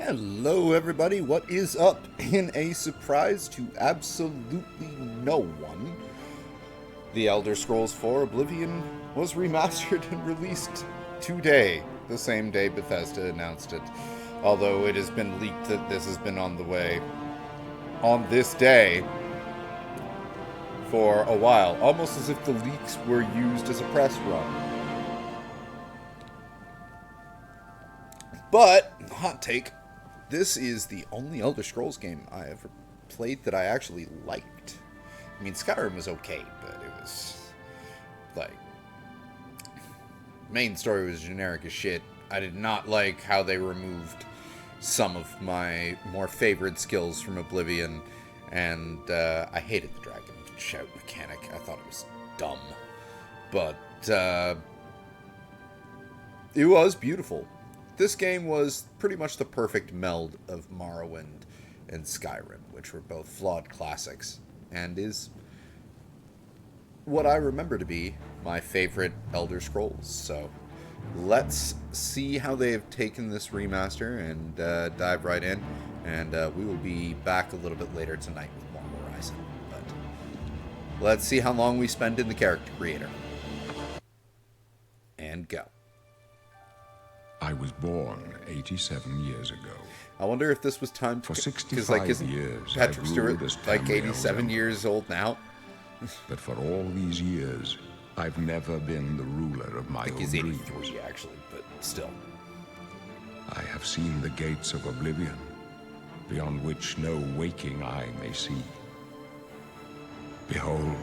Hello everybody, what is up? In a surprise to absolutely no one, The Elder Scrolls 4 Oblivion was remastered and released today, the same day Bethesda announced it. Although it has been leaked that this has been on the way on this day for a while, almost as if the leaks were used as a press run. But, hot take, this is the only Elder Scrolls game I ever played that I actually liked. I mean, Skyrim was okay, but it was, like, main story was generic as shit. I did not like how they removed some of my more favorite skills from Oblivion, and I hated the dragon shout mechanic. I thought it was dumb. But, it was beautiful. This game was pretty much the perfect meld of Morrowind and Skyrim, which were both flawed classics, and is what I remember to be my favorite Elder Scrolls. So let's see how they have taken this remaster and dive right in, and we will be back a little bit later tonight with more Horizon. But let's see how long we spend in the character creator. And go. I was born 87 years ago. I wonder if this was time for 65 like, years. Patrick Stewart like 87 years old now. But for all these years, I've never been the ruler of my own dreams. I think he's 83 actually, but still. I have seen the gates of Oblivion, beyond which no waking eye may see. Behold,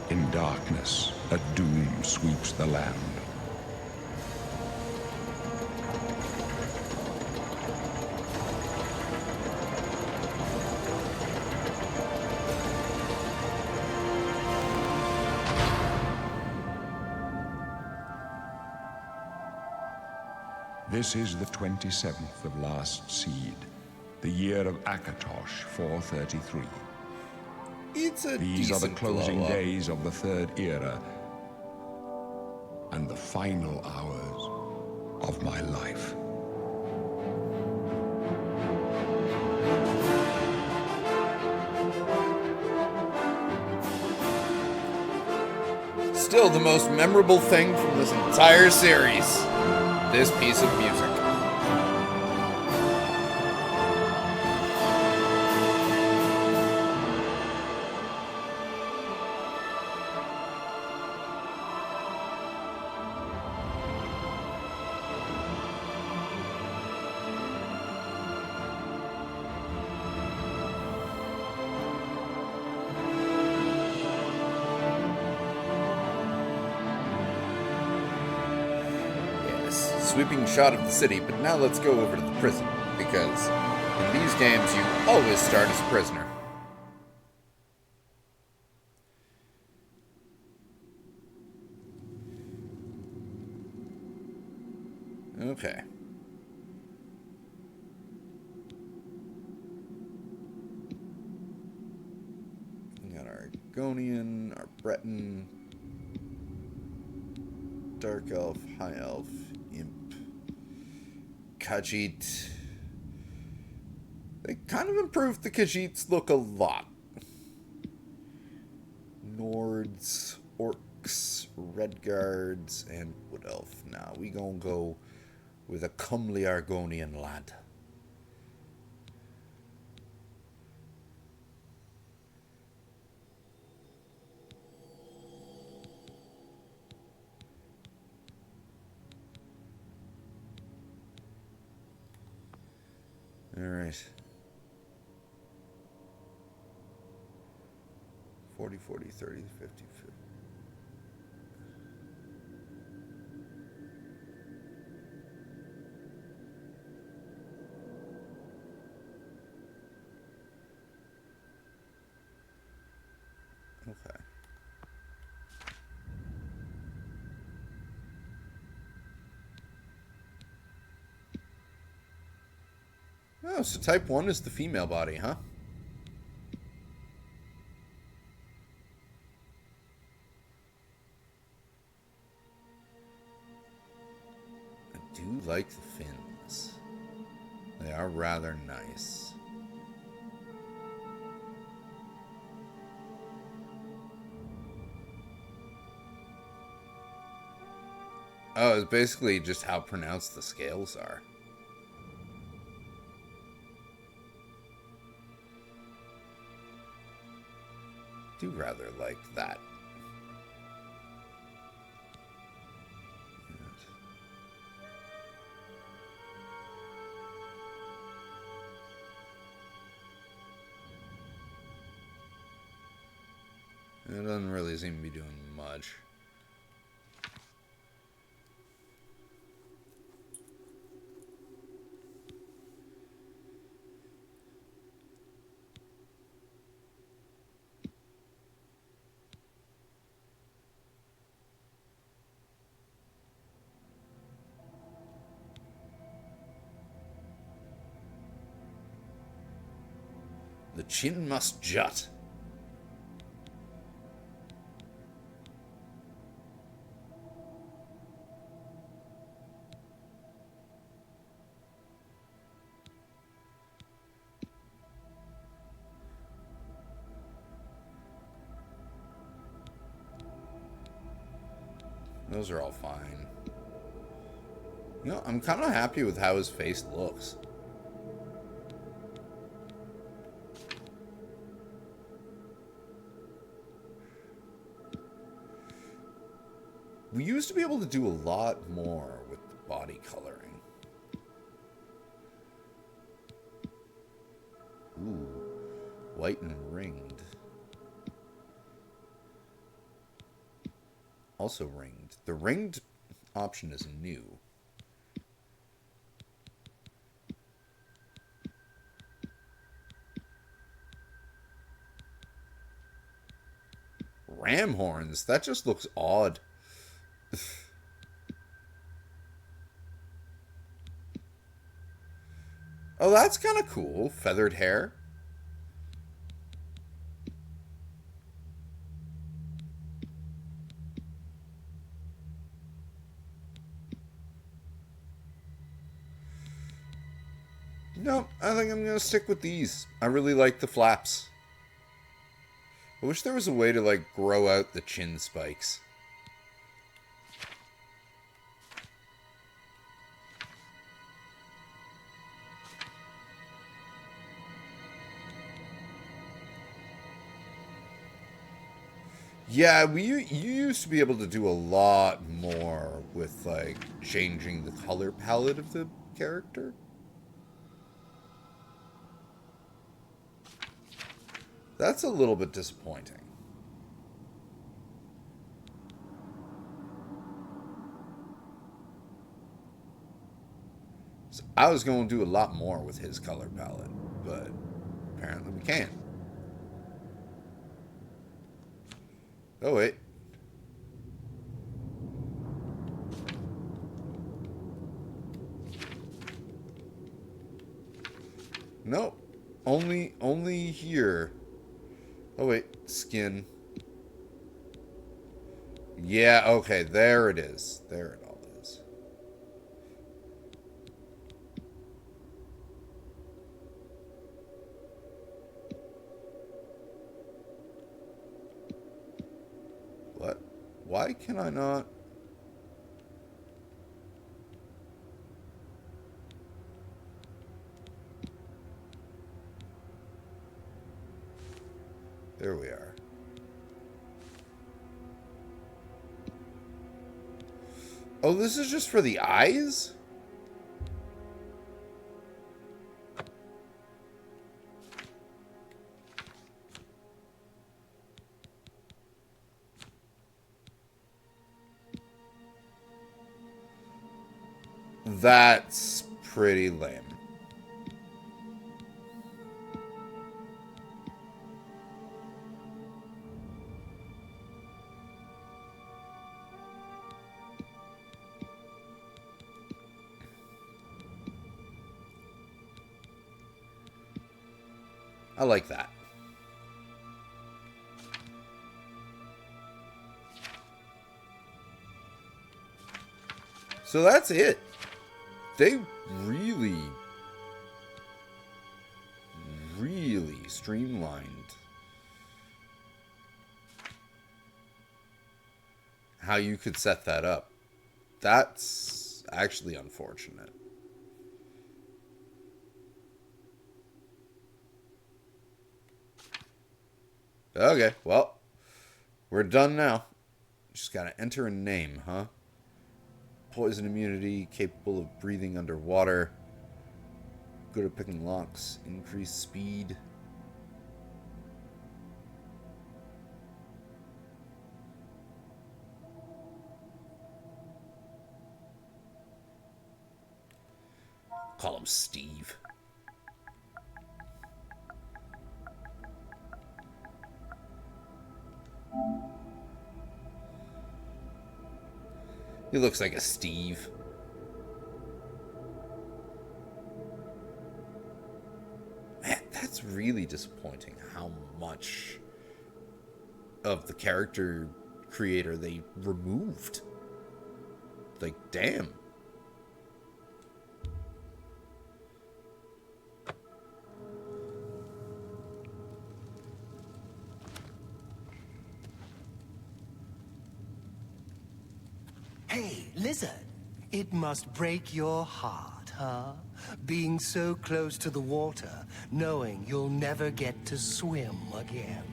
in darkness, a doom sweeps the land. This is the 27th of last seed, the year of Akatosh 433. These are the closing days of the Third Era, and the final hours of my life. Still the most memorable thing from this entire series. This piece of music. Sweeping shot of the city, but now let's go over to the prison, because in these games you always start as a prisoner. Okay. We got our Argonian, our Breton, Dark Elf, High Elf, Imp, Khajiit. They kind of improved the Khajiit's look a lot. Nords, Orcs, Redguards, and Wood Elf. Now we gonna go with a comely Argonian lad. All right. 40, 40, 30, 50, 50. Okay. Oh, so type 1 is the female body, huh? I do like the fins. They are rather nice. Oh, it's basically just how pronounced the scales are. Do rather like that. It doesn't really seem to be doing much. The chin must jut. Those are all fine. You know, I'm kind of happy with how his face looks. We used to be able to do a lot more with the body coloring. Ooh, white and ringed. Also ringed. The ringed option is new. Ram horns. That just looks odd. Oh, that's kind of cool. Feathered hair. No, I think I'm going to stick with these. I really like the flaps. I wish there was a way to, like, grow out the chin spikes. Yeah, you used to be able to do a lot more with, like, changing the color palette of the character. That's a little bit disappointing. So I was going to do a lot more with his color palette, but apparently we can't. Oh, wait. Nope. Only here. Oh, wait. Skin. Yeah, okay. There it is. There it all is. What? Why can I not? There we are. Oh, this is just for the eyes? That's pretty lame. I like that. So that's it. They really streamlined. How you could set that up. That's actually unfortunate. Okay, well, we're done now. Just gotta enter a name, huh? Poison immunity, capable of breathing underwater. Good at picking locks, increased speed. Call him Steve. He looks like a Steve. Man, that's really disappointing how much of the character creator they removed. Like, damn. Hey, lizard, it must break your heart, huh? Being so close to the water, knowing you'll never get to swim again.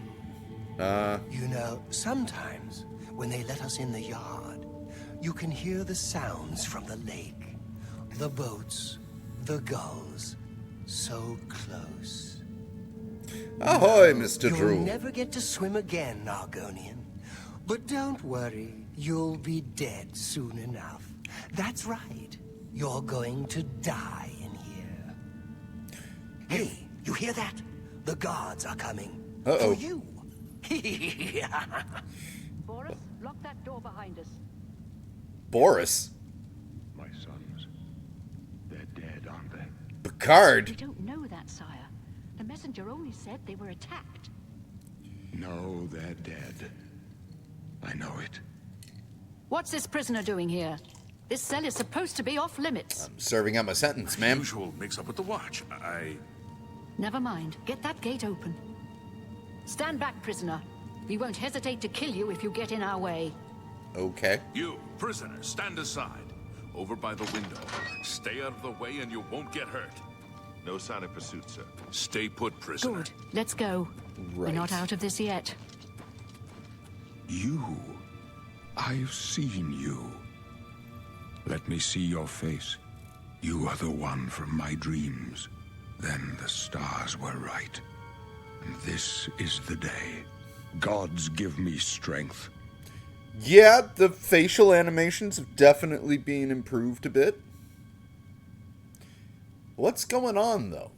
You know, sometimes, when they let us in the yard, you can hear the sounds from the lake. The boats, the gulls, so close. Ahoy, Mr. You'll Drew. never get to swim again, Argonian. But don't worry, you'll be dead soon enough. That's right. You're going to die in here. Hey, you hear that? The guards are coming. Uh-oh. For you. Boris, lock that door behind us. Boris. My sons, they're dead, aren't they? We Picard. don't know that, sire. The messenger only said they were attacked. No, they're dead. I know it. What's this prisoner doing here? This cell is supposed to be off limits. I'm serving out my sentence, ma'am. Usual mix-up with the watch. Never mind. Get that gate open. Stand back, prisoner. We won't hesitate to kill you if you get in our way. Okay. You, prisoner, stand aside. Over by the window. Stay out of the way and you won't get hurt. No sign of pursuit, sir. Stay put, prisoner. Good. Let's go. We're Right. not out of this yet. You. I've seen you. Let me see your face. You are the one from my dreams. Then the stars were right. And this is the day. Gods give me strength. Yeah, the facial animations have definitely been improved a bit. What's going on, though?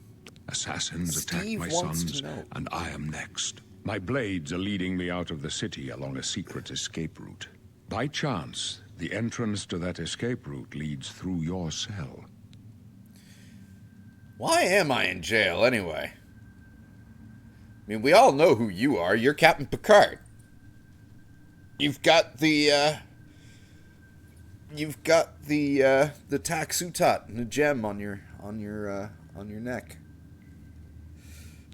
Assassins attack Steve my wants to sons, know. and I am next. My blades are leading me out of the city along a secret escape route. By chance, the entrance to that escape route leads through your cell. Why am I in jail, anyway? I mean, we all know who you are. You're Captain Picard. You've got the taxutat and a gem on your neck.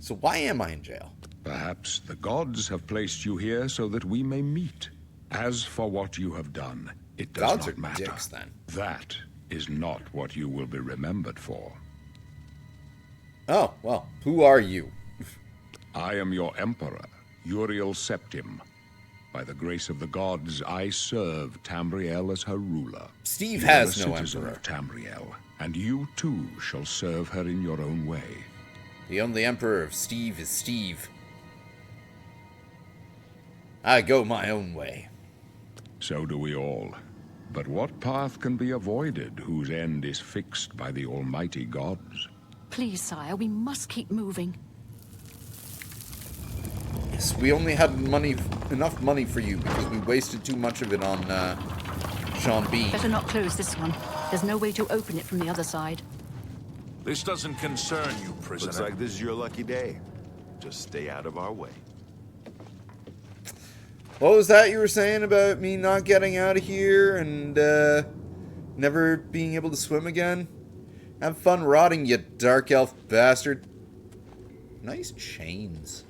So why am I in jail? Perhaps the gods have placed you here so that we may meet. As for what you have done, it does Gods not are matter. dicks, then. That is not what you will be remembered for. Oh, well, who are you? I am your emperor, Uriel Septim. By the grace of the gods, I serve Tamriel as her ruler. Steve You has are a no citizen emperor. of Tamriel, and you too shall serve her in your own way. The only emperor of Steve is Steve. I go my own way. So do we all. But what path can be avoided whose end is fixed by the almighty gods? Please, sire, we must keep moving. Yes, we only had enough money for you because we wasted too much of it on Sean B. Better not close this one. There's no way to open it from the other side. This doesn't concern you, prisoner. Looks like this is your lucky day. Just stay out of our way. What was that you were saying about me not getting out of here and never being able to swim again? Have fun rotting, you dark elf bastard. Nice chains.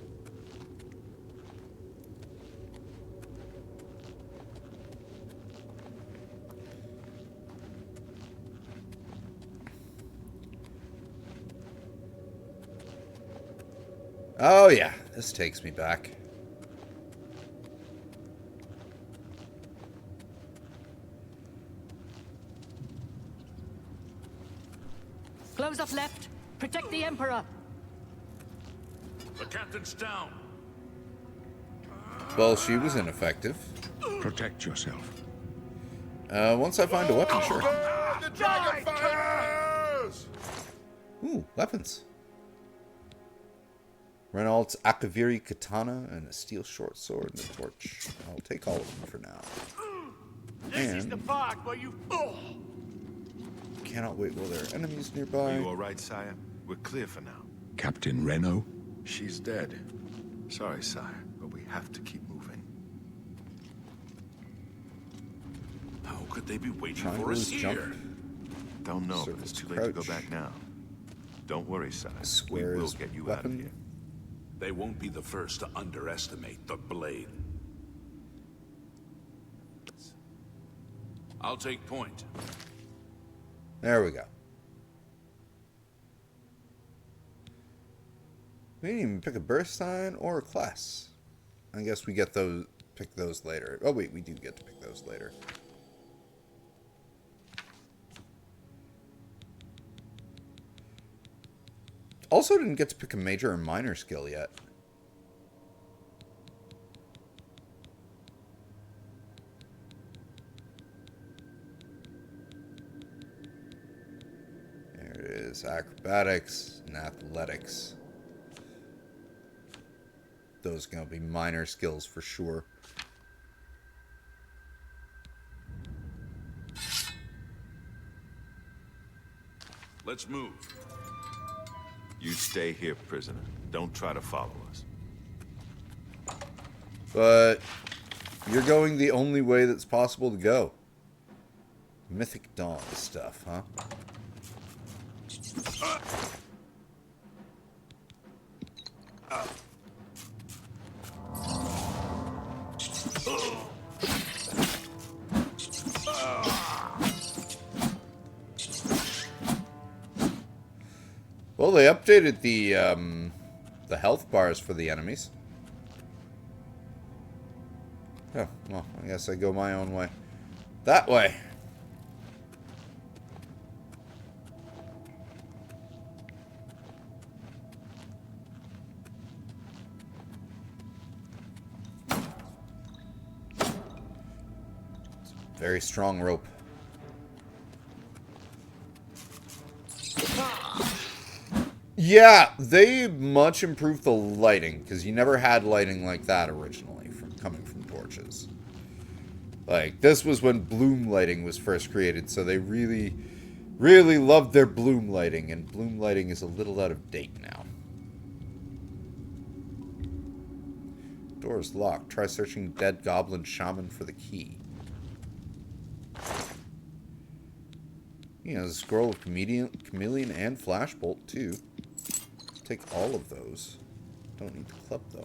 Oh yeah, this takes me back. Close up left. Protect the Emperor. The captain's down. Well, she was ineffective. Protect yourself. Once I find a weapon, sure. The dragon fires! Ooh, weapons. Renault's Akaviri katana and a steel short sword and a torch. I'll take all of them for now. This is the And part where you... cannot wait while there are enemies Are nearby. you alright, sire? We're clear for now. Captain Reno? She's dead. Sorry, sire, but we have to keep moving. How could they be waiting Triangle for us is here? jump. Don't know, but Circle it's to too late to go crouch. back now. Don't worry, sire. Square we will is get you weapon. out of here. They won't be the first to underestimate the blade. I'll take point. There we go. We didn't even pick a burst sign or a class. I guess we get those, pick those later. Oh wait, we do get to pick those later. Also didn't get to pick a major or minor skill yet. There it is. Acrobatics and athletics. Those are going to be minor skills for sure. Let's move. You stay here, prisoner. Don't try to follow us. But you're going the only way that's possible to go. Mythic Dawn stuff, huh? Well, they updated the health bars for the enemies. Oh, well, I guess I go my own way. That way. Very strong rope. Yeah, they much improved the lighting, because you never had lighting like that originally, from coming from torches. Like, this was when bloom lighting was first created, so they really, really loved their bloom lighting, and bloom lighting is a little out of date now. Door is locked. Try searching dead goblin shaman for the key. There's a scroll of chameleon and flashbolt, too. Take all of those. Don't need the club, though.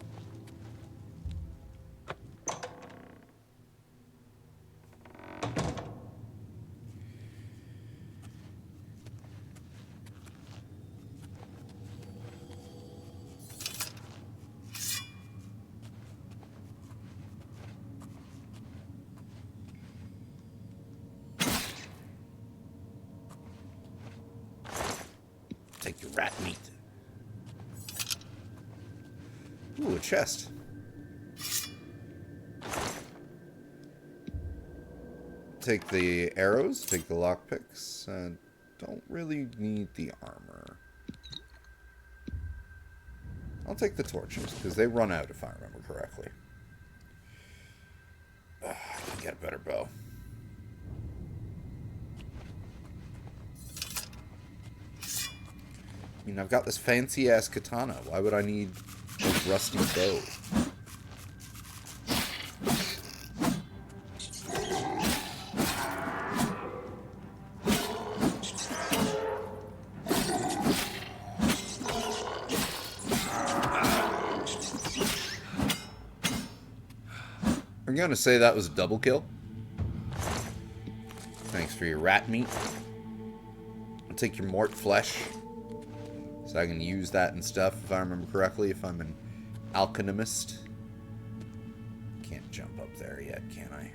Take your rat meat. Ooh, a chest. Take the arrows, take the lockpicks, and don't really need the armor. I'll take the torches, because they run out if I remember correctly. I can get a better bow. I mean, I've got this fancy-ass katana. Why would I need a rusty bow? gonna say that was a double kill. Thanks for your rat meat. I'll take your mort flesh, so I can use that and stuff, if I remember correctly, if I'm an alchemist. Can't jump up there yet, can I?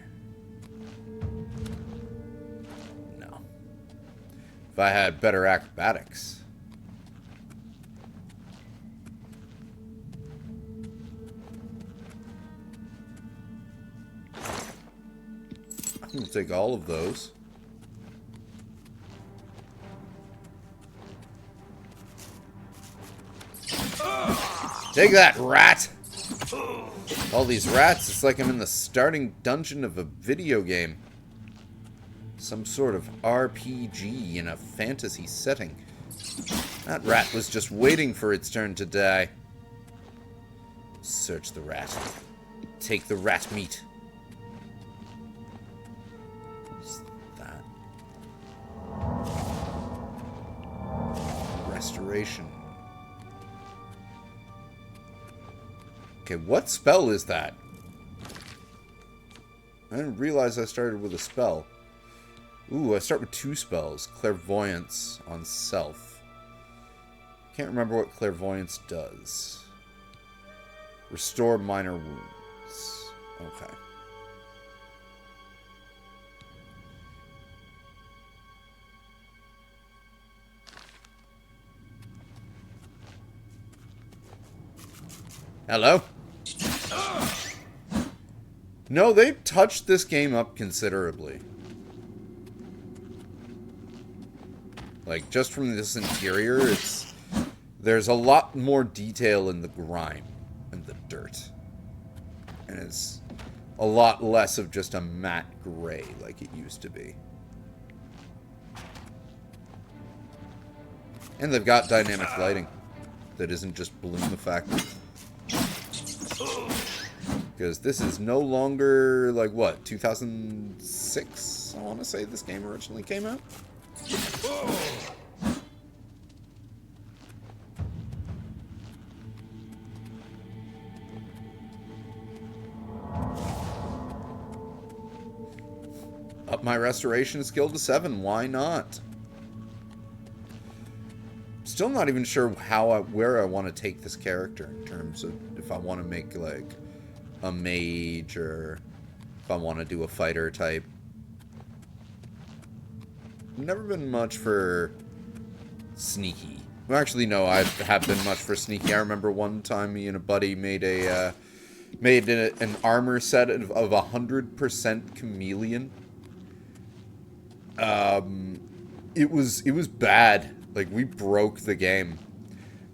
No. If I had better acrobatics. I'm gonna take all of those. Take that, rat! All these rats, it's like I'm in the starting dungeon of a video game. Some sort of RPG in a fantasy setting. That rat was just waiting for its turn to die. Search the rat. Take the rat meat. What's that? Restoration. Okay, what spell is that? I didn't realize I started with a spell. Ooh, I start with 2 spells. Clairvoyance on self. Can't remember what clairvoyance does. Restore minor wounds. Okay. Hello? No, they've touched this game up considerably. Like, just from this interior, there's a lot more detail in the grime and the dirt. And it's a lot less of just a matte gray like it used to be. And they've got dynamic lighting that isn't just bloom effect. Because this is no longer, like, what, 2006? I want to say this game originally came out. Up my restoration skill to 7. Why not? Still not even sure where I want to take this character in terms of if I want to make like a mage or if I want to do a fighter type. Never been much for sneaky. Well, actually, no, I have been much for sneaky. I remember one time me and a buddy made an armor set of 100% chameleon. It was bad. Like, we broke the game.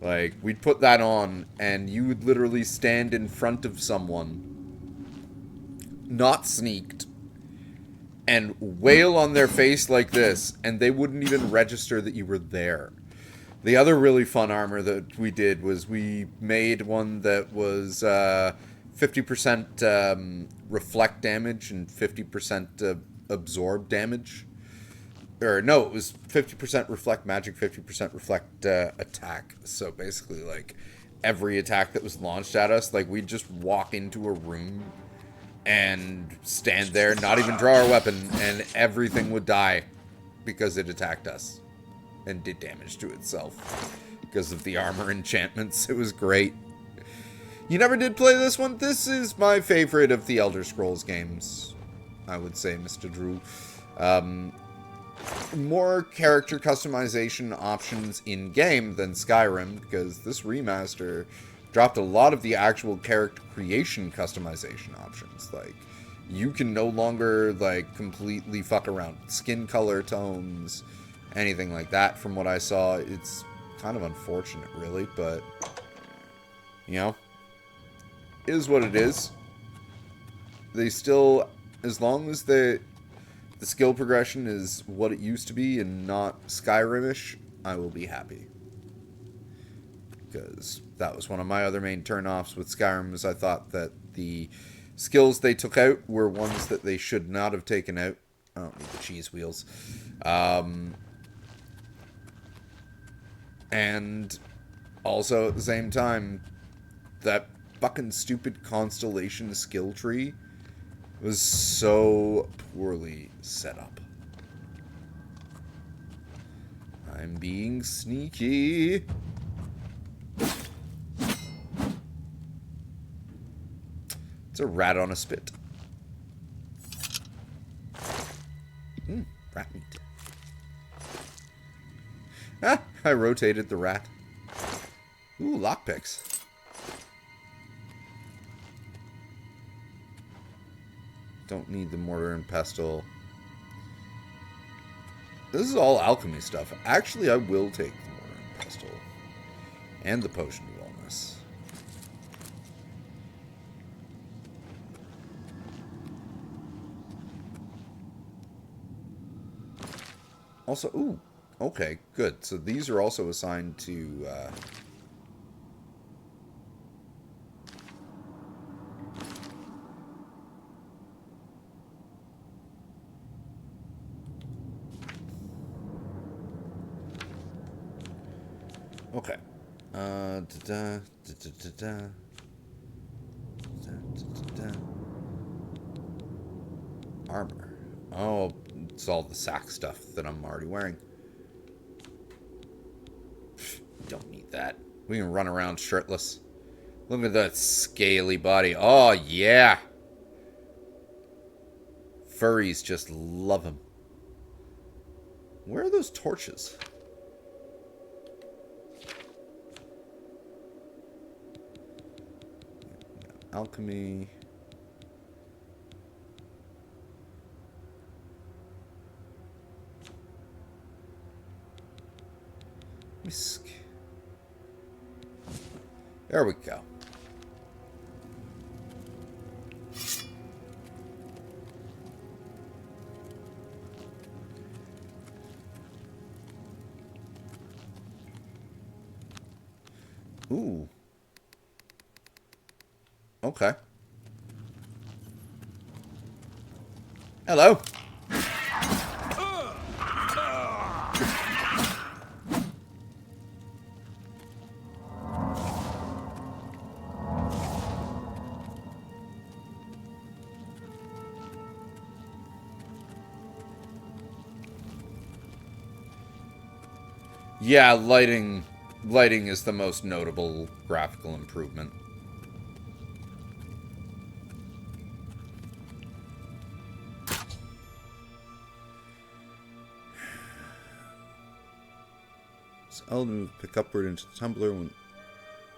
Like, we'd put that on, and you would literally stand in front of someone, not sneaked, and wail on their face like this, and they wouldn't even register that you were there. The other really fun armor that we did was we made one that was 50% reflect damage and 50% absorb damage. Or, no, it was 50% reflect magic, 50% reflect attack. So, basically, like, every attack that was launched at us, like, we'd just walk into a room and stand there, not even draw our weapon, and everything would die because it attacked us and did damage to itself because of the armor enchantments. It was great. You never did play this one? This is my favorite of the Elder Scrolls games, I would say, Mr. Drew. More character customization options in-game than Skyrim, because this remaster dropped a lot of the actual character creation customization options. Like, you can no longer, like, completely fuck around with skin color tones, anything like that. From what I saw, it's kind of unfortunate, really, but, you know, it is what it is. They still, as long as the skill progression is what it used to be and not Skyrim-ish, I will be happy. Because that was one of my other main turn-offs with Skyrim, was I thought that the skills they took out were ones that they should not have taken out. I don't need the cheese wheels. And also at the same time, that fucking stupid constellation skill tree It was so poorly set up. I'm being sneaky. It's a rat on a spit. Rat meat. Ah, I rotated the rat. Ooh, lockpicks. Don't need the mortar and pestle. This is all alchemy stuff. Actually, I will take the mortar and pestle. And the potion of wellness. Also, ooh, okay, good. So these are also assigned to, okay. Da-da, da-da-da-da. Da-da-da-da. Armor. Oh, it's all the sack stuff that I'm already wearing. Don't need that. We can run around shirtless. Look at that scaly body. Oh, yeah. Furries just love him. Where are those torches? Alchemy. Whisk. There we go. Ooh. Okay. Hello. Yeah, lighting is the most notable graphical improvement. So L to move, pick upward into the tumbler. When it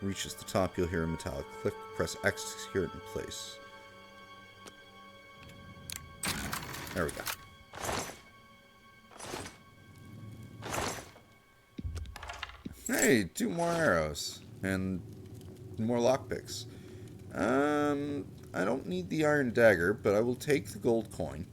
reaches the top, you'll hear a metallic click. Press X to secure it in place. There we go. Hey, 2 more arrows. And more lockpicks. I don't need the iron dagger, but I will take the gold coin.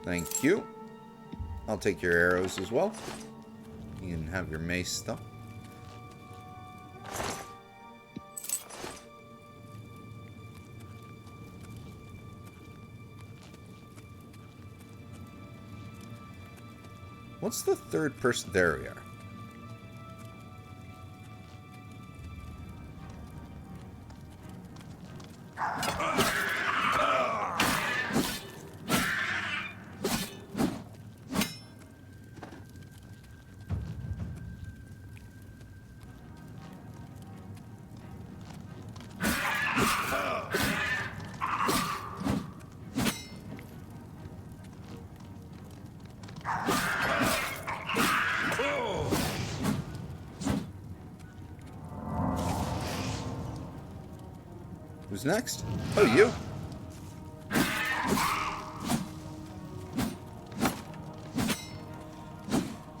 Thank you. I'll take your arrows as well. You can have your mace though. What's the third person? There we are. Who's next? Oh, you.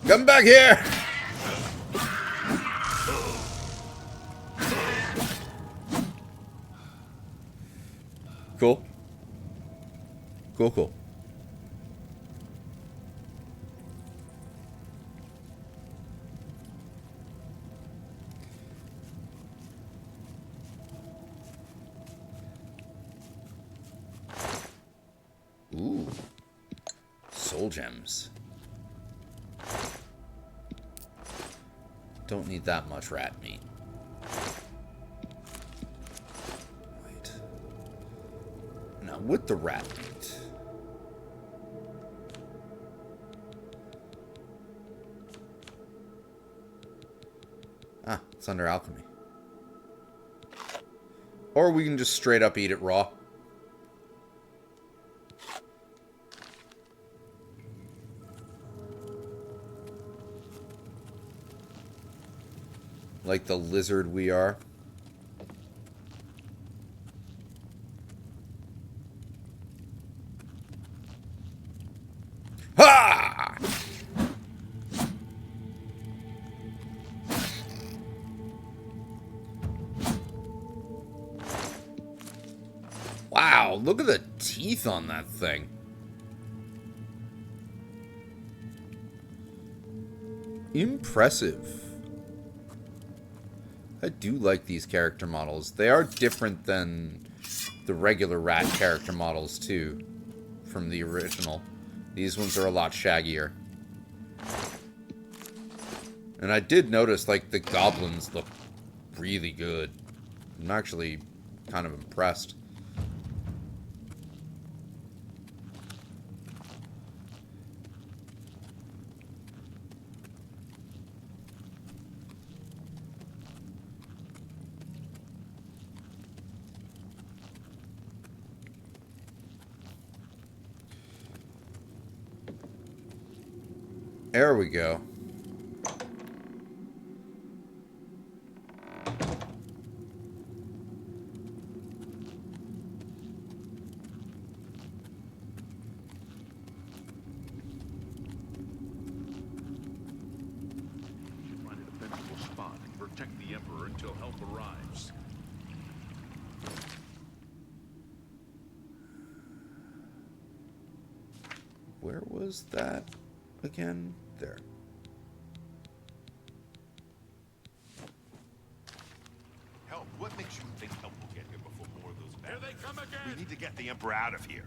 Come back here! Cool. Cool, cool. Ooh. Soul gems. Don't need that much rat meat. Wait. Now, with the rat meat... Ah, it's under alchemy. Or we can just straight up eat it raw. Like the lizard we are. Ha! Wow, look at the teeth on that thing. Impressive. I do like these character models. They are different than the regular rat character models, too, from the original. These ones are a lot shaggier. And I did notice, like, the goblins look really good. I'm actually kind of impressed. There we go. Find a defensible spot and protect the Emperor until help arrives. Where was that again? There. Help? What makes you think help will get here before more of those Here bad? they come again! We need to get the Emperor out of here.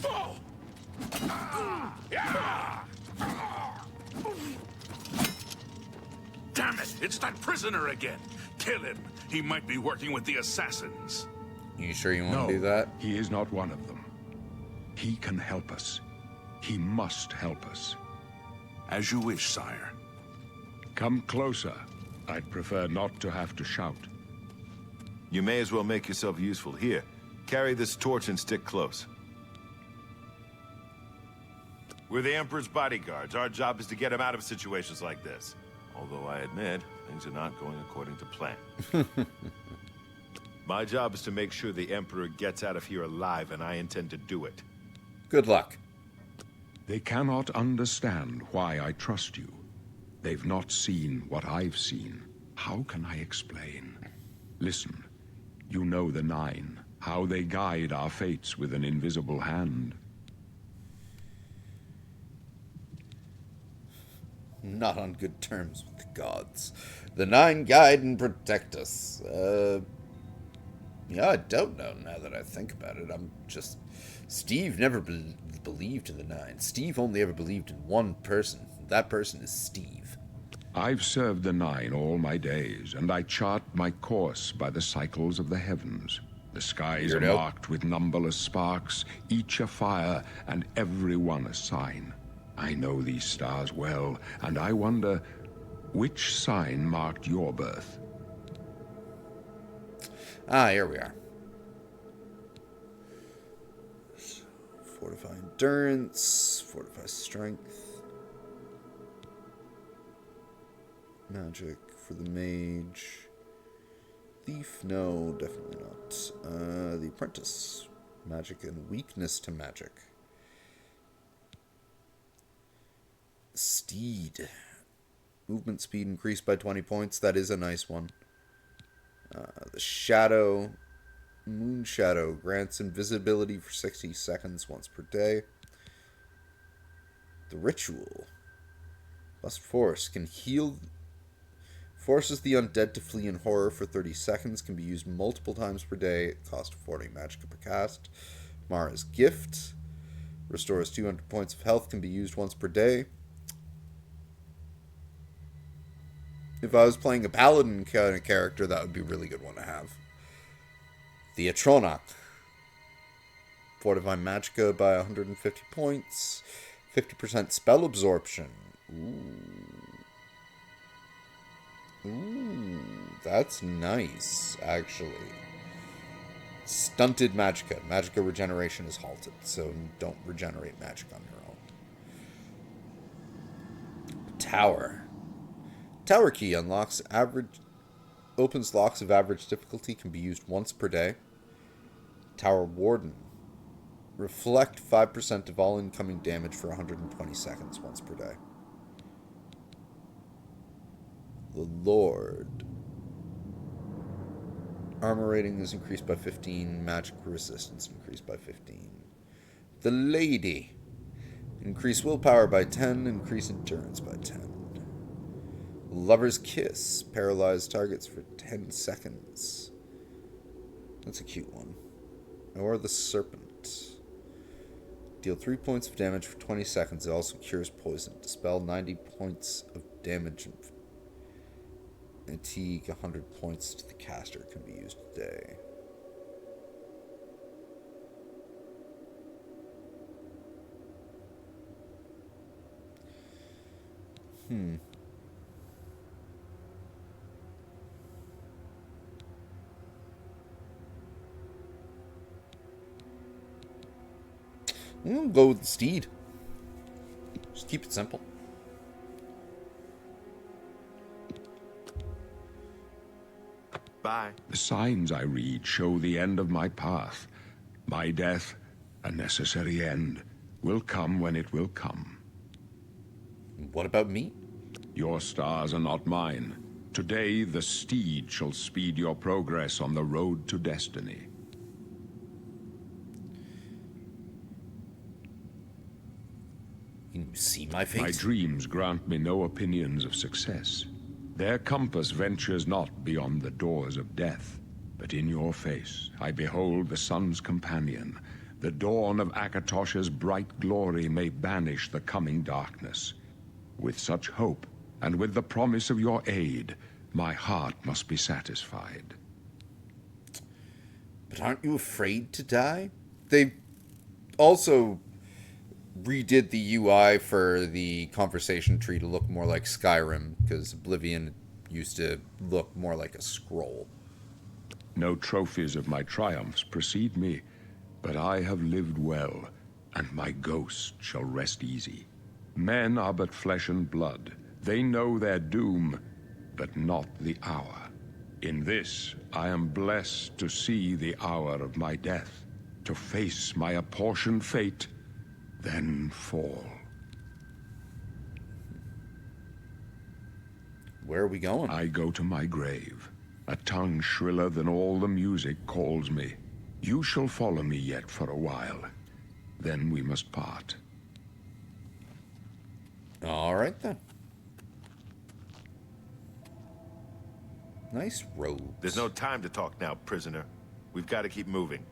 Oh! Damn it! It's that prisoner again! Kill him! He might be working with the assassins. You sure you want No, to do that? he is not one of them. He can help us. He must help us. As you wish, sire. Come closer. I'd prefer not to have to shout. You may as well make yourself useful. Here, carry this torch and stick close. We're the Emperor's bodyguards. Our job is to get him out of situations like this. Although I admit, things are not going according to plan. My job is to make sure the Emperor gets out of here alive, and I intend to do it. Good luck. They cannot understand why I trust you. They've not seen what I've seen. How can I explain? Listen, you know the Nine, how they guide our fates with an invisible hand. Not on good terms with the gods. The Nine guide and protect us. Yeah, I don't know now that I think about it. I'm just... Steve never believed in the Nine. Steve only ever believed in one person. That person is Steve. I've served the Nine all my days, and I chart my course by the cycles of the heavens. The skies are Weirdo. marked with numberless sparks, each a fire, and every one a sign. I know these stars well, and I wonder, which sign marked your birth? Ah, here we are. Fortify endurance, fortify strength. Magic for the mage. Thief, no, definitely not. The apprentice. Magic and weakness to magic. Steed. Movement speed increased by 20 points. That is a nice one. The shadow. Moon shadow grants invisibility for 60 seconds once per day. The ritual. Plus force can heal. Forces the undead to flee in horror for 30 seconds. Can be used multiple times per day. It costs 40 magic per cast. Mara's Gift. Restores 200 points of health, can be used once per day. If I was playing a paladin kind of character, that would be a really good one to have. The Atronach. Fortify Magicka by 150 points. 50% spell absorption. Ooh, that's nice, actually. Stunted Magicka. Magicka regeneration is halted, so don't regenerate magic on your own. Tower. Tower key opens locks of average difficulty, can be used once per day. Tower Warden. Reflect 5% of all incoming damage for 120 seconds once per day. The Lord. Armor rating is increased by 15. Magic resistance increased by 15. The Lady. Increase willpower by 10. Increase endurance by 10. Lover's Kiss. Paralyze targets for 10 seconds. That's a cute one. Or the Serpent. Deal 3 points of damage for 20 seconds. It also cures poison. Dispel 90 points of damage. Fatigue 100 points to the caster. Can be used today. I'm gonna go with the Steed. Just keep it simple. Bye. The signs I read show the end of my path. My death, a necessary end, will come when it will come. What about me? Your stars are not mine. Today, the steed shall speed your progress on the road to destiny. Can you see my face? My dreams grant me no opinions of success. Their compass ventures not beyond the doors of death. But in your face, I behold the sun's companion. The dawn of Akatosh's bright glory may banish the coming darkness. With such hope, and with the promise of your aid, my heart must be satisfied. But aren't you afraid to die? They also redid the UI for the conversation tree to look more like Skyrim, because Oblivion used to look more like a scroll. No trophies of my triumphs precede me, but I have lived well, and my ghost shall rest easy. Men are but flesh and blood. They know their doom, but not the hour. In this, I am blessed to see the hour of my death, to face my apportioned fate, then fall. Where are we going? I go to my grave. A tongue shriller than all the music calls me. You shall follow me yet for a while. Then we must part. All right, then. Nice road. There's no time to talk now, prisoner. We've got to keep moving.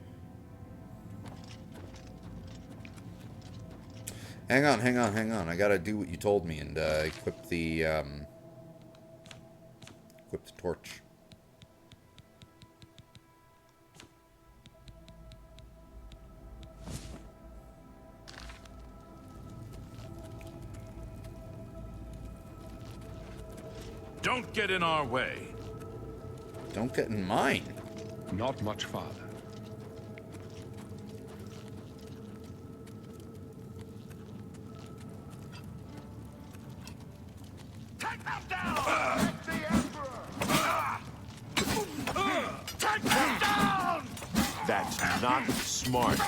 Hang on. I gotta do what you told me and equip the torch. Don't get in our way. Don't get in mine. Not much farther. Take them down! The Emperor! Take them down! That's not smart.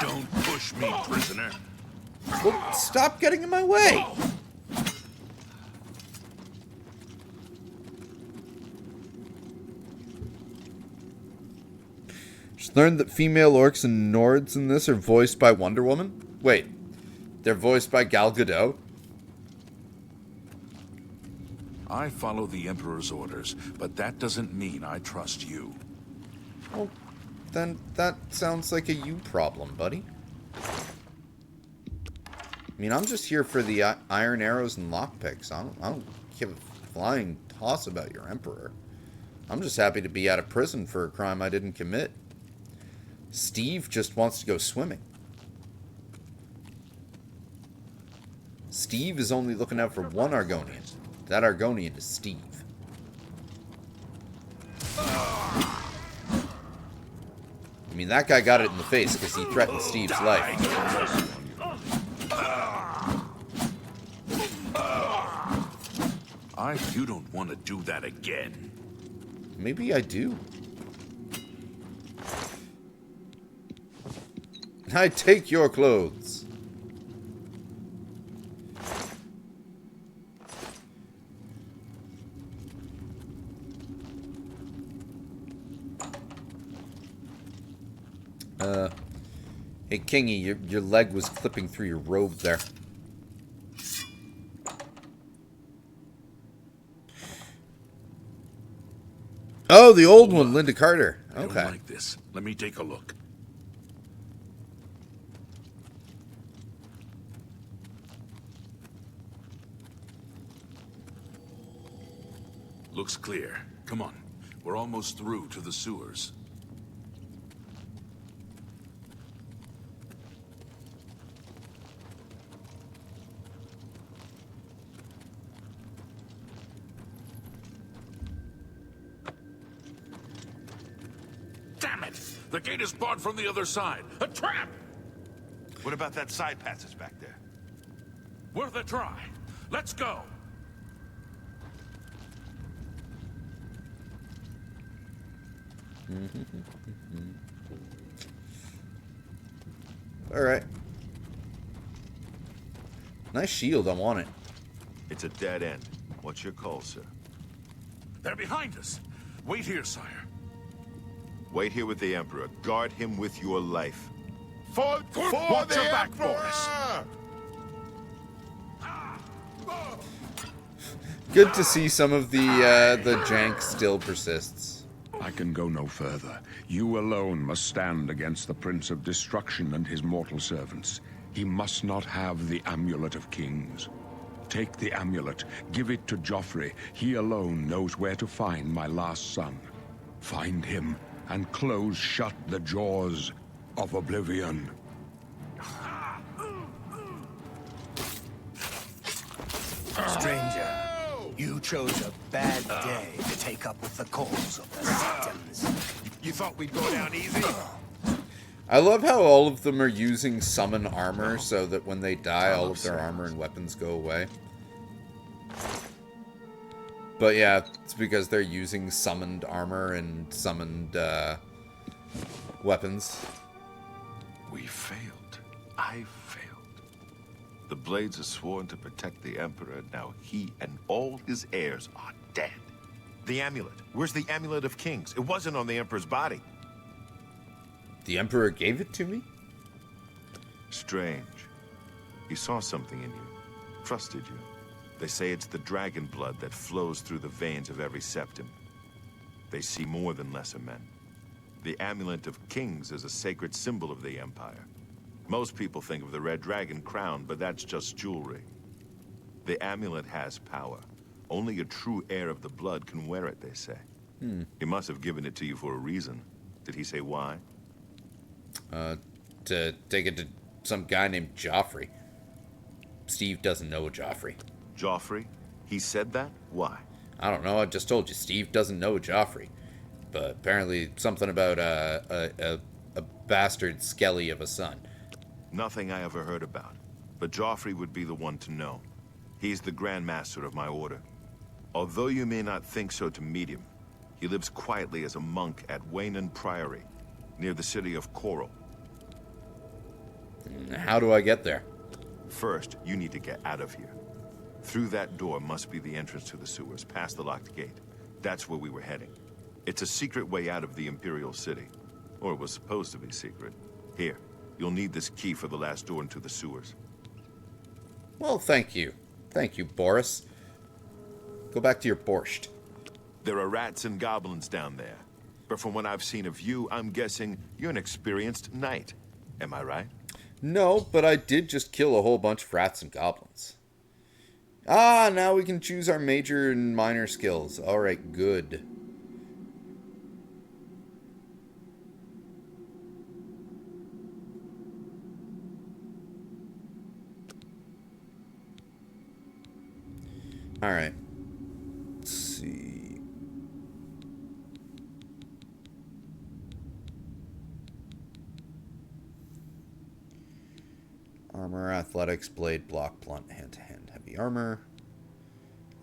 Don't push me, prisoner. Well, stop getting in my way. Just learned that female orcs and Nords in this are voiced by Wonder Woman. Wait, they're voiced by Gal Gadot? I follow the Emperor's orders, but that doesn't mean I trust you. Well, then that sounds like a you problem, buddy. I mean, I'm just here for the iron arrows and lockpicks. I don't give a flying toss about your emperor. I'm just happy to be out of prison for a crime I didn't commit. Steve just wants to go swimming. Steve is only looking out for one Argonian. That Argonian is Steve. I mean, that guy got it in the face because he threatened Steve's life. You don't want to do that again. Maybe I do. I take your clothes. Hey, Kingy, your leg was clipping through your robe there. Oh, the old one, Linda Carter. I Okay. don't like this. Let me take a look. Looks clear. Come on. We're almost through to the sewers. Damn it! The gate is barred from the other side. A trap! What about that side passage back there? Worth a try. Let's go. Alright. Nice shield, I want it. It's a dead end. What's your call, sir? They're behind us. Wait here, sire. Wait here with the Emperor. Guard him with your life. For Watch the your back, Emperor! Boris. Good to see some of the jank still persists. I can go no further. You alone must stand against the Prince of Destruction and his mortal servants. He must not have the Amulet of Kings. Take the amulet, give it to Joffrey. He alone knows where to find my last son. Find him and close shut the jaws of Oblivion. Stranger, you chose a bad day to take up with the cause of the Satans. You thought we'd go down easy? I love how all of them are using summon armor so that when they die, all of their armor and weapons go away. But yeah, it's because they're using summoned armor and summoned weapons. We failed. I failed. The Blades are sworn to protect the Emperor. Now he and all his heirs are dead. The amulet. Where's the Amulet of Kings? It wasn't on the Emperor's body. The Emperor gave it to me? Strange. He saw something in you. Trusted you. They say it's the dragon blood that flows through the veins of every septim. They see more than lesser men. The Amulet of Kings is a sacred symbol of the Empire. Most people think of the red dragon crown, but that's just jewelry. The amulet has power. Only a true heir of the blood can wear it, they say. He must have given it to you for a reason. Did he say why? To take it to some guy named Joffrey. Steve doesn't know Joffrey. Joffrey? He said that? Why? I don't know, I just told you, Steve doesn't know Joffrey. But apparently something about a bastard skelly of a son. Nothing I ever heard about. But Joffrey would be the one to know. He's the Grand Master of my order. Although you may not think so to meet him, he lives quietly as a monk at Waynon Priory, near the city of Coral. How do I get there? First, you need to get out of here. Through that door must be the entrance to the sewers, past the locked gate. That's where we were heading. It's a secret way out of the Imperial City. Or it was supposed to be secret. Here, you'll need this key for the last door into the sewers. Well, thank you. Thank you, Boris. Go back to your borscht. There are rats and goblins down there. But from what I've seen of you, I'm guessing you're an experienced knight. Am I right? No, but I did just kill a whole bunch of rats and goblins. Ah, now we can choose our major and minor skills. Alright, good. Alright. Let's see. Armor, athletics, blade, block, blunt, hand-to-hand, heavy armor.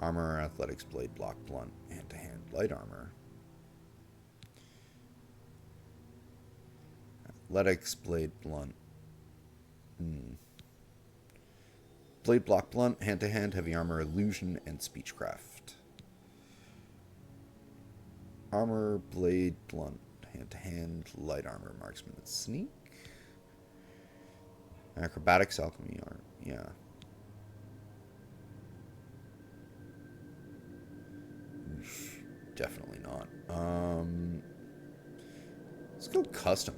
Armor, athletics, blade, block, blunt, hand-to-hand, light armor. Athletics, blade, blunt. Blade, block, blunt, hand-to-hand, heavy armor, illusion, and speechcraft. Armor, blade, blunt, hand-to-hand, light armor, marksman, and sneak. Acrobatics, alchemy, art. Yeah. Definitely not. Let's go custom.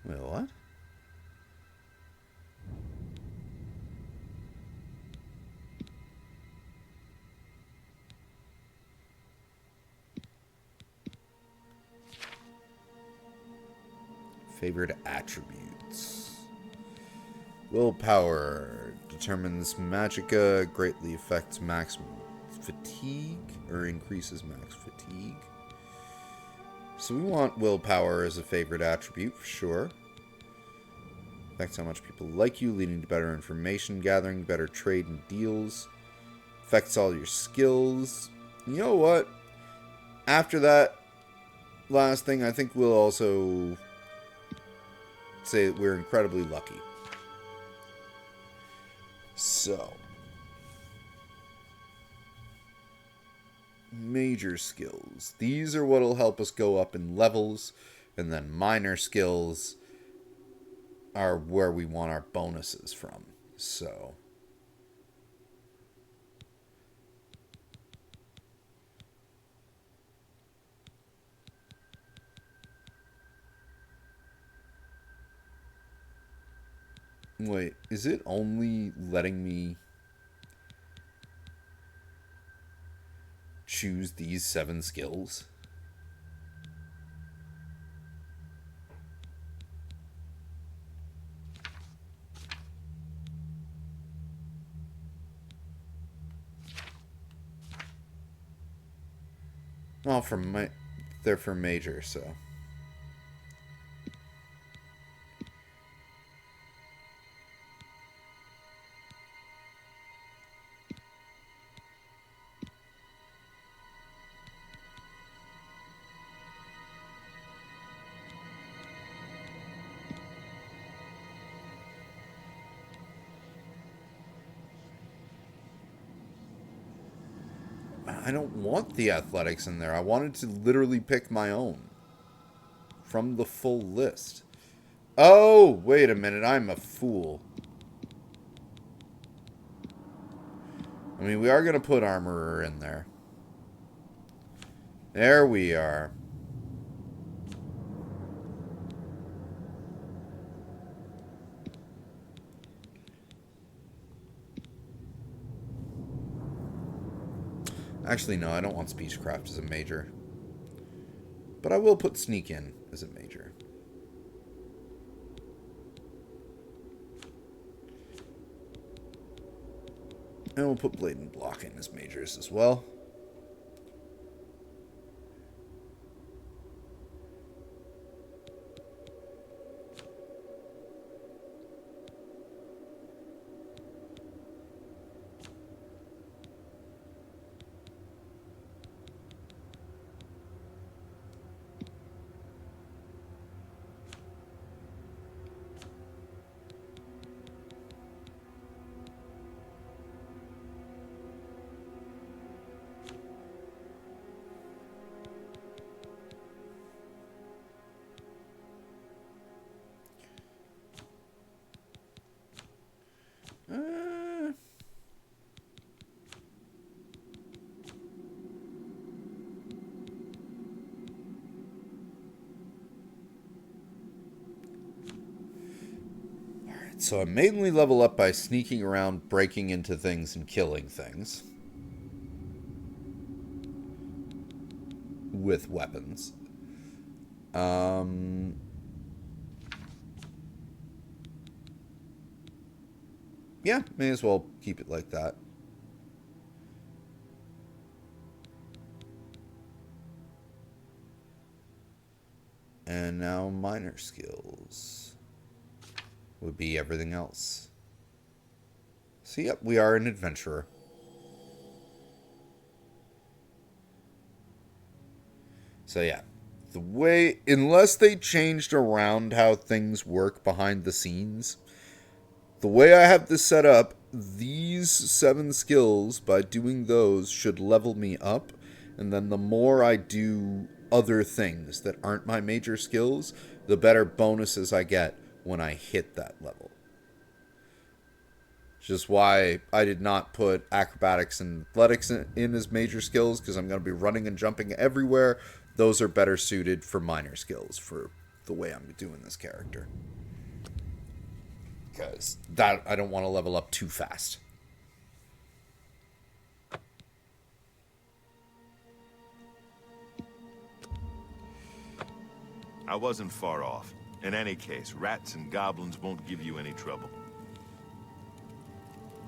Wait, what? Favored attributes. Willpower determines magicka, greatly affects max fatigue, or increases max fatigue. So we want willpower as a favorite attribute for sure. Affects how much people like you, leading to better information gathering, better trade and deals. Affects all your skills. You know what? After that last thing, I think we'll also say that we're incredibly lucky. So, major skills. These are what will help us go up in levels, and then minor skills are where we want our bonuses from. So, wait, is it only letting me choose these 7 skills? Oh, they're for major, so. I don't want the athletics in there. I wanted to literally pick my own from the full list. Oh, wait a minute. I'm a fool. I mean, we are going to put armorer in there. There we are. Actually, no, I don't want speechcraft as a major. But I will put sneak in as a major. And we'll put blade and block in as majors as well. So I mainly level up by sneaking around, breaking into things, and killing things. With weapons. Yeah, may as well keep it like that. And now minor skills would be everything else. So yep, we are an adventurer. So yeah, the way, unless they changed around how things work behind the scenes, the way I have this set up, these 7 skills, by doing those, should level me up. And then the more I do other things that aren't my major skills, the better bonuses I get when I hit that level. Which is why I did not put acrobatics and athletics in as major skills, because I'm going to be running and jumping everywhere. Those are better suited for minor skills for the way I'm doing this character. Because that I don't want to level up too fast. I wasn't far off. In any case, rats and goblins won't give you any trouble.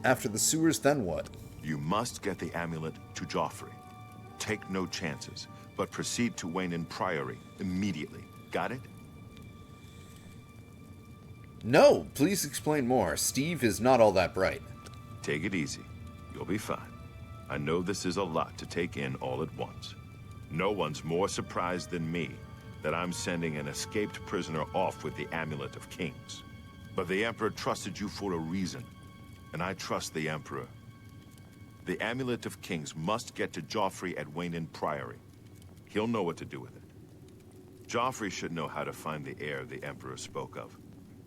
After the sewers, then what? You must get the amulet to Joffrey. Take no chances, but proceed to Wayne Priory immediately. Got it? No, please explain more. Steve is not all that bright. Take it easy. You'll be fine. I know this is a lot to take in all at once. No one's more surprised than me that I'm sending an escaped prisoner off with the Amulet of Kings. But the Emperor trusted you for a reason, and I trust the Emperor. The Amulet of Kings must get to Joffrey at Wayne Priory. He'll know what to do with it. Joffrey should know how to find the heir the Emperor spoke of.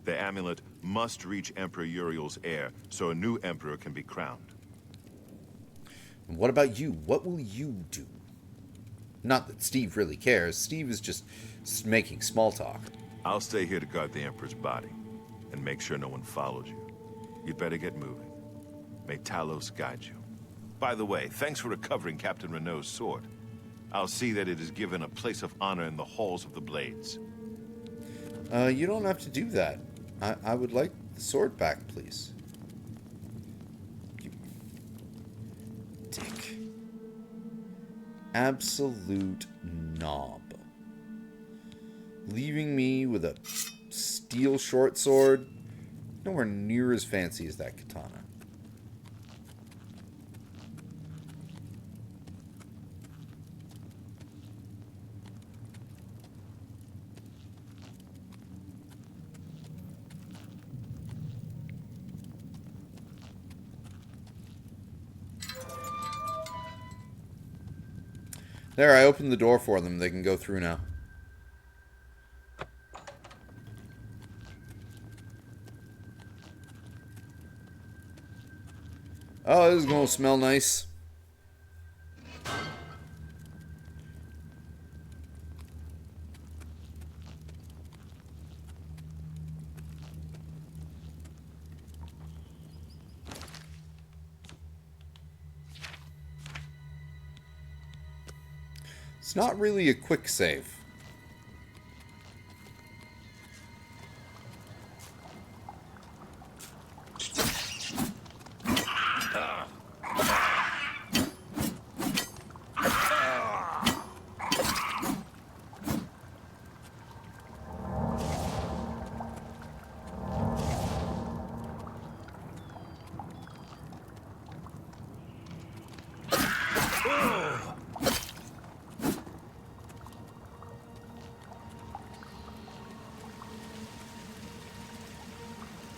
The amulet must reach Emperor Uriel's heir so a new emperor can be crowned. And what about you? What will you do? Not that Steve really cares. Steve is just making small talk. I'll stay here to guard the Emperor's body and make sure no one follows you. You'd better get moving. May Talos guide you. By the way, thanks for recovering Captain Renault's sword. I'll see that it is given a place of honor in the halls of the Blades. You don't have to do that. I would like the sword back, please. You dick. Absolute knob. Leaving me with a steel short sword, nowhere near as fancy as that katana. There, I opened the door for them. They can go through now. Oh, this is going to smell nice. It's not really a quick save.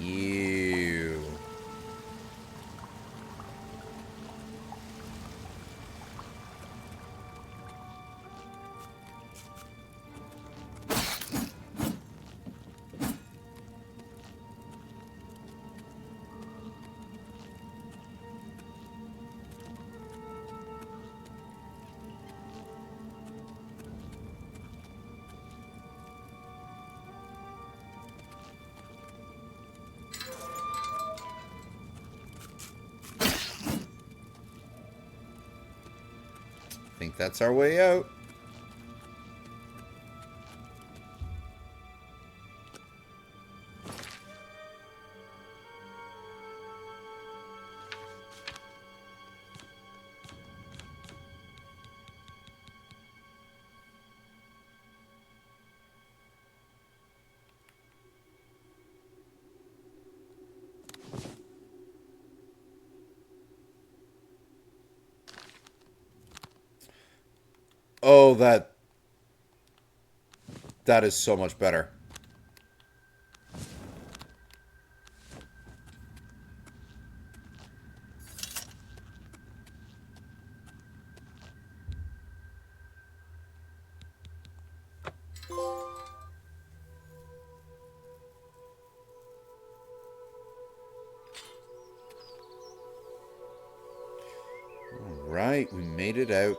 Ew. think that's our way out. Oh, that is so much better. All right, we made it out.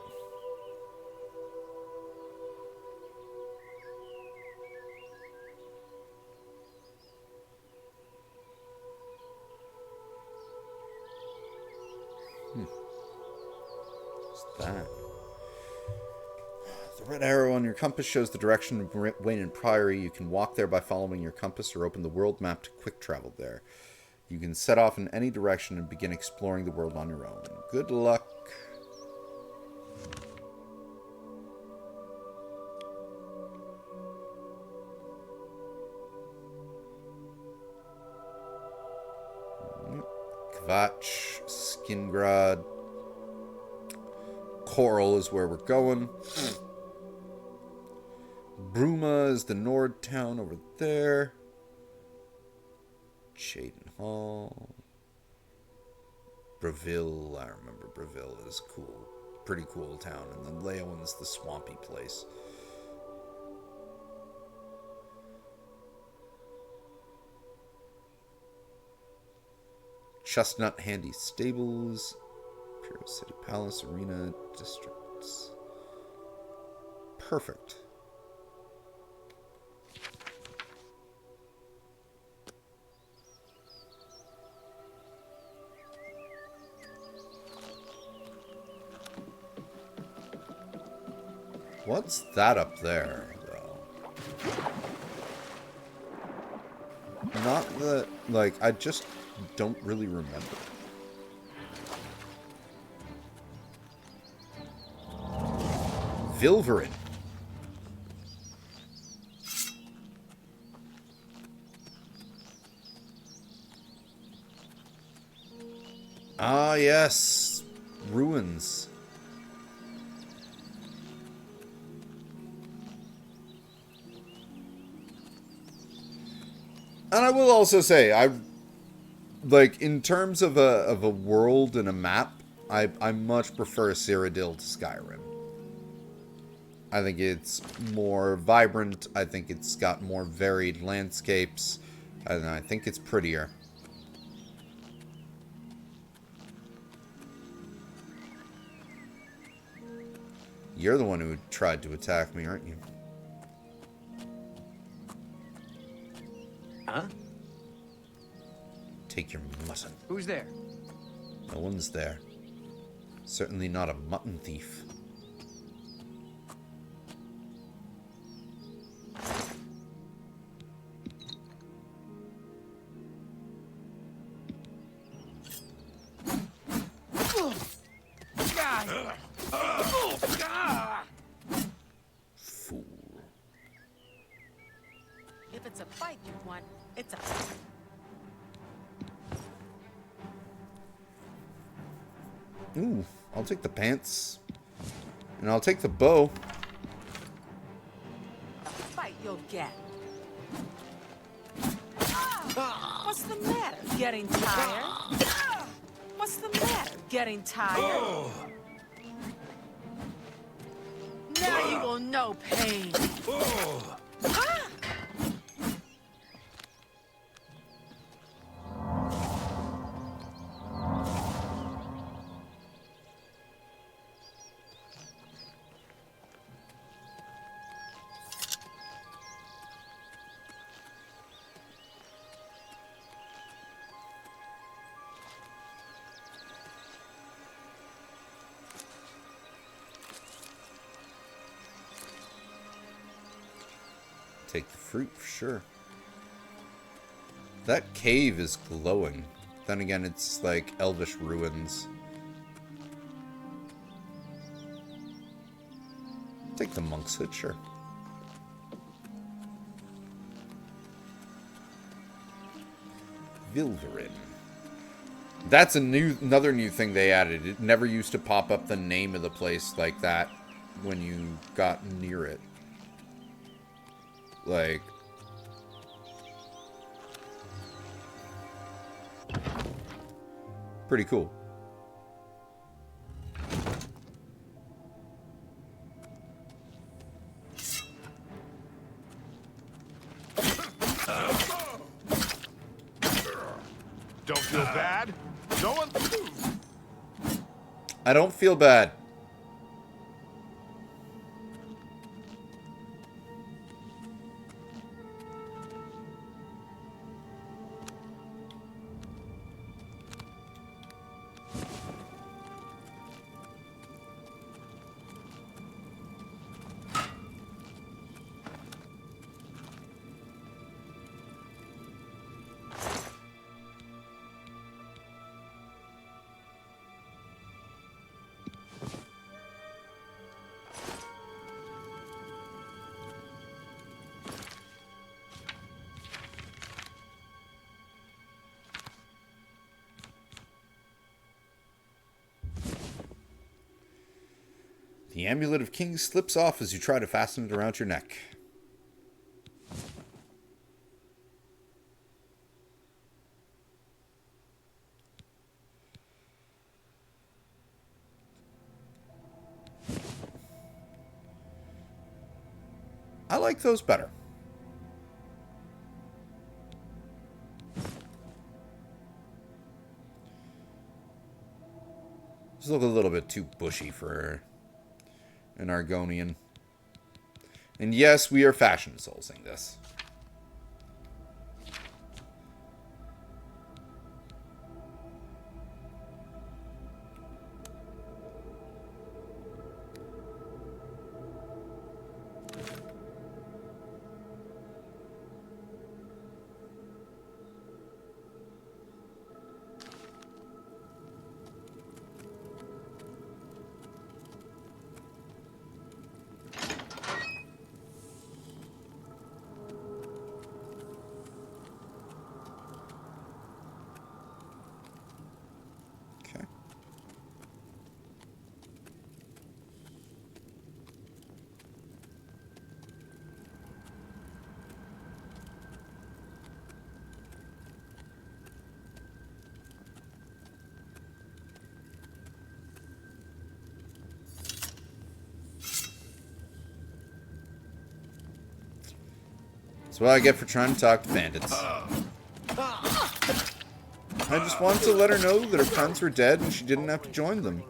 That. The red arrow on your compass shows the direction of Wayne and Priory. You can walk there by following your compass or open the world map to quick travel there. You can set off in any direction and begin exploring the world on your own. Good luck. Kvatch, Skingrad. Coral is where we're going. Bruma is the Nord town over there. Chaden Hall. Breville, I remember Breville is cool. Pretty cool town. And then Leowen's the swampy place. Chestnut Handy Stables. Imperial City Palace, Arena, Districts. Perfect. What's that up there, though? Not that, like, I just don't really remember. Vilverin. Ah, yes. Ruins. And I will also say, like, in terms of a world and a map, I much prefer Cyrodiil to Skyrim. I think it's more vibrant. I think it's got more varied landscapes. And I think it's prettier. You're the one who tried to attack me, aren't you? Huh? Take your mutton. Who's there? No one's there. Certainly not a mutton thief. Fool. If it's a fight you want, it's a... Ooh, I'll take the pants. And I'll take the bow. A fight you'll get. What's the matter? Getting tired? What's the matter? Getting tired? Now you will know pain. Take the fruit for sure. That cave is glowing. Then again, it's like elvish ruins. Take the monk's hood, sure. Vilverin. That's another new thing they added. It never used to pop up the name of the place like that when you got near it. Like, pretty cool. Don't feel bad? No one. I don't feel bad. The Amulet of Kings slips off as you try to fasten it around your neck. I like those better. These look a little bit too bushy for an Argonian. And yes, we are fashion soulsing this. That's what I get for trying to talk to bandits. I just wanted to let her know that her friends were dead and she didn't have to join them.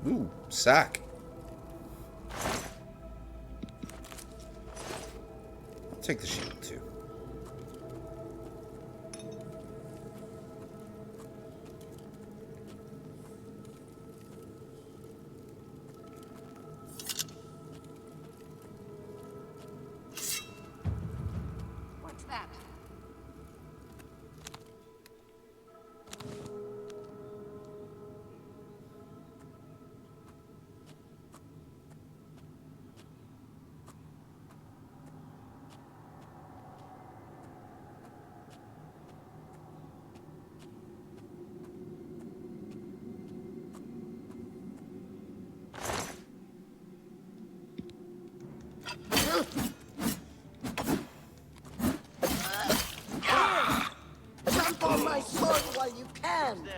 Ooh, sack. I'll take the shield too. What's that? Jump on my sword while you can!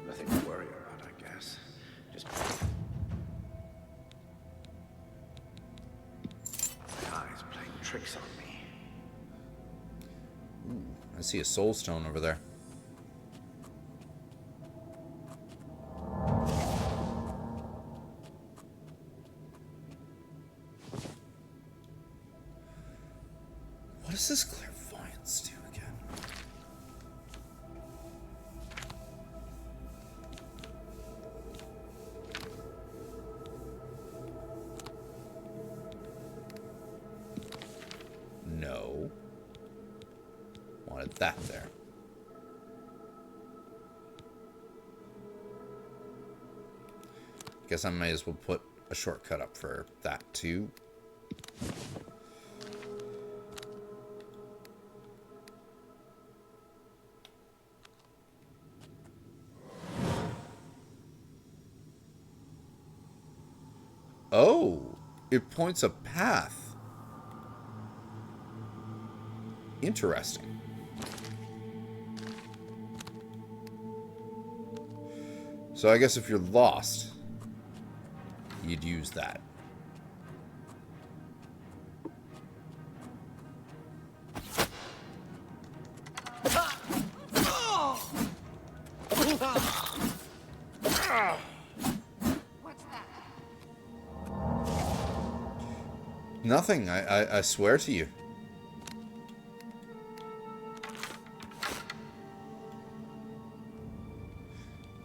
Nothing to worry about, I guess. Just... My eyes playing tricks on me. Ooh. I see a soul stone over there. What does this clairvoyance do again? No. Wanted that there. Guess I might as well put a shortcut up for that too. Oh, it points a path. Interesting. So I guess if you're lost, you'd use that. Nothing, I swear to you.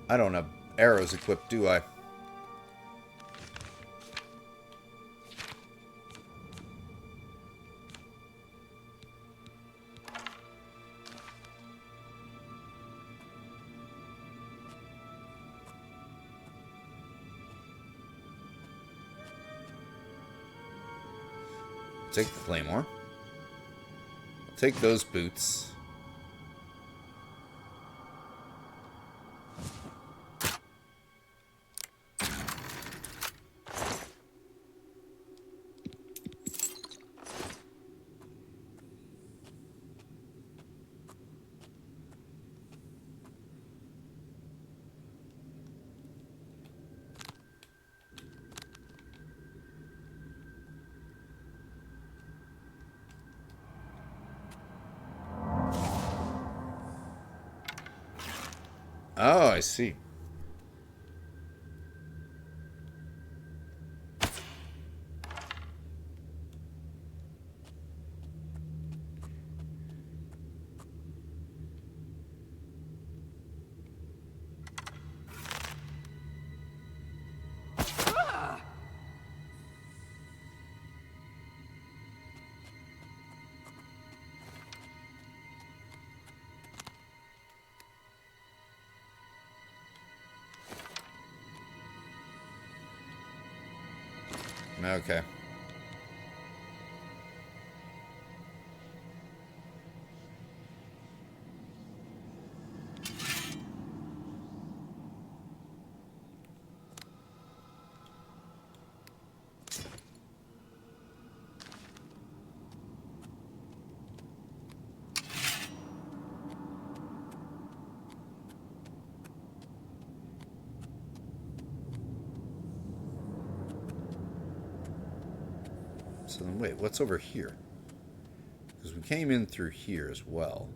I don't have arrows equipped, do I? Take the claymore. I'll take those boots. Oh, I see. Okay. So then, wait, what's over here? Because we came in through here as well.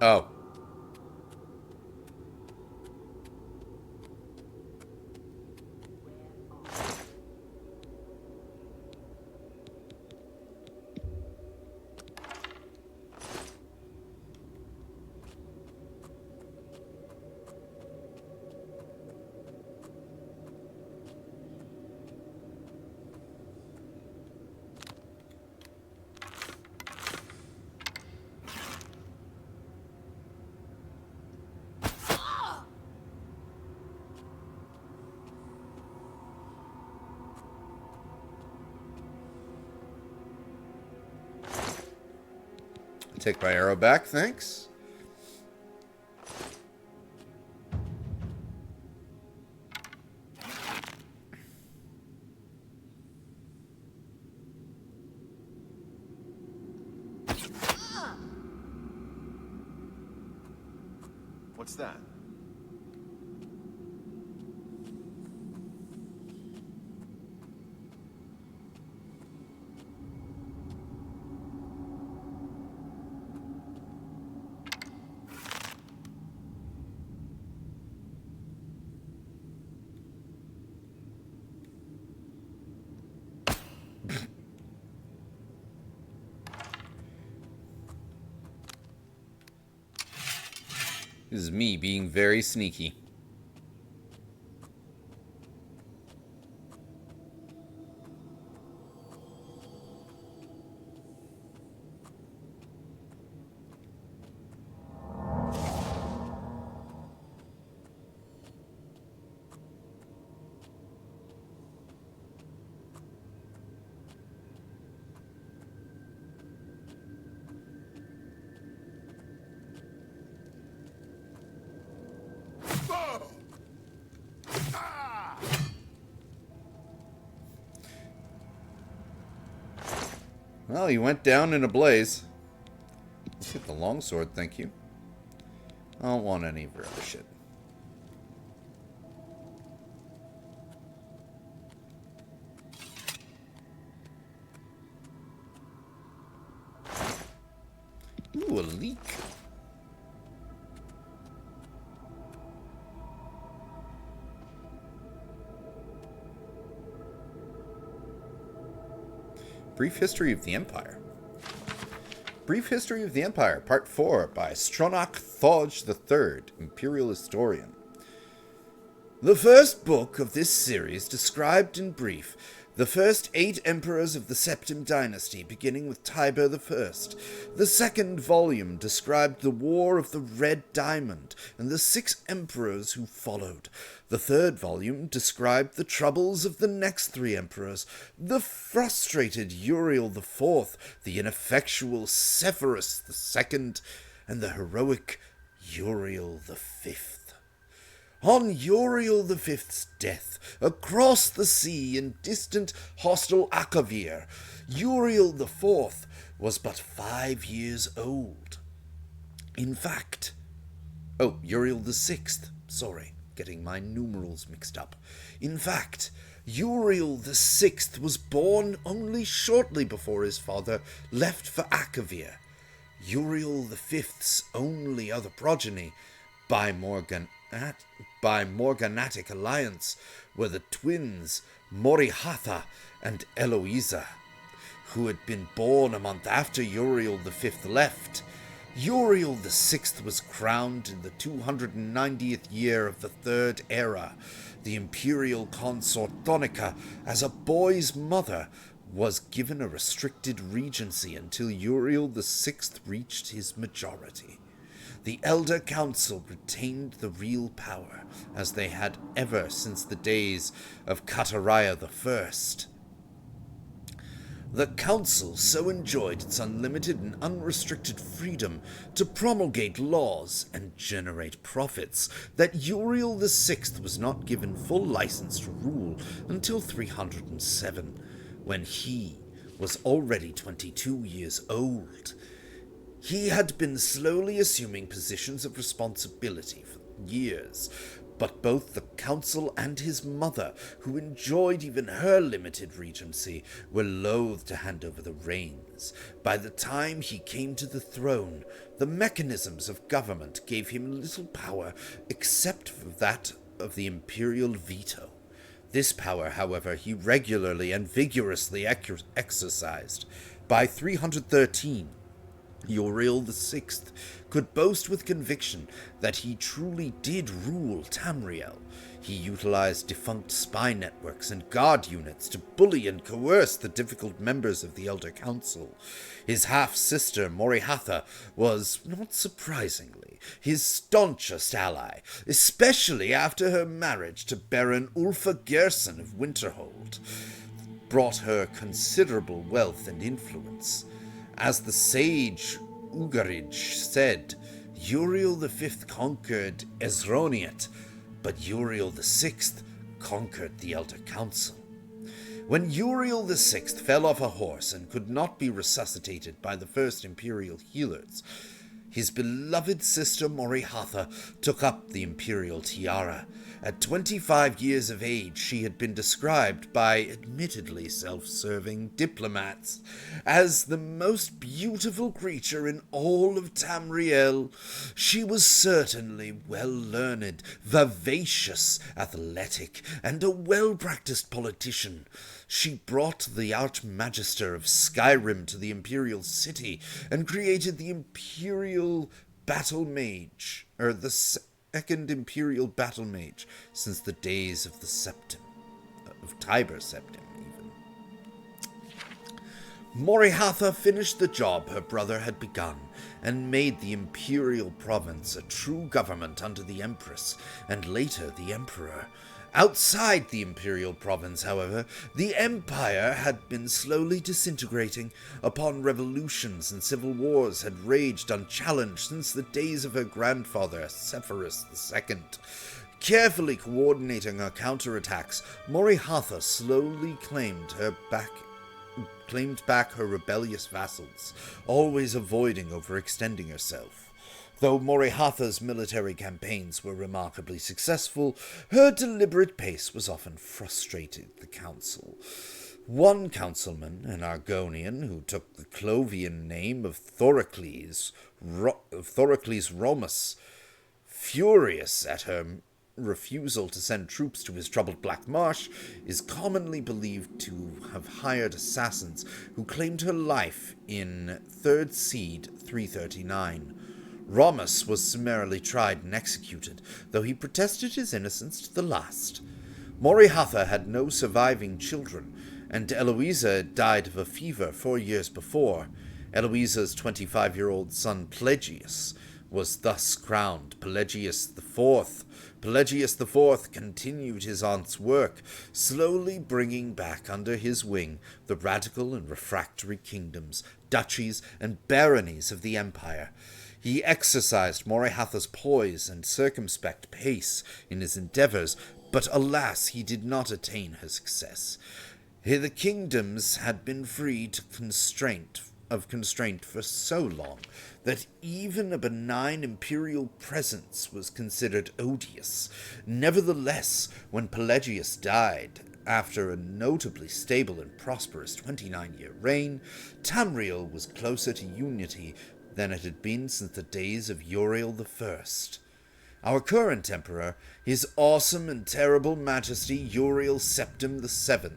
Oh. Take my arrow back, thanks. What's that? This is me being very sneaky. Well, he went down in a blaze. Let's get the longsword, thank you. I don't want any of your other shit. Ooh, a leak. Brief History of the Empire. Brief History of the Empire, Part 4, by Stronach Thorge III, Imperial Historian. The first book of this series described in brief the first 8 emperors of the Septim dynasty, beginning with Tiber I. The second volume described the War of the Red Diamond and the 6 emperors who followed. The third volume described the troubles of the next 3 emperors, the frustrated Uriel IV, the ineffectual Severus II, and the heroic Uriel V. On Uriel V's death, across the sea in distant hostile Akavir, Uriel IV was but 5 years old. In fact, Uriel VI, sorry, getting my numerals mixed up. In fact, Uriel VI was born only shortly before his father left for Akavir. Uriel V's only other progeny, by morganatic alliance, were the twins Morihatha and Eloisa, who had been born a month after Uriel V left. Uriel VI was crowned in the 290th year of the Third Era. The imperial consort Thonica, as a boy's mother, was given a restricted regency until Uriel VI reached his majority. The Elder Council retained the real power, as they had ever since the days of Kataraya I. The Council so enjoyed its unlimited and unrestricted freedom to promulgate laws and generate profits that Uriel VI was not given full license to rule until 307, when he was already 22 years old. He had been slowly assuming positions of responsibility for years, but both the council and his mother, who enjoyed even her limited regency, were loath to hand over the reins. By the time he came to the throne, the mechanisms of government gave him little power except for that of the imperial veto. This power, however, he regularly and vigorously exercised. By 313, Uriel VI could boast with conviction that he truly did rule Tamriel. He utilized defunct spy networks and guard units to bully and coerce the difficult members of the Elder Council. His half-sister, Morihatha, was, not surprisingly, his staunchest ally, especially after her marriage to Baron Ulfa Gerson of Winterhold, brought her considerable wealth and influence. As the sage Ugarij said, Uriel V conquered Esroniet, but Uriel VI conquered the Elder Council. When Uriel VI fell off a horse and could not be resuscitated by the first imperial healers, his beloved sister Morihatha took up the imperial tiara. At 25 years of age, she had been described by admittedly self-serving diplomats as the most beautiful creature in all of Tamriel. She was certainly well-learned, vivacious, athletic, and a well-practiced politician. She brought the Archmagister of Skyrim to the Imperial City and created the Imperial battle mage, or the second imperial battle mage since the days of the Septim, of Tiber Septim even. Morihatha finished the job her brother had begun, and made the imperial province a true government under the Empress, and later the Emperor. Outside the imperial province, however, the empire had been slowly disintegrating upon revolutions and civil wars had raged unchallenged since the days of her grandfather, Sepphoris II. Carefully coordinating her counterattacks, Morihatha slowly claimed back her rebellious vassals, always avoiding overextending herself. Though Morihatha's military campaigns were remarkably successful, her deliberate pace was often frustrated the council. One councilman, an Argonian who took the Clovian name of Thorocles Romus, furious at her refusal to send troops to his troubled Black Marsh, is commonly believed to have hired assassins who claimed her life in 3rd Seed 339. Romus was summarily tried and executed, though he protested his innocence to the last. Morihatha had no surviving children, and Eloisa died of a fever 4 years before. Eloisa's 25-year-old son Pelagius was thus crowned Pelagius IV. Pelagius IV continued his aunt's work, slowly bringing back under his wing the radical and refractory kingdoms, duchies, and baronies of the empire. He exercised Morihatha's poise and circumspect pace in his endeavors, but alas, he did not attain her success. The kingdoms had been free to constraint for so long that even a benign imperial presence was considered odious. Nevertheless, when Pelagius died, after a notably stable and prosperous 29-year reign, Tamriel was closer to unity than it had been since the days of Uriel I. Our current emperor, His Awesome and Terrible Majesty Uriel Septim VII,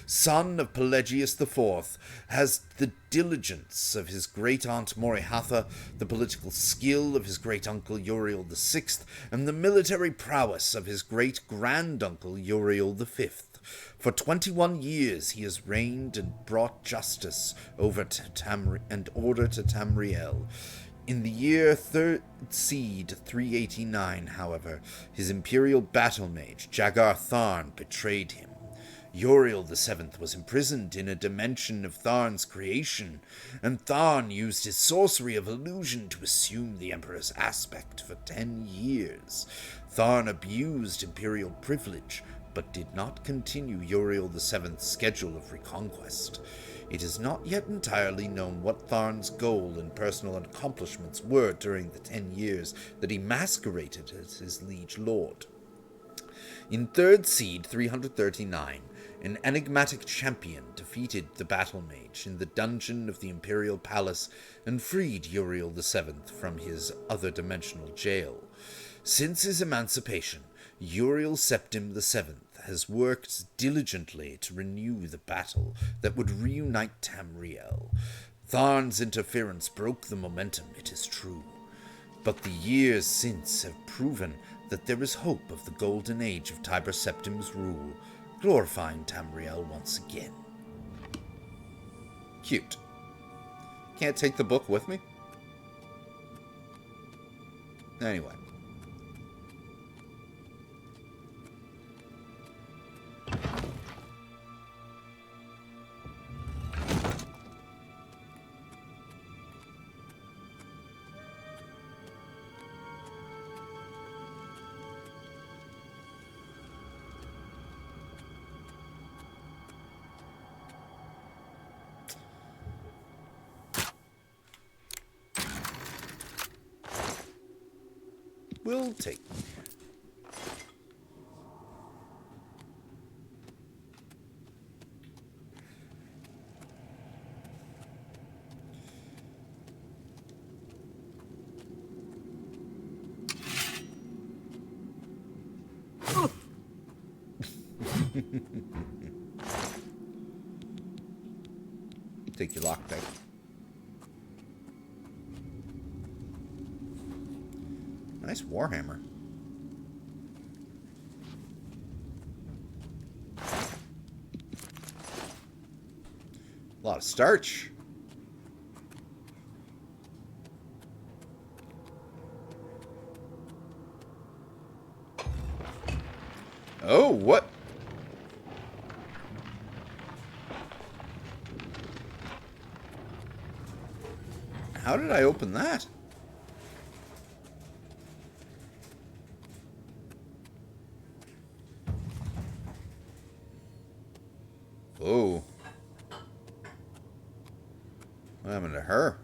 son of Pelagius IV, has the diligence of his great-aunt Morihatha, the political skill of his great-uncle Uriel VI, and the military prowess of his great-granduncle Uriel V. For 21 years he has reigned and brought justice over and order to Tamriel. In the year 3rd Seed 389, however, his imperial battle mage, Jagar Tharn, betrayed him. Uriel VII was imprisoned in a dimension of Tharn's creation, and Tharn used his sorcery of illusion to assume the Emperor's aspect for 10 years. Tharn abused imperial privilege, but did not continue Uriel VII's schedule of reconquest. It is not yet entirely known what Tharn's goal and personal accomplishments were during the 10 years that he masqueraded as his liege lord. In 3rd Seed 339, an enigmatic champion defeated the battle mage in the dungeon of the Imperial Palace and freed Uriel VII from his other-dimensional jail. Since his emancipation, Uriel Septim VII has worked diligently to renew the battle that would reunite Tamriel. Tharn's interference broke the momentum, it is true, but the years since have proven that there is hope of the golden age of Tiber Septim's rule, glorifying Tamriel once again. Cute. Can't take the book with me? Anyway. We'll take them. Take your lockpick. Nice warhammer. A lot of starch. Oh, what? How did I open that? Oh. What happened to her?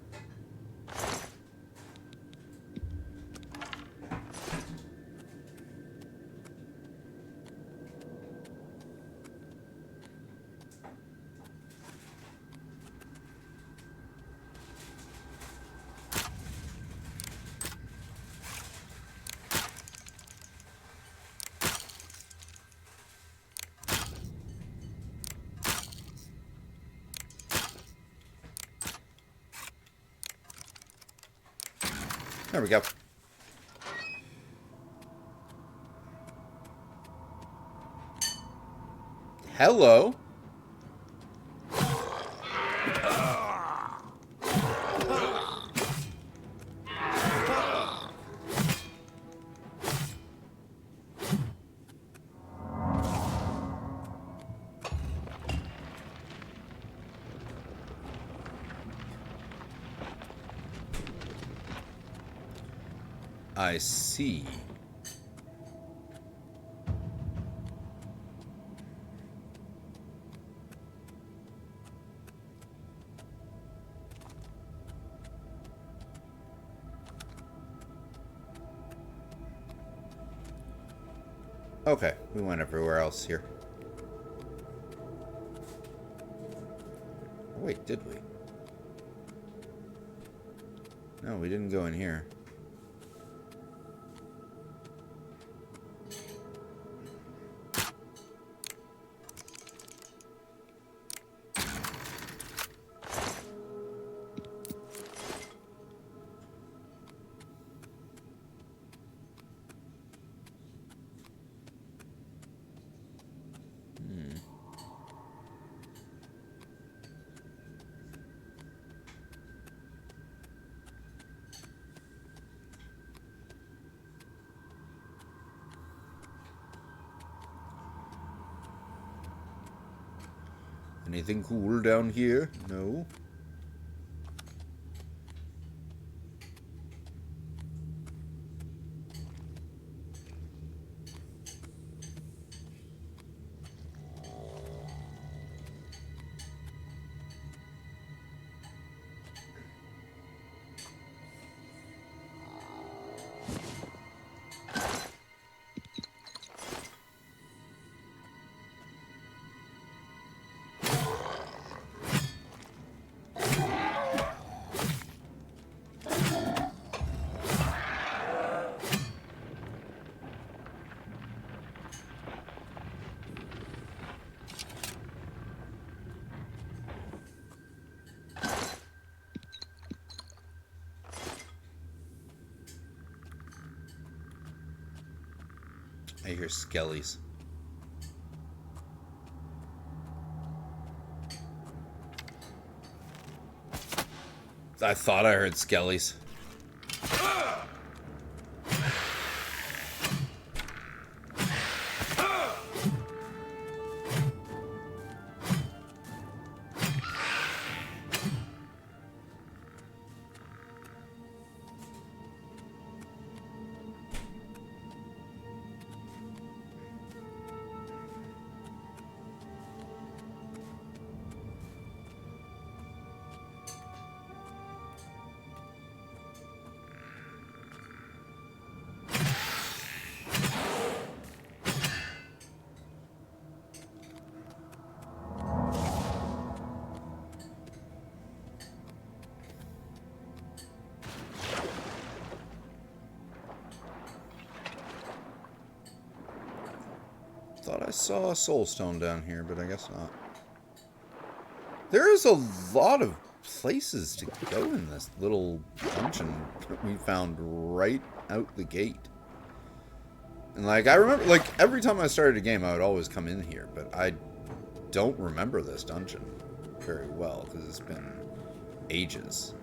There we go. Hello. I see. Okay, we went everywhere else here. Oh, wait, did we? No, we didn't go in here. Anything cool down here? No. I hear skellies. I thought I heard skellies. Thought I saw a soul stone down here, but I guess not. There is a lot of places to go in this little dungeon that we found right out the gate. And, like, I remember, like, every time I started a game, I would always come in here, but I don't remember this dungeon very well, because it's been ages.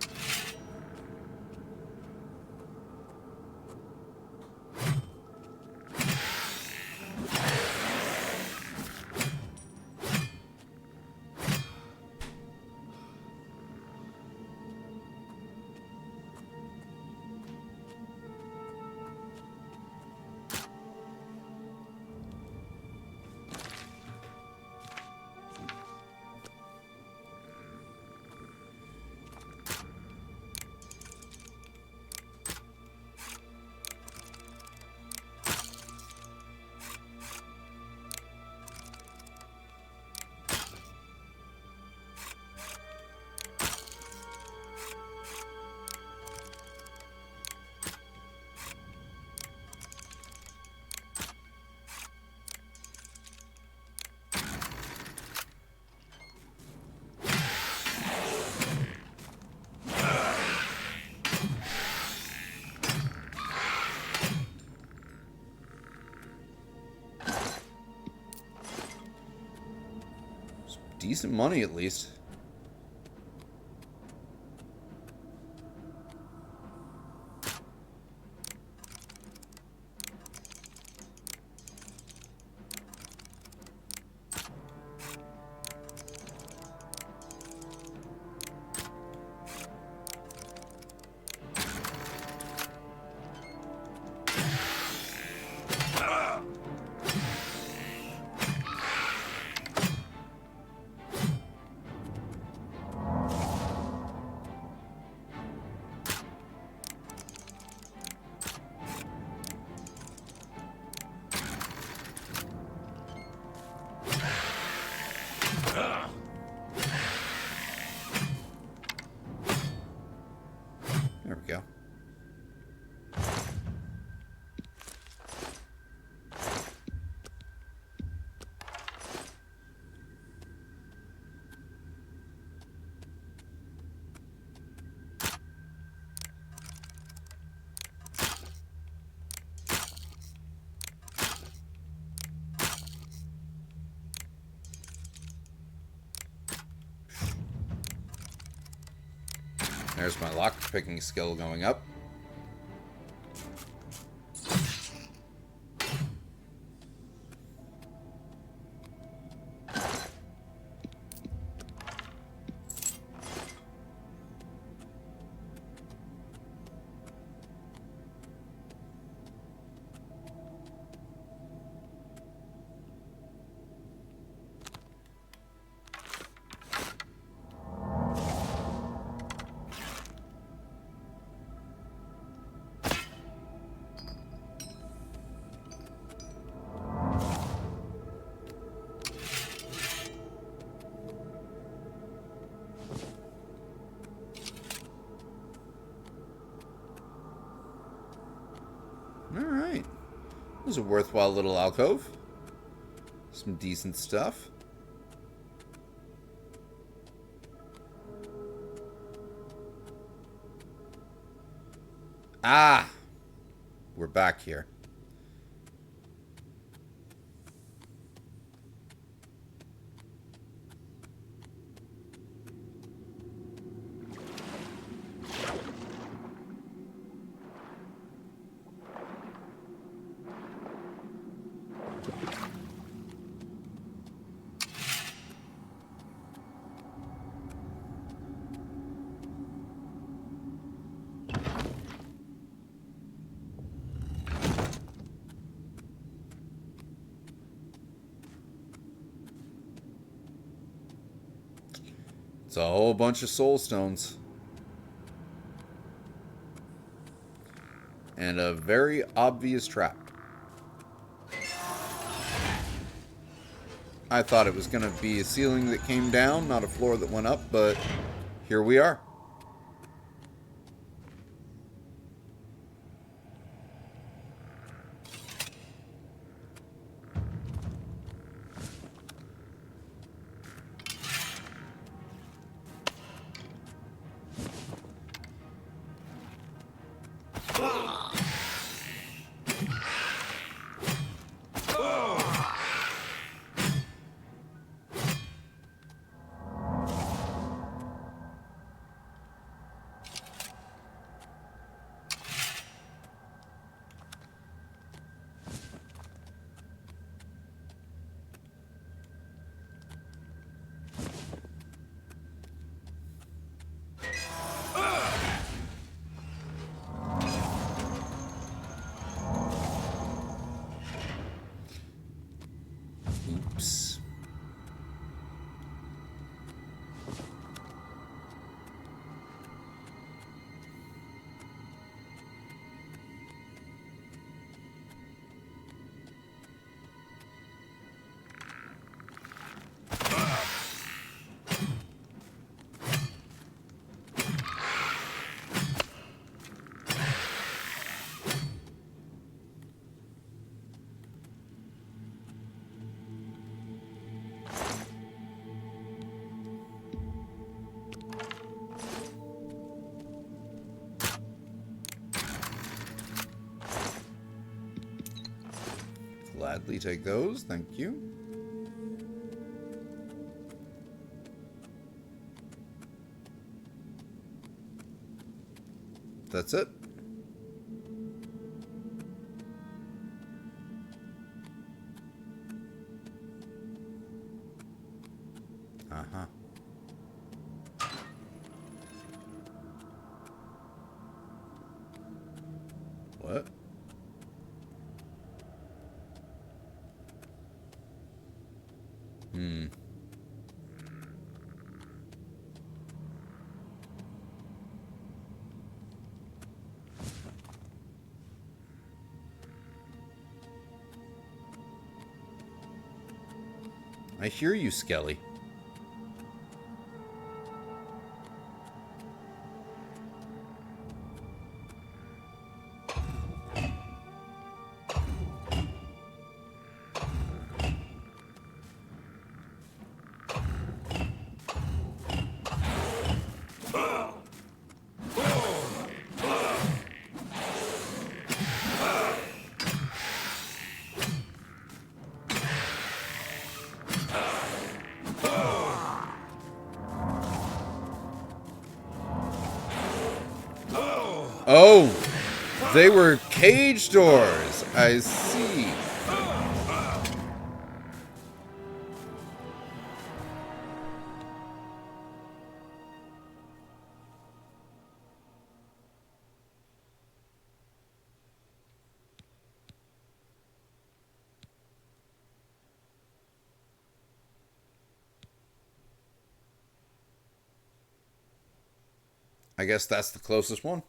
Decent money, at least. There we go. There's my lock-picking skill going up. Alright. It was a worthwhile little alcove. Some decent stuff. Ah! We're back here. It's a whole bunch of soul stones. And a very obvious trap. I thought it was going to be a ceiling that came down, not a floor that went up, but here we are. gladly take those. Thank you. That's it. Uh-huh. What? I hear you, Skelly. Oh, they were cage doors. I see. I guess that's the closest one.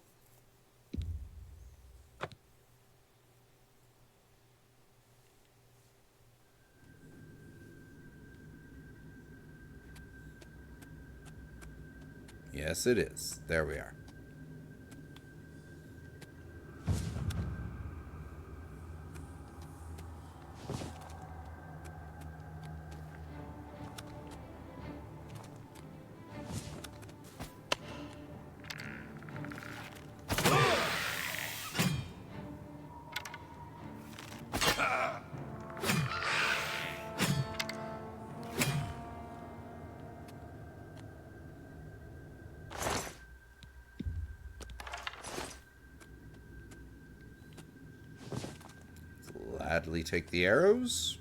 Yes, it is. There we are. Gladly take the arrows.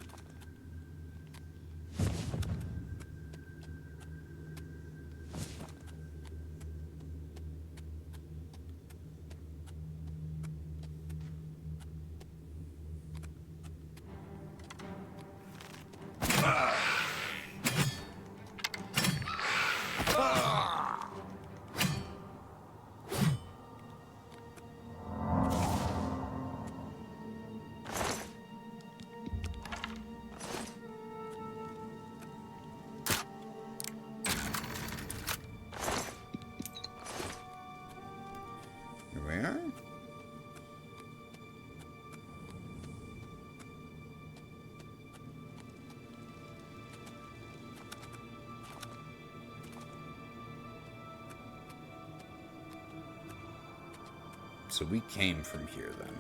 So we came from here then.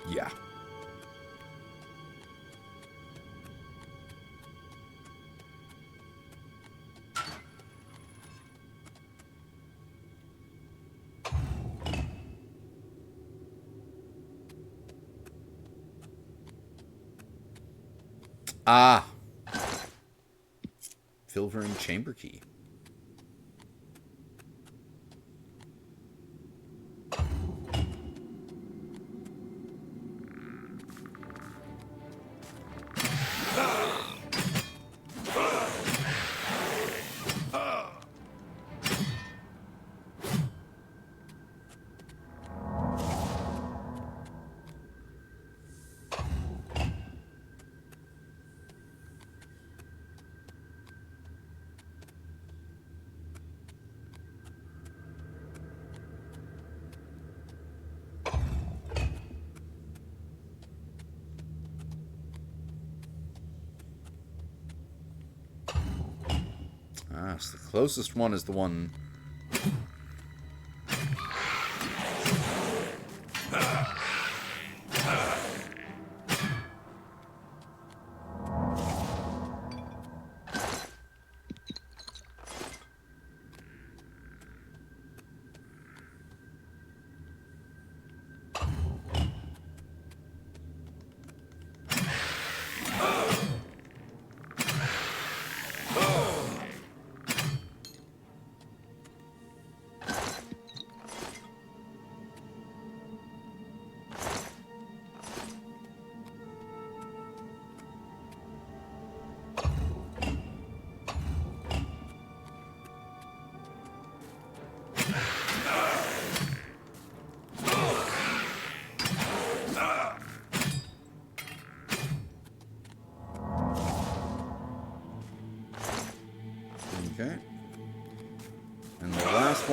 Yeah. Ah. Filvering chamber key. Ah, so the closest one is the one...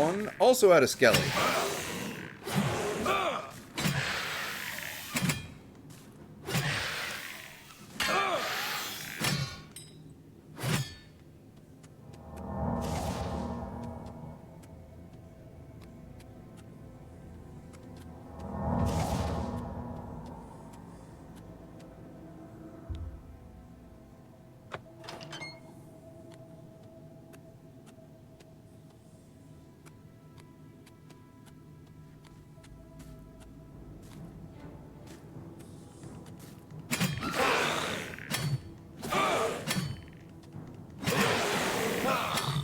one also had a skelly.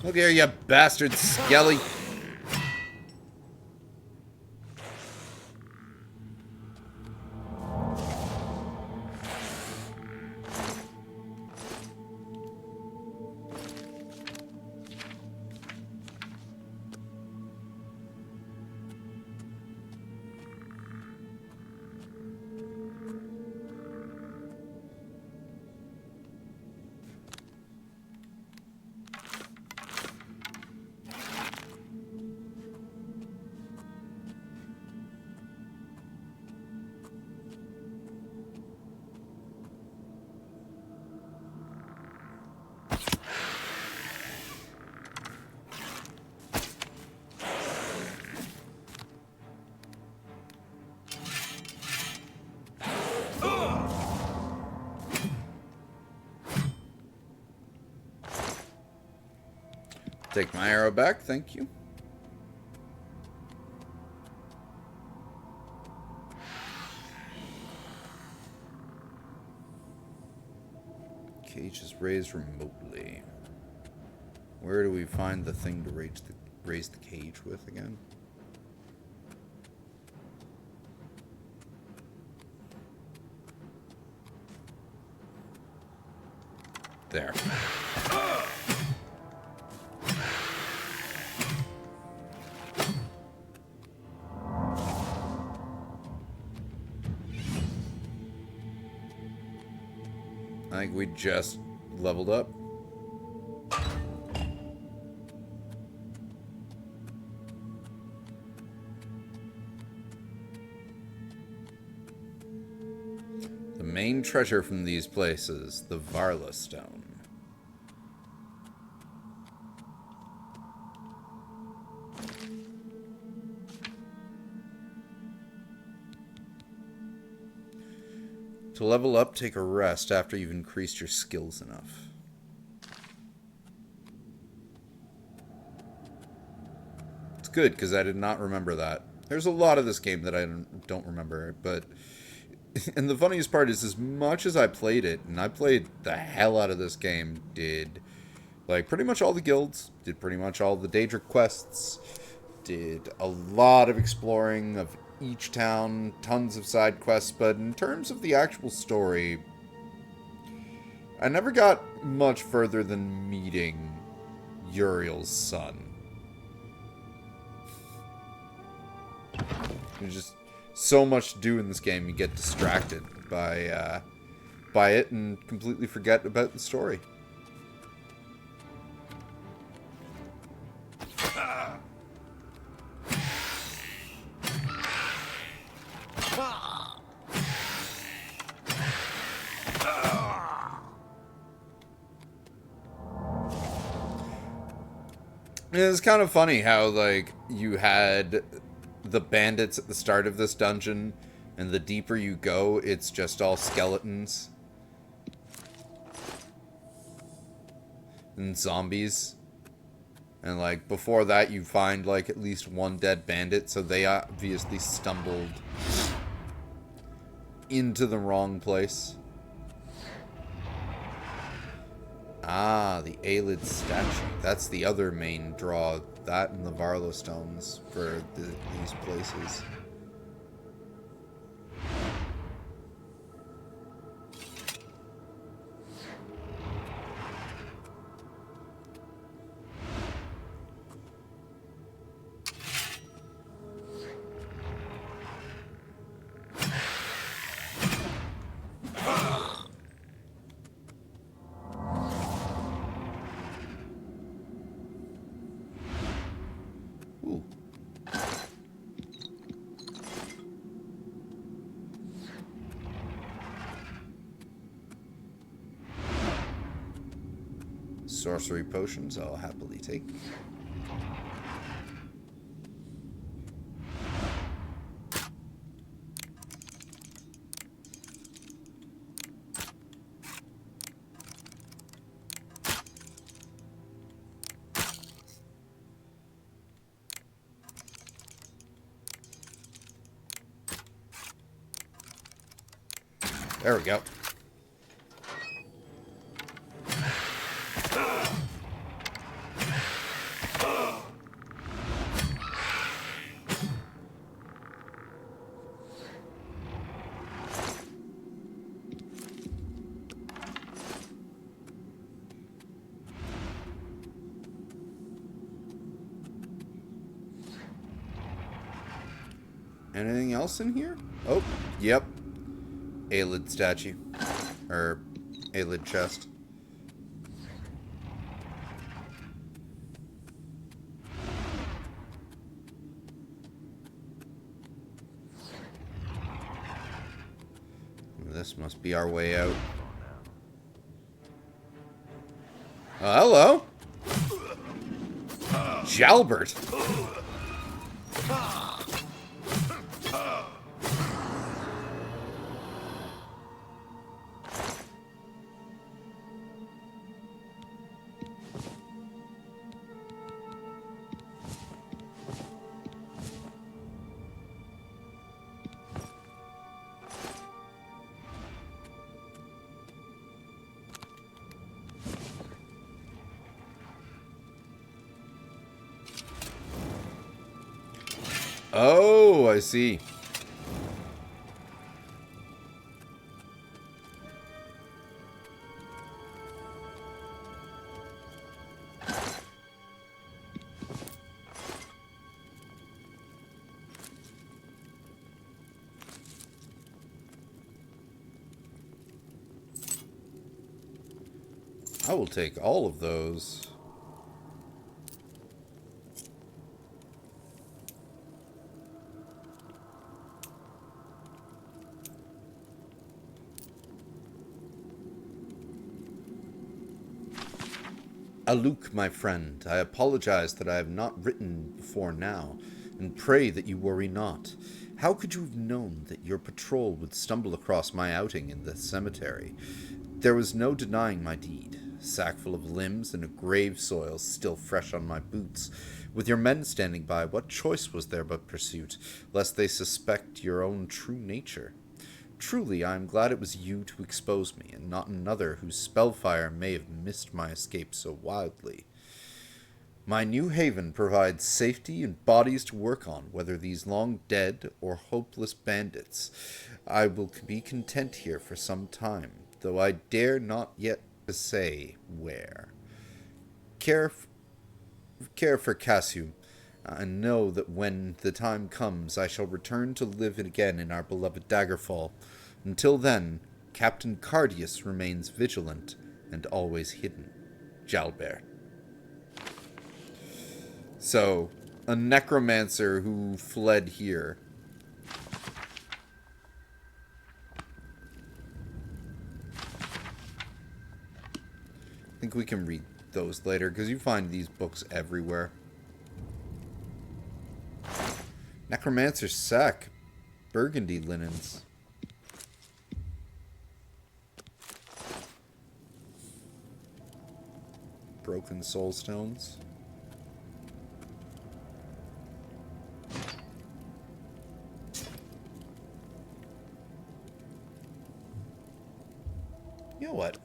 Look here, you bastard skelly. Take my arrow back, thank you. Cage is raised remotely. Where do we find the thing to raise the cage with again? There. I think we just leveled up. The main treasure from these places, the Varla Stone. To level up, take a rest after you've increased your skills enough. It's good, because I did not remember that. There's a lot of this game that I don't remember, but... And the funniest part is, as much as I played it, and I played the hell out of this game, did, like, pretty much all the guilds, did pretty much all the Daedric quests, did a lot of exploring of each town, tons of side quests, but in terms of the actual story, I never got much further than meeting Uriel's son. There's just so much to do in this game, you get distracted by it and completely forget about the story. It's kind of funny how, like, you had the bandits at the start of this dungeon, and the deeper you go, it's just all skeletons. And zombies. And, like, before that, you find, like, at least one dead bandit, so they obviously stumbled into the wrong place. Ah, the Aelid statue. That's the other main draw. That and the Varlo stones for these places. sorcery potions I'll happily take. There we go. Anything else in here? Oh, yep. Aelid statue. Or Aelid chest. This must be our way out. Oh, hello! Jalbert! Oh, I see. I will take all of those. Aluk, my friend, I apologize that I have not written before now, and pray that you worry not. How could you have known that your patrol would stumble across my outing in the cemetery? There was no denying my deed. Sackful of limbs and a grave soil still fresh on my boots. With your men standing by, what choice was there but pursuit, lest they suspect your own true nature? Truly, I am glad it was you to expose me, and not another whose spellfire may have missed my escape so wildly. My new haven provides safety and bodies to work on, whether these long dead or hopeless bandits. I will be content here for some time, though I dare not yet say where. Care for Cassium, and know that when the time comes, I shall return to live again in our beloved Daggerfall. Until then, Captain Cardius remains vigilant and always hidden. Jalbert. So, a necromancer who fled here. I think we can read those later, because you find these books everywhere. Necromancer's sack. Burgundy linens. Broken soul stones. You know what?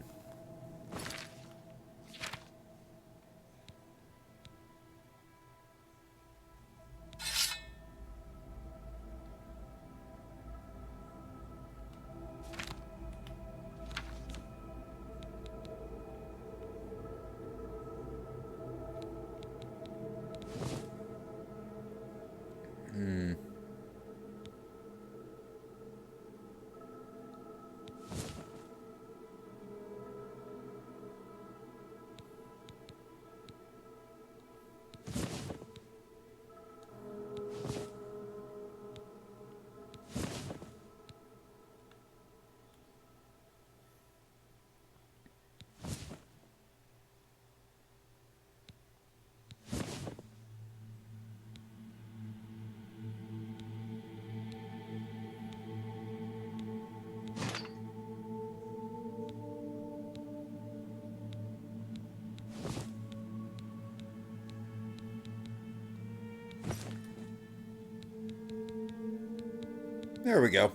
There we go.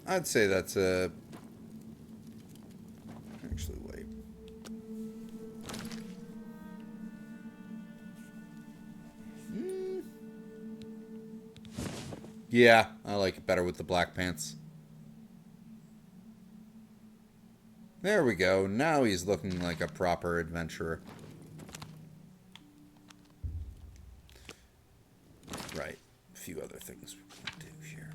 I'd say that's a... Actually, wait. Yeah, I like it better with the black pants. There we go. Now he's looking like a proper adventurer. Right. A few other things we can do here.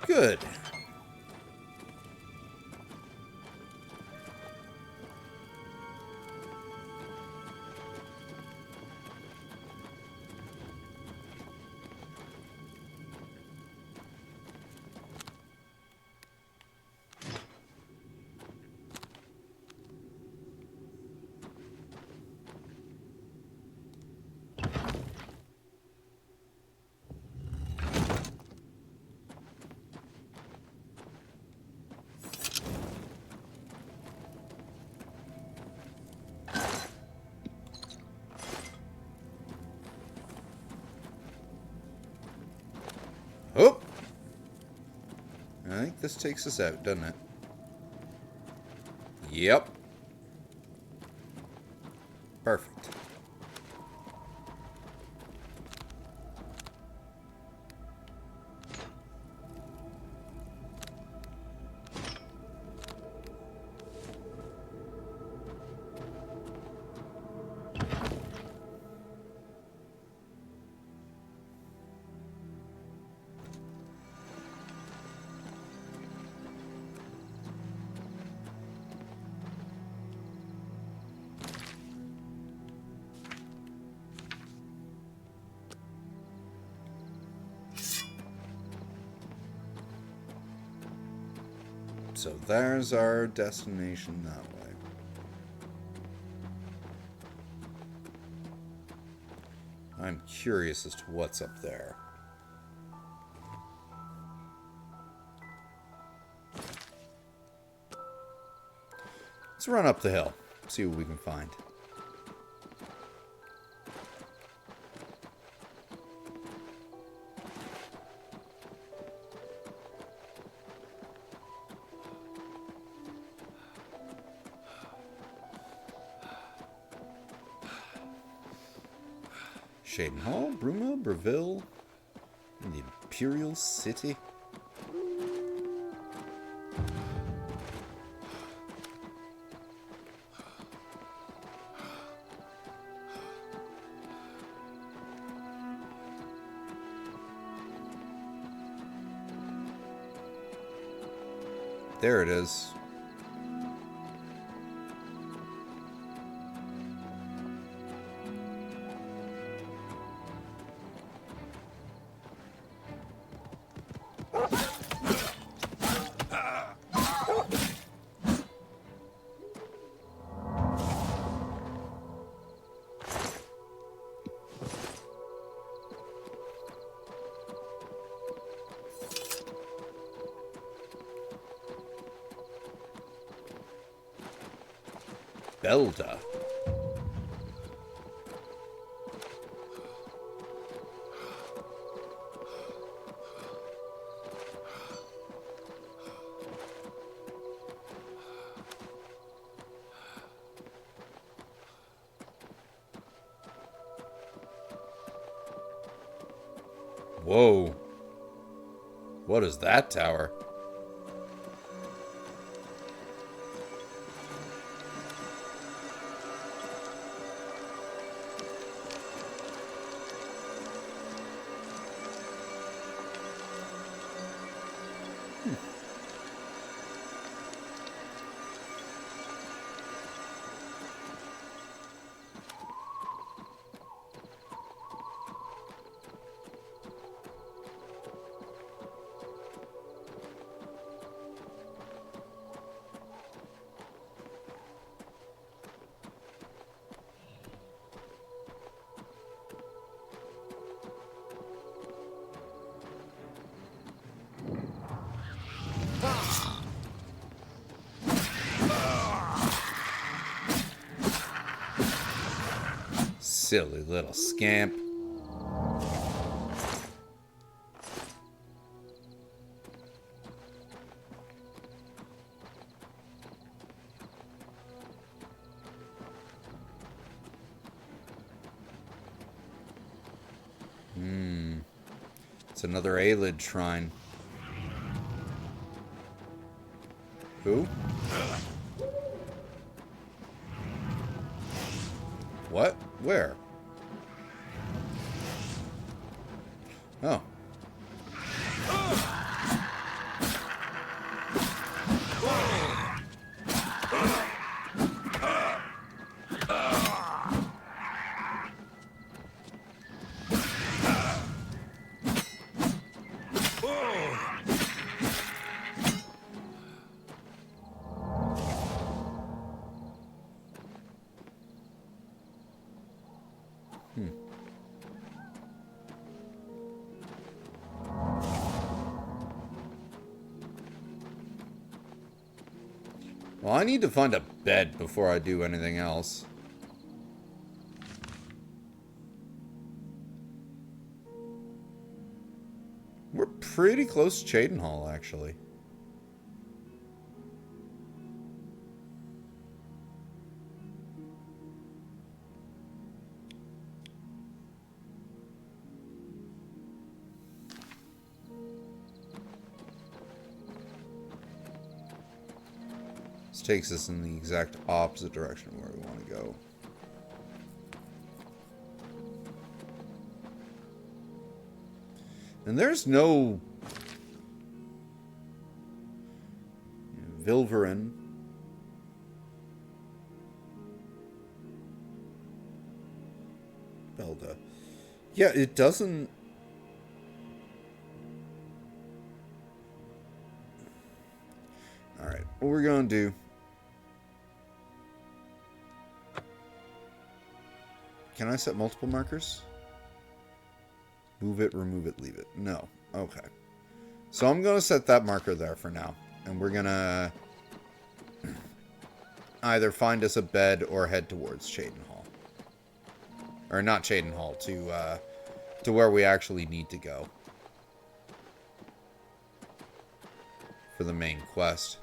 Good. Oh! I think this takes us out, doesn't it? Yep. Perfect. So there's our destination that way. I'm curious as to what's up there. Let's run up the hill, see what we can find. Shaden Hall, Bruma, Breville, in the Imperial City. There it is. Belda. Whoa. What is that tower? Silly little scamp. It's another Aelid shrine. Who? What? Where? Oh. Well, I need to find a bed before I do anything else. We're pretty close to Cheydinhal, actually. This takes us in the exact opposite direction of where we want to go. And there's no Vilverin. Belda. Yeah, it doesn't... Alright, what we're going to do... Can I set multiple markers? Move it, remove it, leave it. No. Okay. So I'm going to set that marker there for now. And we're going to either find us a bed or head towards Cheydinhal. Or not Cheydinhal, to where we actually need to go. For the main quest.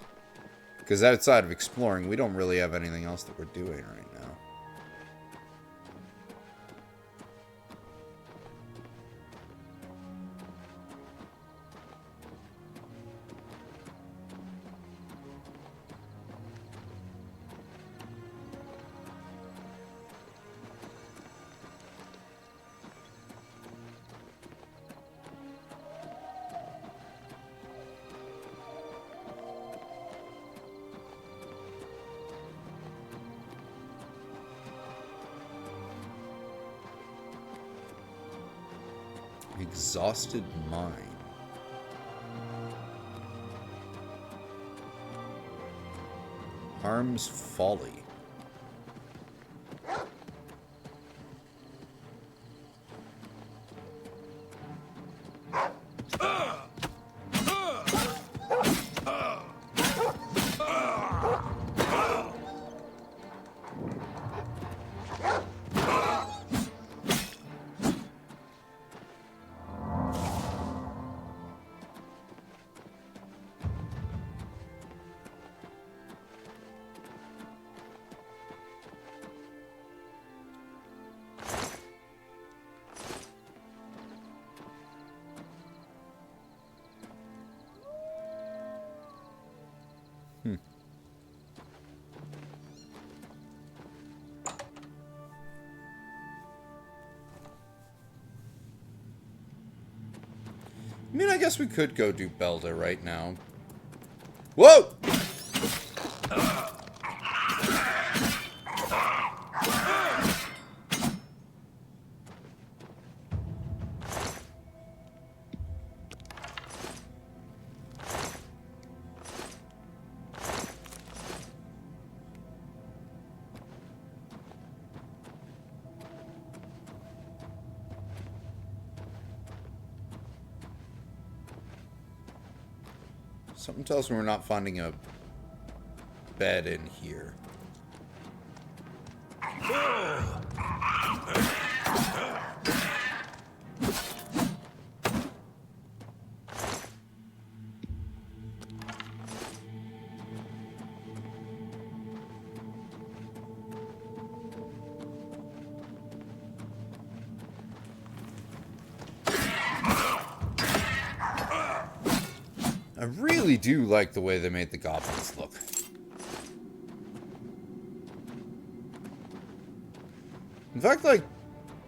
Because outside of exploring, we don't really have anything else that we're doing right now. Exhausted mind. Harm's folly. I mean, I guess we could go do Belda right now. Whoa! Something tells me we're not finding a bed in here. I really do like the way they made the goblins look. In fact, like,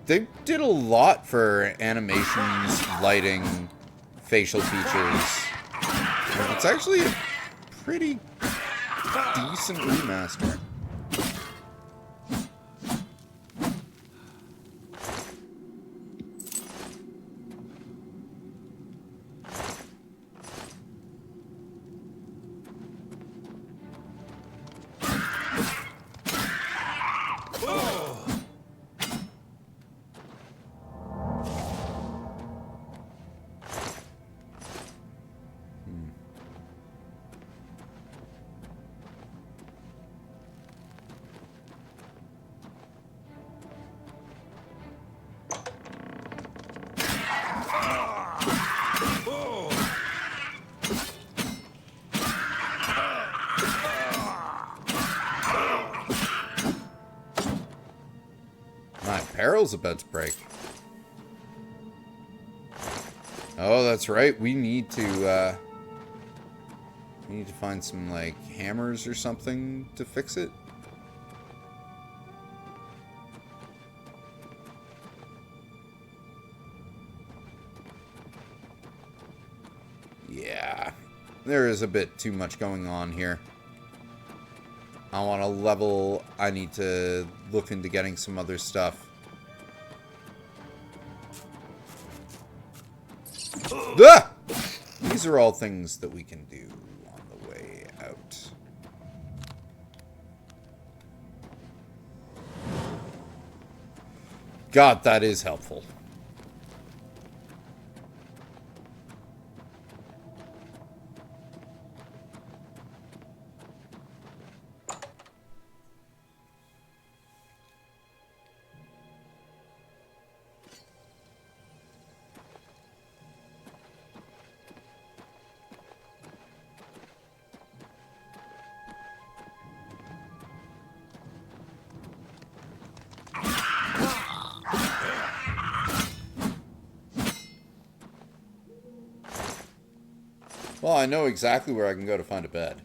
they did a lot for animations, lighting, facial features. Like, it's actually a pretty decent remaster. My apparel's about to break. Oh, that's right. We need to find some, like, hammers or something to fix it. Yeah. There is a bit too much going on here. I want to level. I need to look into getting some other stuff. Ah! These are all things that we can do on the way out. God, that is helpful. Well, I know exactly where I can go to find a bed.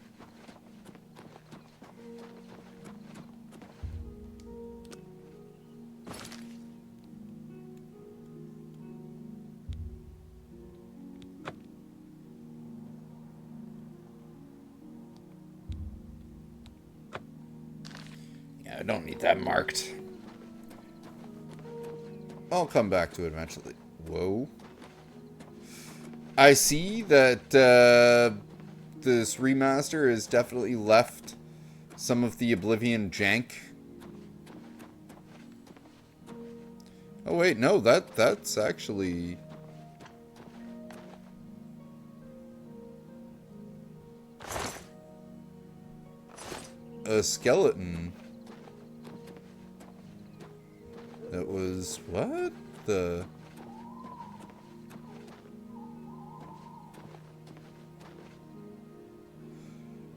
Yeah, I don't need that marked. I'll come back to it eventually. Whoa. I see that this remaster has definitely left some of the Oblivion jank. Oh wait, no, that's actually a skeleton. That was what the.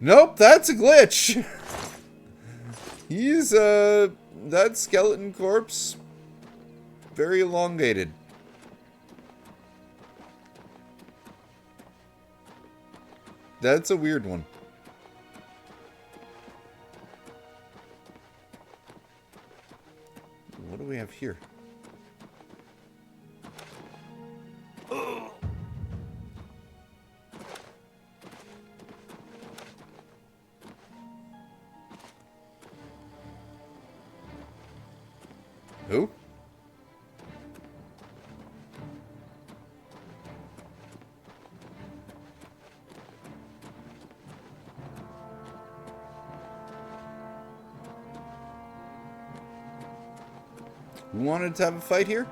Nope, that's a glitch. He's, that skeleton corpse, very elongated. That's a weird one. What do we have here? Who? Who wanted to have a fight here?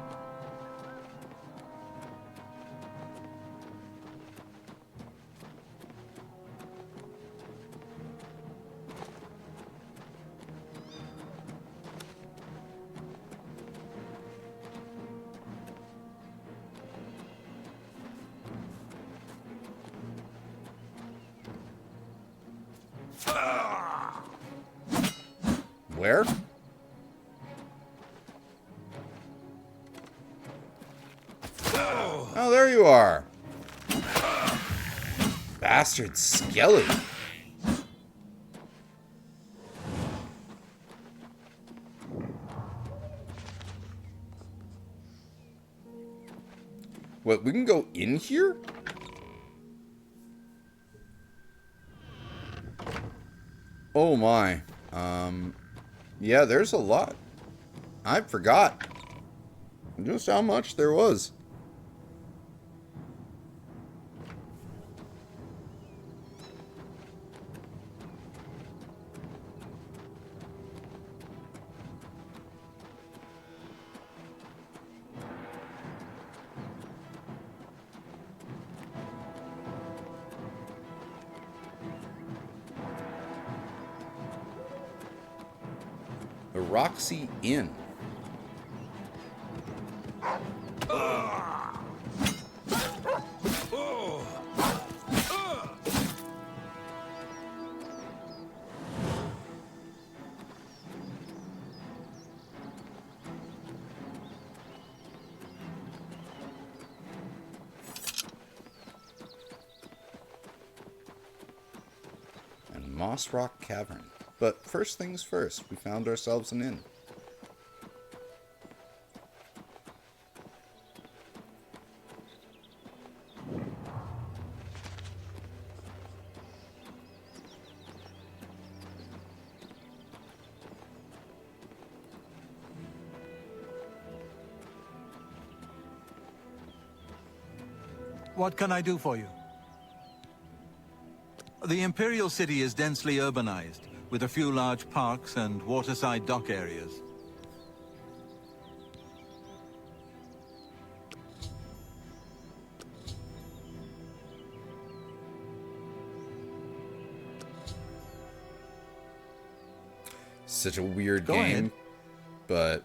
Where? Oh, there you are. bastard skelly. What, we can go in here? Oh my. Yeah, there's a lot. I forgot just how much there was. The Roxy Inn. And Moss Rock Cavern. But first things first, we found ourselves an inn. What can I do for you? The Imperial City is densely urbanized, with a few large parks and waterside dock areas. Such a weird Go game, ahead. but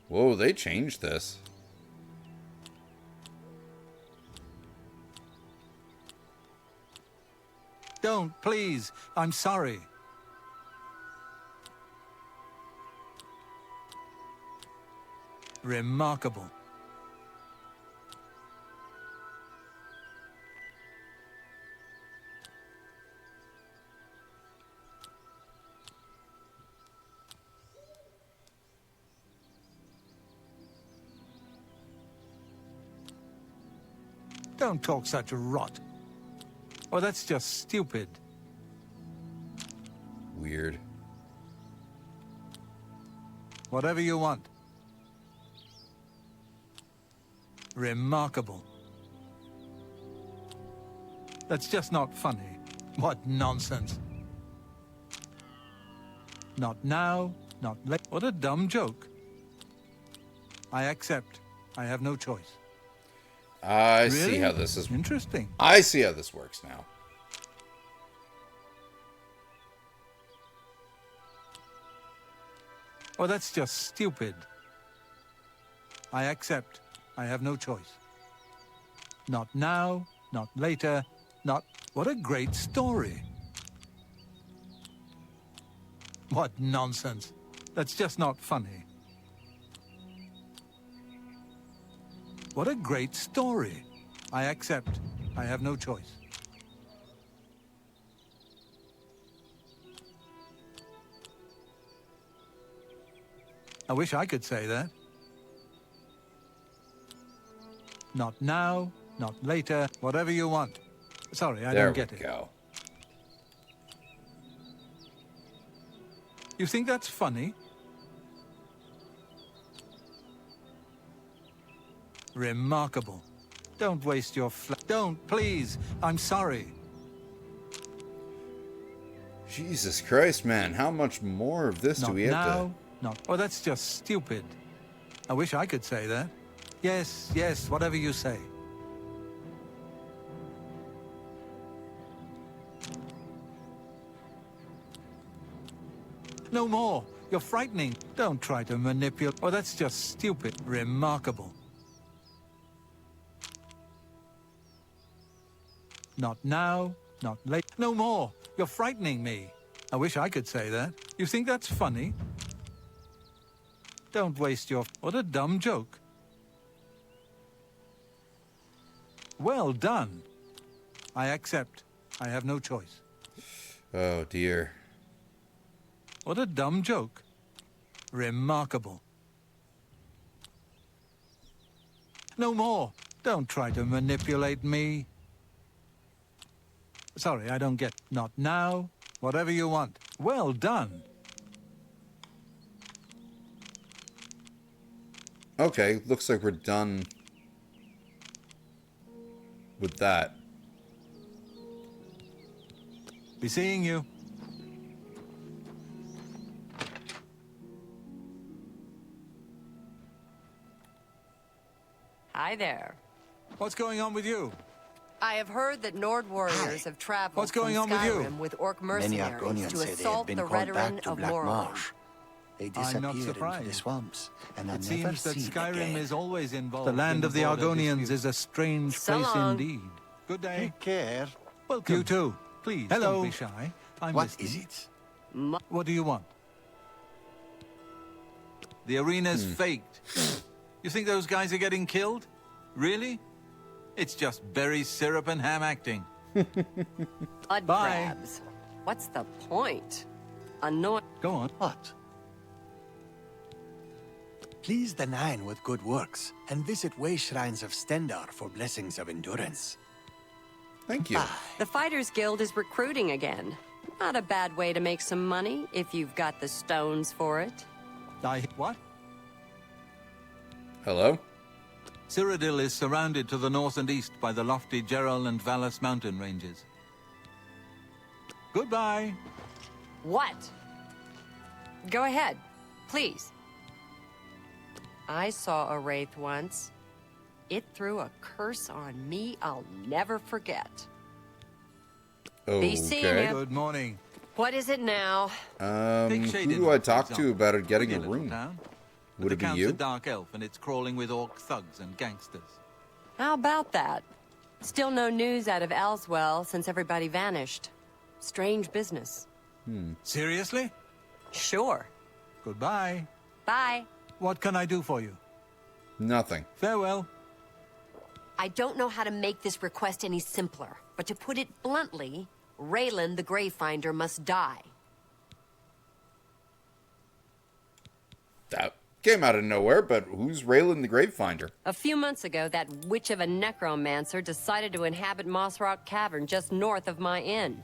whoa, they changed this. Don't, please. I'm sorry. Remarkable. Don't talk such rot. Oh, that's just stupid. Weird. Whatever you want. Remarkable. That's just not funny. What nonsense. Not now, not later. What a dumb joke. I accept. I have no choice. I see Really? how this is. Interesting. I see how this works now. Oh, that's just stupid. I accept. I have no choice. Not now, not later, not... What a great story. What nonsense. That's just not funny. What a great story. I accept. I have no choice. I wish I could say that. Not now, not later, whatever you want. Sorry, I don't get it. There we go. You think that's funny? Remarkable. Don't waste your Don't, please. I'm sorry. Jesus Christ, man. How much more of this do we have now, not... Oh, that's just stupid. I wish I could say that. Yes, yes, whatever you say. No more. You're frightening. Don't try to manipulate. Oh, that's just stupid. Remarkable. Not now, not late. No more. You're frightening me. I wish I could say that. You think that's funny? Don't waste your... What a dumb joke. Well done. I accept. I have no choice. Oh, dear. What a dumb joke. Remarkable. No more. Don't try to manipulate me. Sorry, I don't get... Not now. Whatever you want. Well done. Okay, looks like we're done with that. Be seeing you. Hi there. What's going on with you? I have heard that Nord warriors have traveled What's going from on with you? Skyrim with orc mercenaries Argonians to say they have assault been the called Redoran back to of Black Morrowind. Marsh. They I'm disappeared not into surprised. the swamps, and It are never seems that seen Skyrim again. is always involved. The land in of the border Argonians disputes. is a strange So place long. indeed. Good day. Take care. Welcome. You too. Please, Hello. don't be shy. I'm What listening. is it? What do you want? The arena's faked. You think those guys are getting killed? Really? It's just berry syrup and ham acting. Mud crabs. What's the point? Annoying. Go on. What? Please the Nine with good works, and visit way shrines of Stendar for blessings of endurance. Thank you. The Fighters Guild is recruiting again. Not a bad way to make some money if you've got the stones for it. What? Hello? Cyrodiil is surrounded to the north and east by the lofty Geralt and Valus mountain ranges. Goodbye. What? Go ahead, please. I saw a wraith once. It threw a curse on me I'll never forget. Be seeing you. Good morning. What is it now? Who do I talk to about it getting a room? Would it be Count's you? a dark elf, and it's crawling with orc thugs and gangsters. How about that? Still no news out of Aleswell since everybody vanished. Strange business. Seriously? Sure. Goodbye. Bye. What can I do for you? Nothing. Farewell. I don't know how to make this request any simpler, but to put it bluntly, Raylan the Gravefinder must die. That came out of nowhere, but who's Raylan the Gravefinder? A few months ago, that witch of a necromancer decided to inhabit Moss Rock Cavern just north of my inn.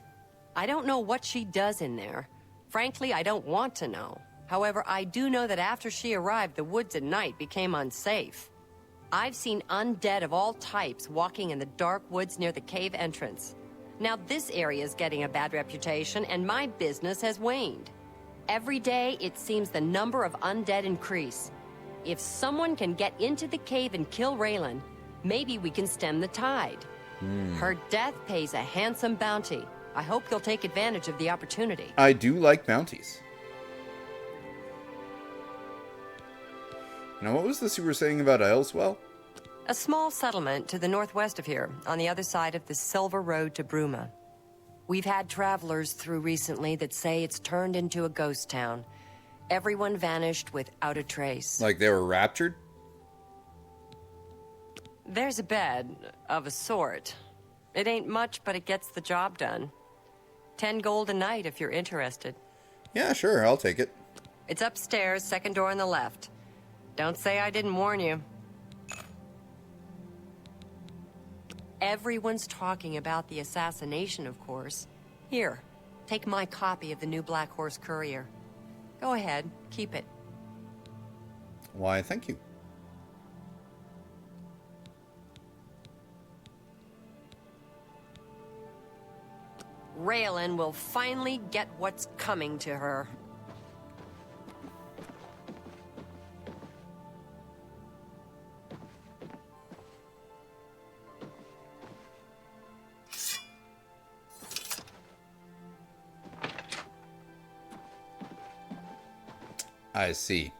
I don't know what she does in there. Frankly, I don't want to know. However, I do know that after she arrived, the woods at night became unsafe. I've seen undead of all types walking in the dark woods near the cave entrance. Now this area is getting a bad reputation, and my business has waned. Every day, it seems the number of undead increase. If someone can get into the cave and kill Raylan, maybe we can stem the tide. Her death pays a handsome bounty. I hope you'll take advantage of the opportunity. I do like bounties. Now, what was this you were saying about Aleswell? A small settlement to the northwest of here, on the other side of the Silver Road to Bruma. We've had travelers through recently that say it's turned into a ghost town. Everyone vanished without a trace. Like they were raptured? There's a bed, of a sort. It ain't much, but it gets the job done. 10 gold a night if you're interested. Yeah, sure, I'll take it. It's upstairs, second door on the left. Don't say I didn't warn you. Everyone's talking about the assassination, of course. Here, take my copy of the new Black Horse Courier. Go ahead, keep it. Why, thank you. Raylan will finally get what's coming to her. I see.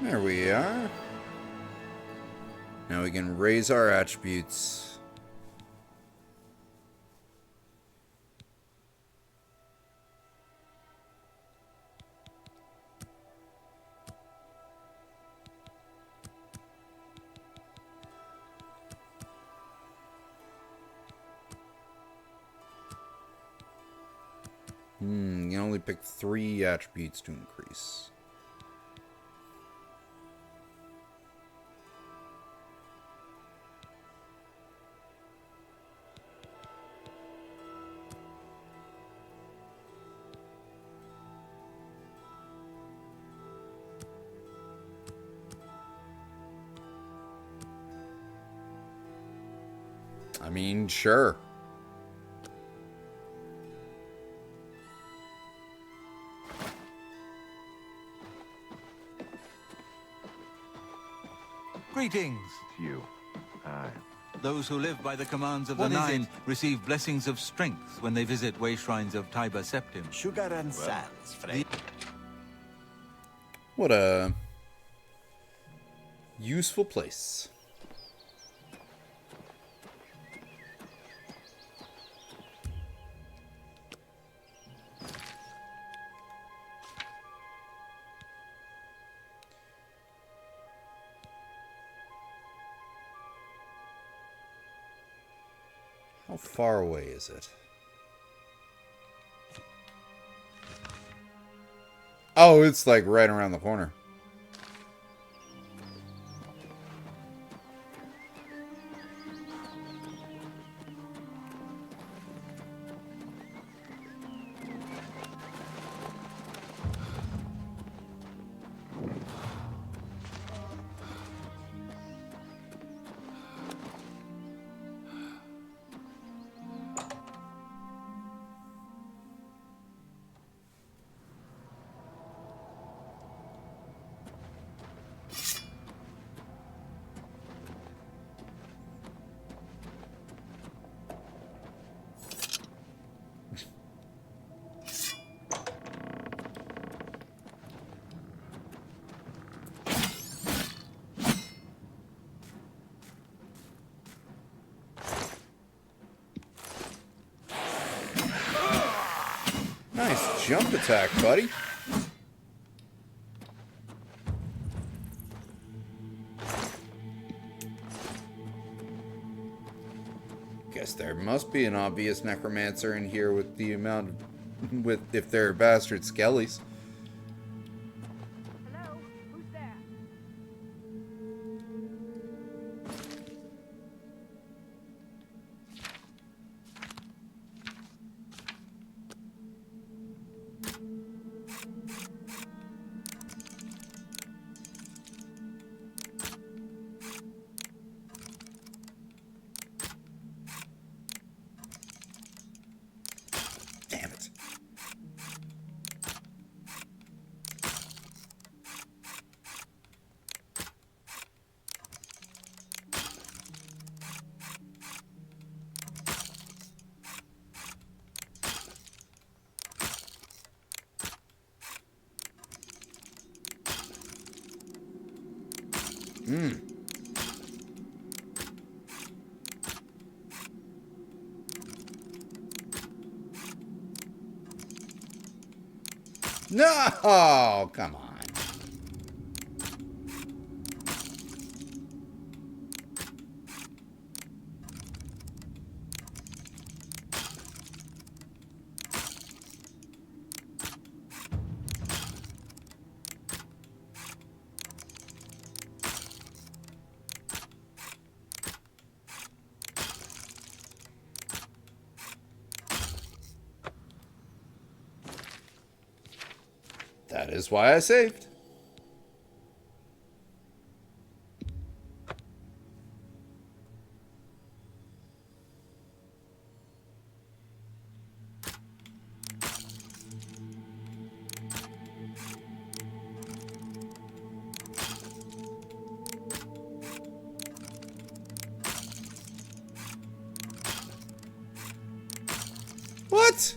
There we are. Now we can raise our attributes. You can only pick 3 attributes to increase. I mean, sure. Greetings. You. Aye. Those who live by the commands of What the is Nine it? receive blessings of strength when they visit way shrines of Tiber Septim. Sugar and sands, friend. What a useful place. How far away is it? Oh, it's like right around the corner. Nice jump attack, buddy. Guess there must be an obvious necromancer in here with the amount of, if they're bastard skellies. Hello? Who's there? Damn it. No! Come on. That is why I saved. What?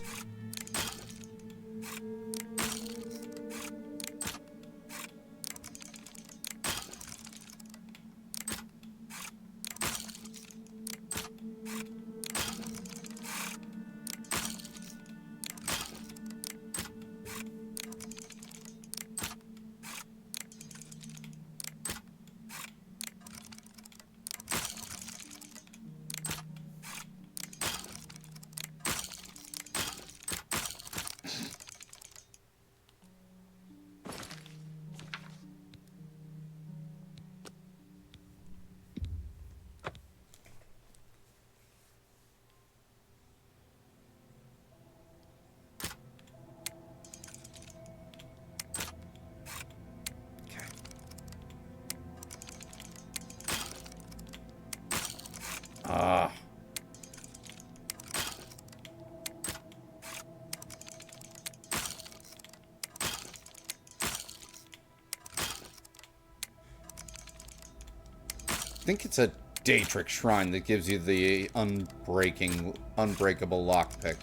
think it's a Daetrich Shrine that gives you the unbreakable lockpick.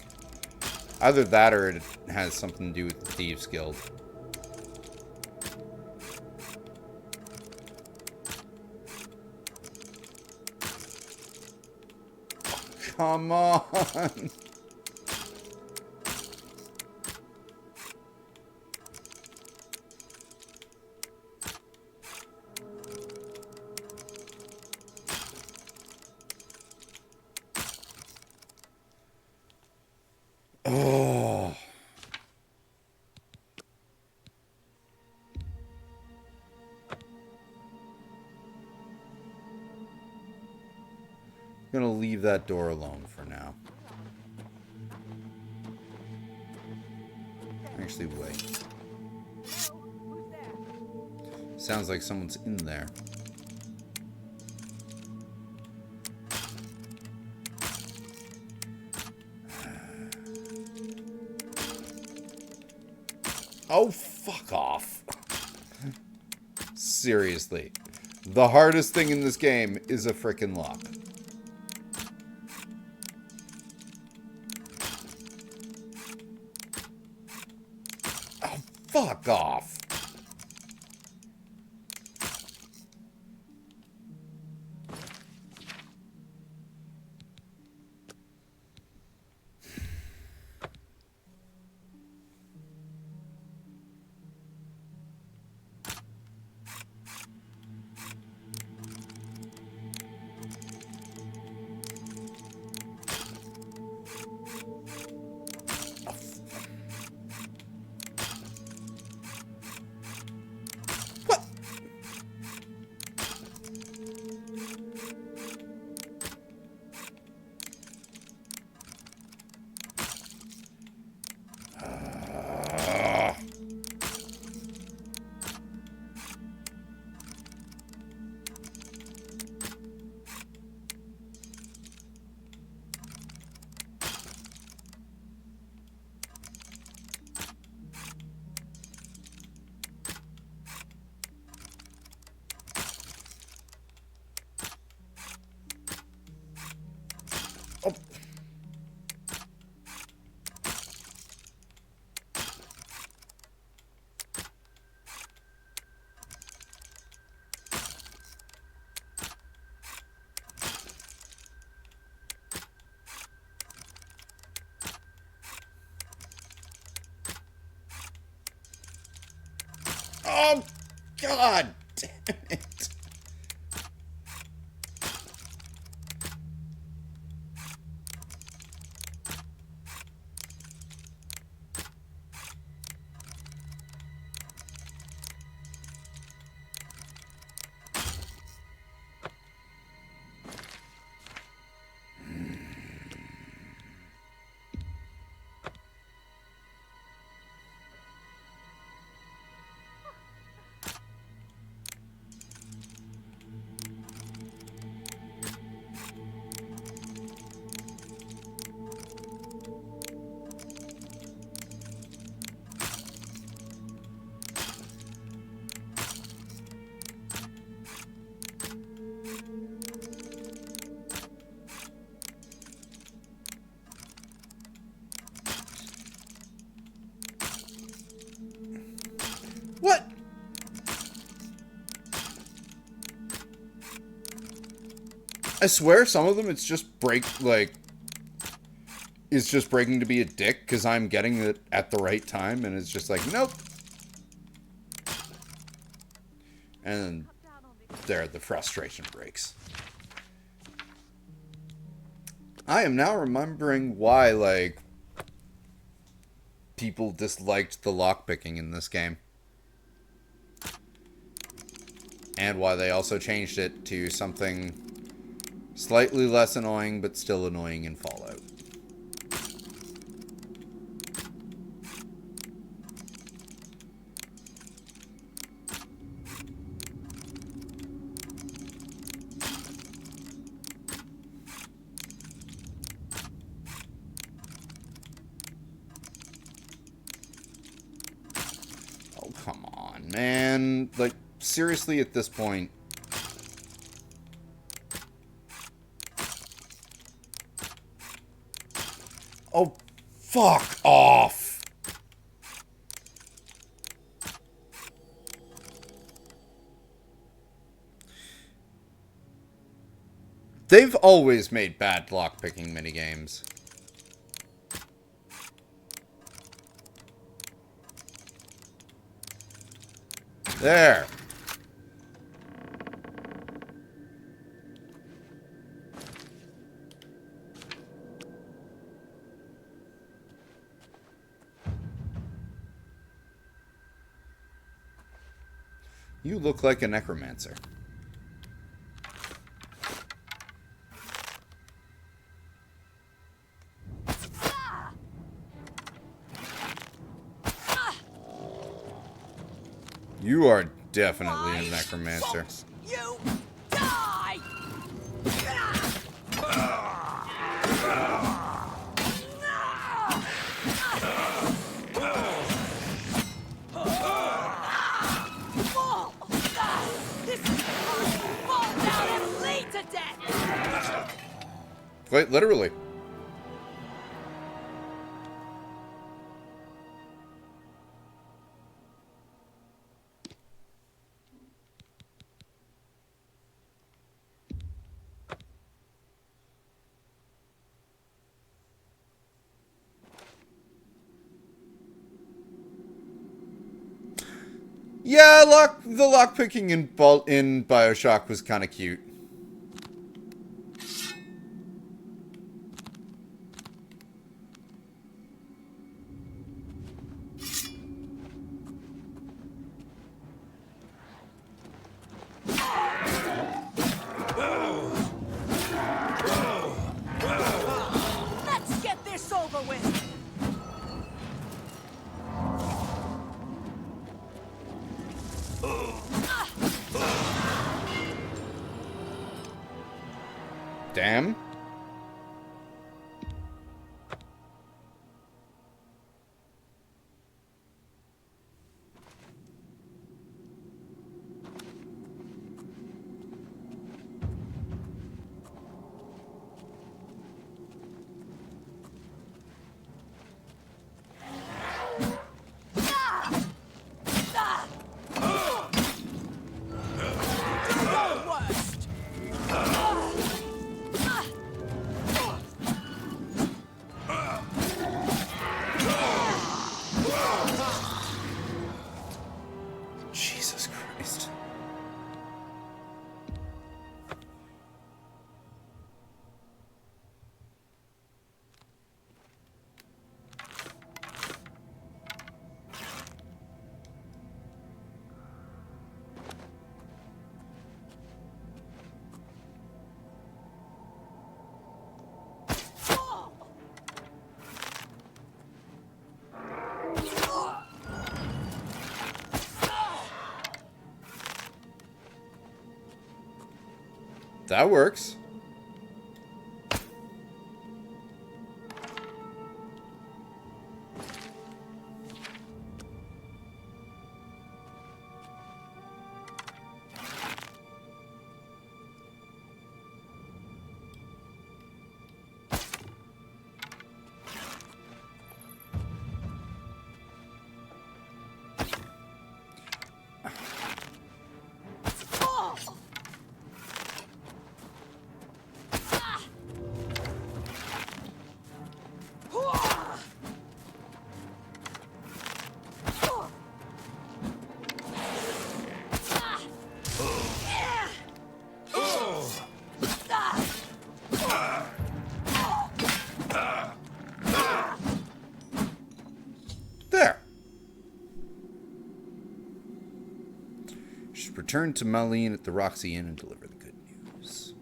Either that or it has something to do with the Thieves Guild. Come on! Oh. I'm gonna leave that door alone for now. Actually, wait. Sounds like someone's in there. Oh, fuck off. Seriously. The hardest thing in this game is a frickin' lock. Oh, fuck off. Oh, God damn it. What? I swear some of them it's just it's just breaking to be a dick because I'm getting it at the right time and it's just like, nope. And then there, the frustration breaks. I am now remembering why, like, people disliked the lockpicking in this game. And why they also changed it to something slightly less annoying, but still annoying in Fallout. Oh, come on, man. Like, seriously, at this point, Oh, fuck off. They've always made bad lockpicking minigames. There. You look like a necromancer. You are definitely a necromancer. You die! Quite literally. Yeah, the lockpicking in BioShock was kind of cute. Let's get this over with. Damn. Jesus Christ. That works. There. Should return to Marlene at the Roxy Inn and deliver the good news.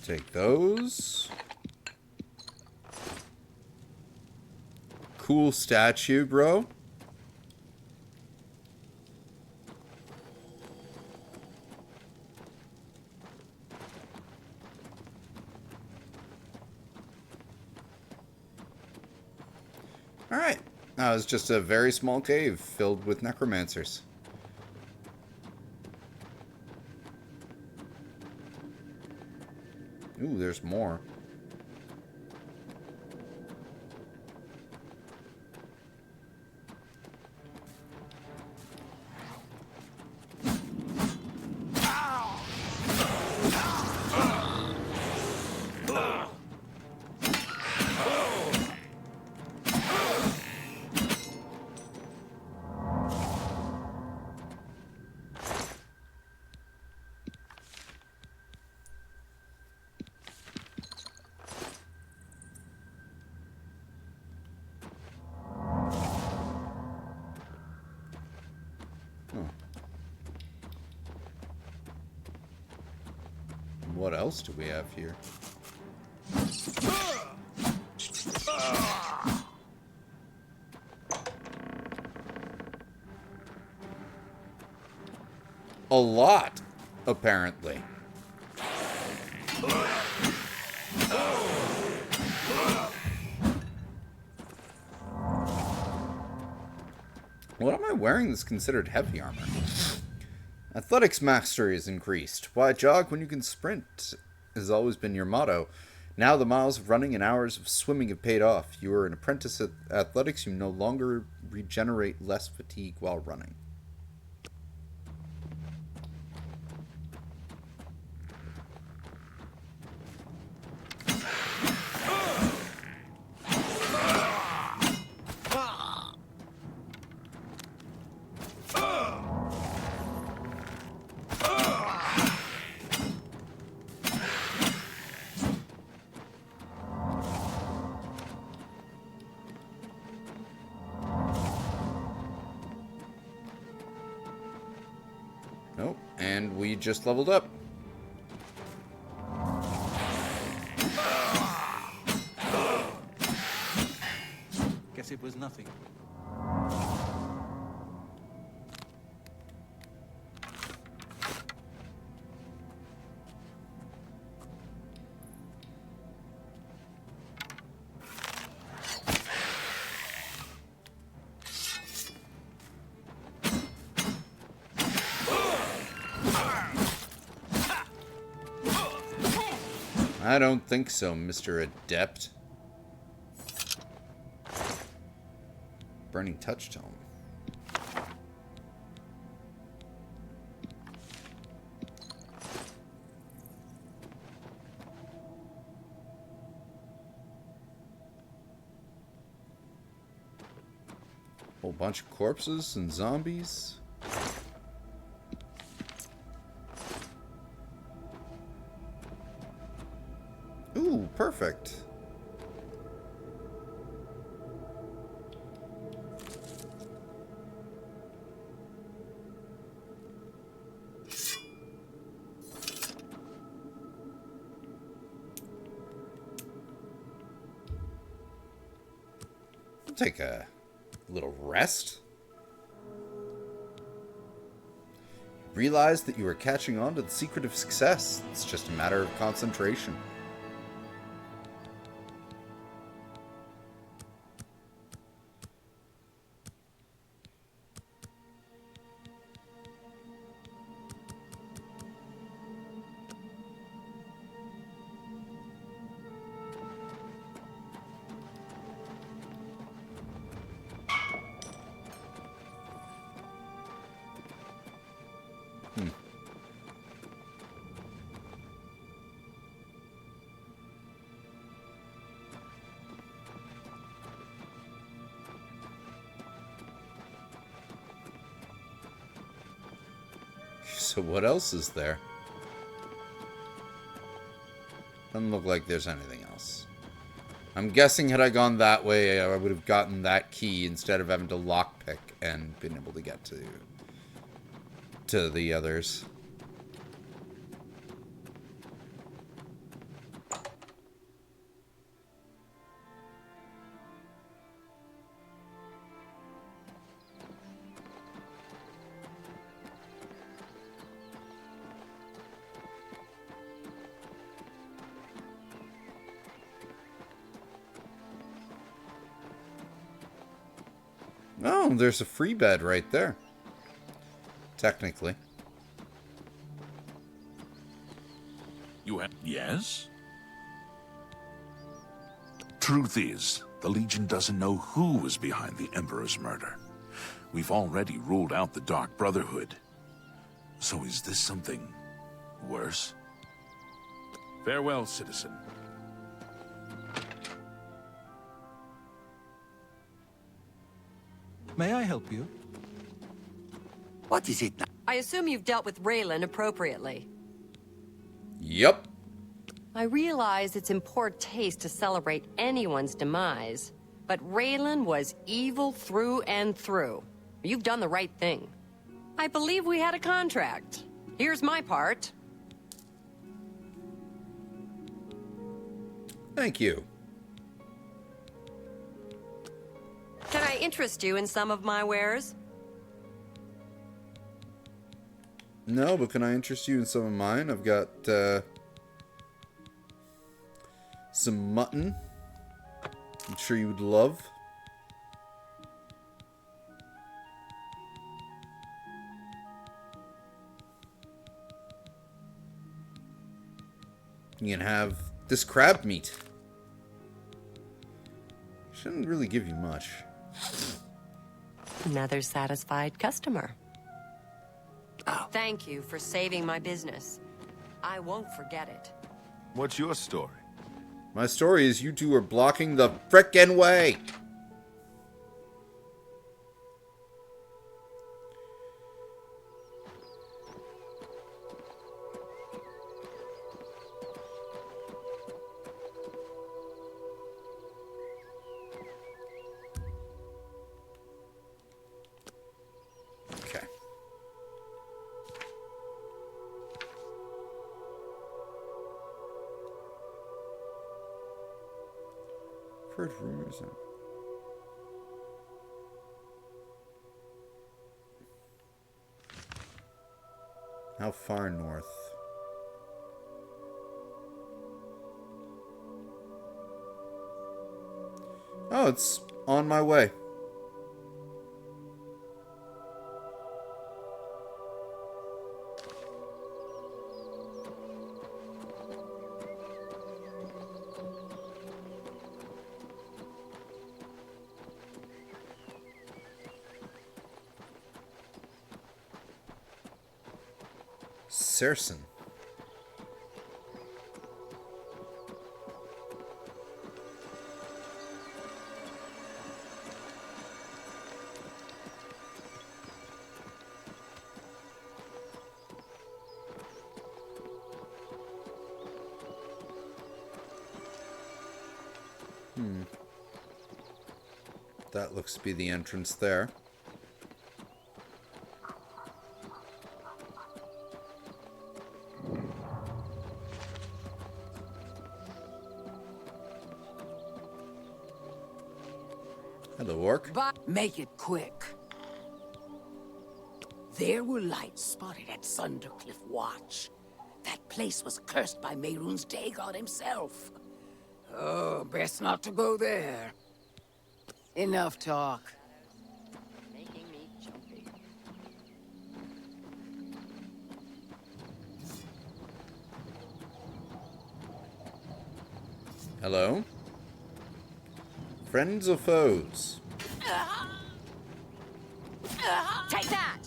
Take those. Cool statue, bro. Alright. That was just a very small cave filled with necromancers. Ooh, there's more. What else do we have here? A lot, apparently. What am I wearing that's considered heavy armor? Athletics mastery is increased. Why jog when you can sprint has always been your motto. Now the miles of running and hours of swimming have paid off. You are an apprentice at athletics. You no longer regenerate less fatigue while running. Nope, and we just leveled up. Guess it was nothing. I don't think so, Mr. Adept. Burning touch tome. Whole bunch of corpses and zombies. Ooh, perfect. I'll take a little rest. Realize that you are catching on to the secret of success. It's just a matter of concentration. So what else is there? Doesn't look like there's anything else. I'm guessing had I gone that way, I would have gotten that key instead of having to lockpick and been able to get to the others. Oh, there's a free bed right there. Technically. You have... Yes? Truth is, the Legion doesn't know who was behind the Emperor's murder. We've already ruled out the Dark Brotherhood. So is this something worse? Farewell, citizen. May I help you? What is it now? I assume you've dealt with Raylan appropriately. Yep. I realize it's in poor taste to celebrate anyone's demise, but Raylan was evil through and through. You've done the right thing. I believe we had a contract. Here's my part. Thank you. Can I interest you in some of my wares? No, but can I interest you in some of mine? I've got some mutton. I'm sure you would love. You can have this crab meat. Shouldn't really give you much. Another satisfied customer. Oh. Thank you for saving my business. I won't forget it. What's your story? My story is you two are blocking the frickin' way. Okay. Heard rumors of... How far north? Oh, it's on my way. Saracen. That looks to be the entrance there. Hello, Orc. Make it quick. There were lights spotted at Sundercliff Watch. That place was cursed by Mehrunes Dagon himself. Oh, best not to go there. Enough talk. Making me jumpy. Hello? Friends or foes? Take that!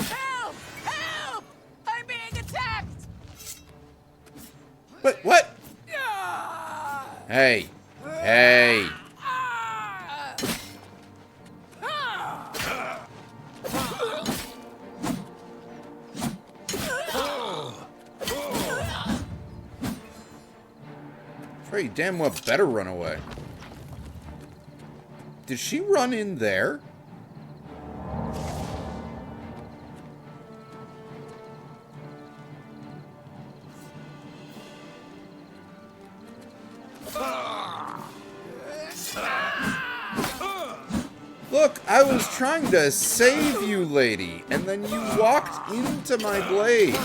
Help! Help! I'm being attacked! Wait, what? Hey. Hey. You damn well better run away. Did she run in there? Look, I was trying to save you, lady, and then you walked into my blade.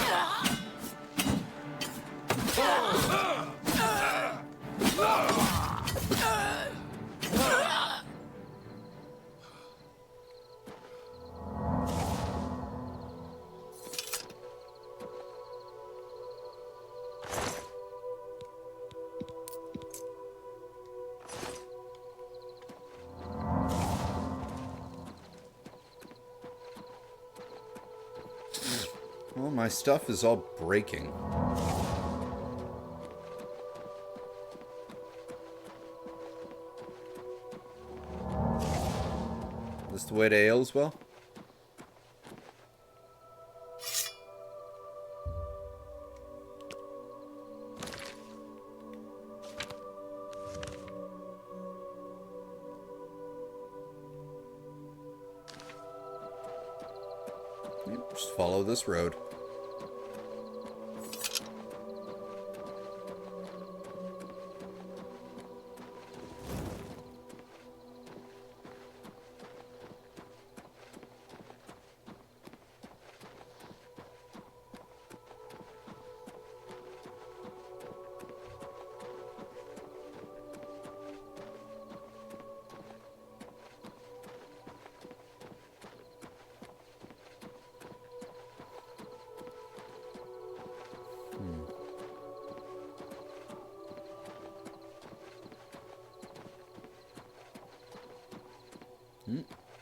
Well, my stuff is all breaking. This the way to Aleswell? Yep, just follow this road.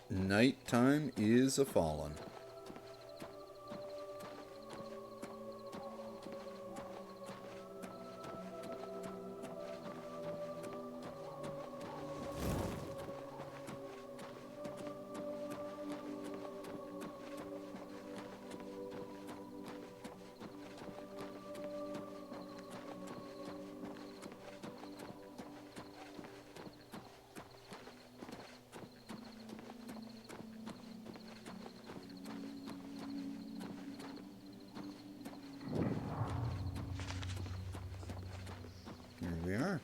Nighttime is a-fallen. Here we are.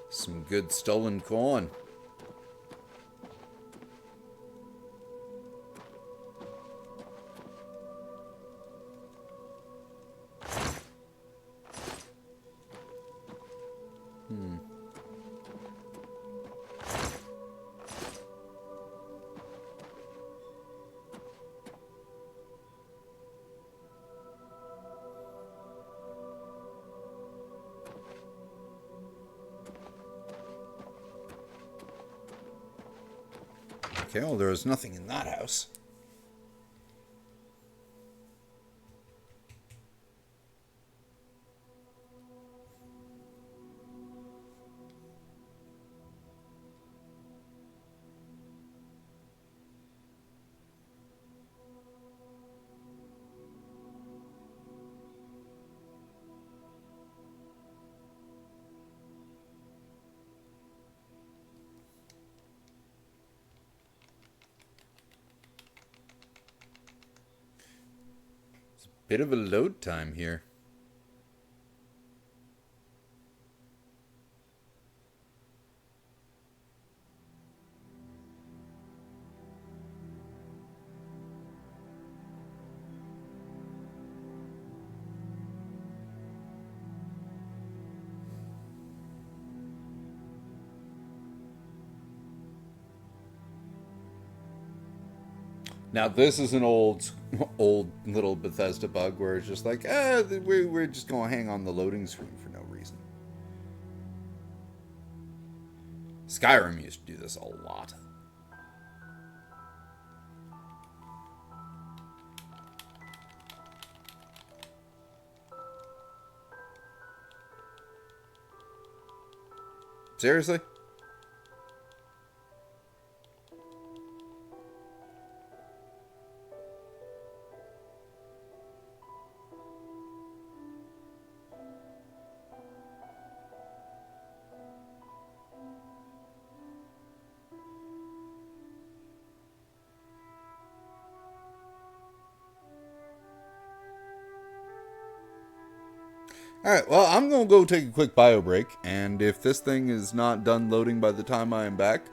Some good stolen corn. Okay, well, there was nothing in that house. Bit of a load time here. Now this is an old little Bethesda bug where it's just like, we're just going to hang on the loading screen for no reason. Skyrim used to do this a lot. Seriously? Alright, well, I'm going to go take a quick bio break, and if this thing is not done loading by the time I am back,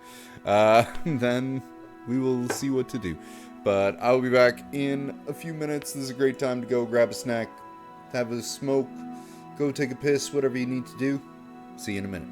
then we will see what to do. But I will be back in a few minutes. This is a great time to go grab a snack, have a smoke, go take a piss, whatever you need to do. See you in a minute.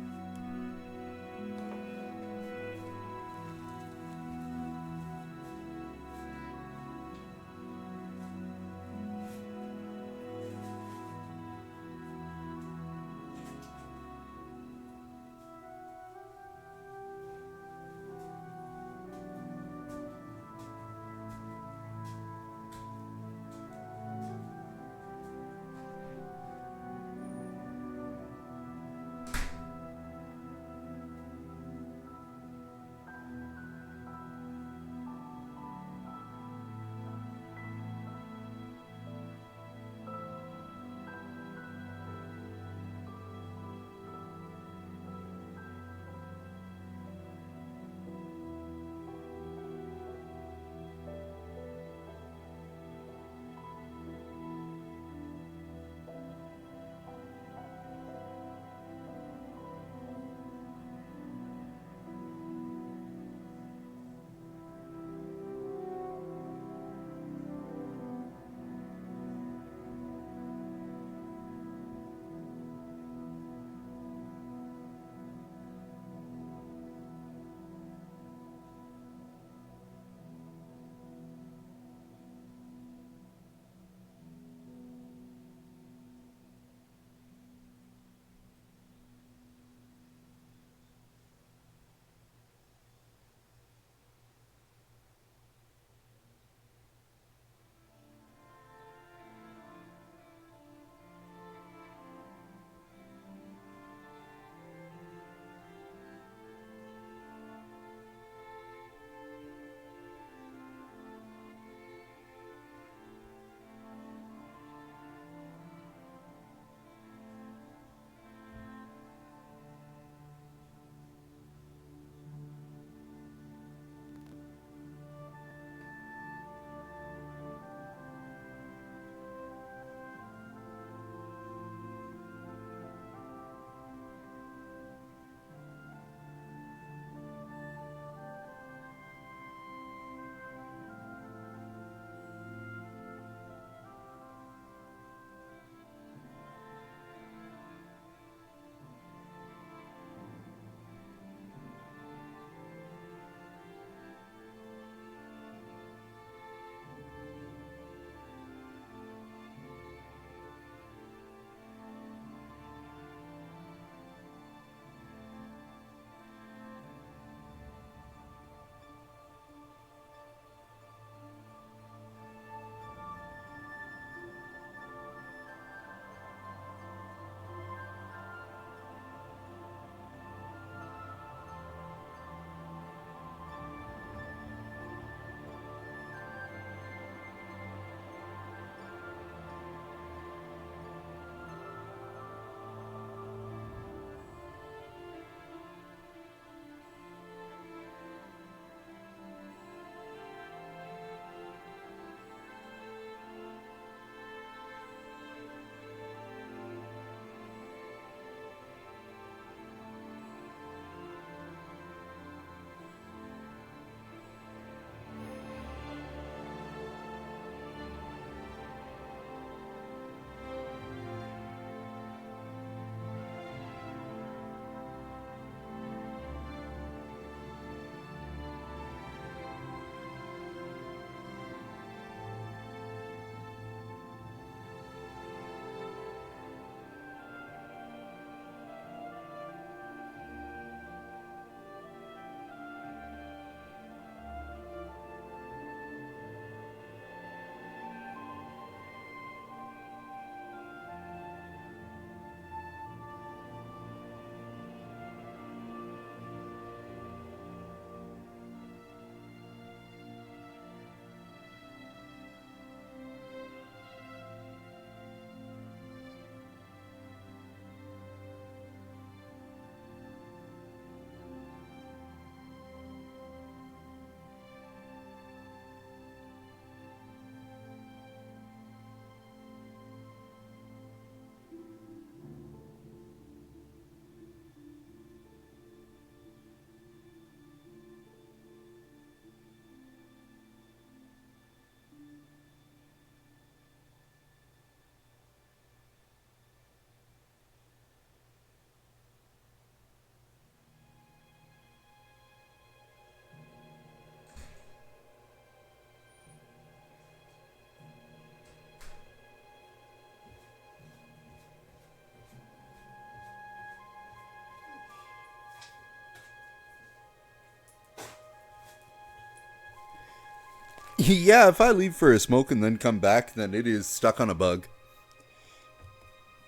Yeah, if I leave for a smoke and then come back, then it is stuck on a bug.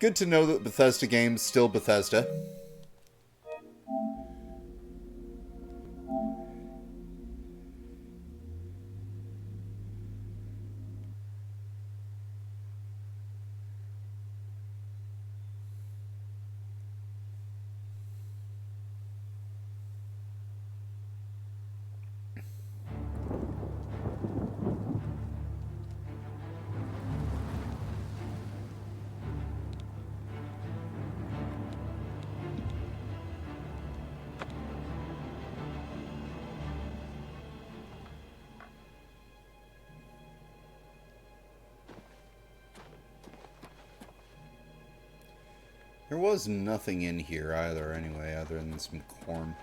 Good to know that Bethesda games still Bethesda. There was nothing in here either, anyway, other than some corn.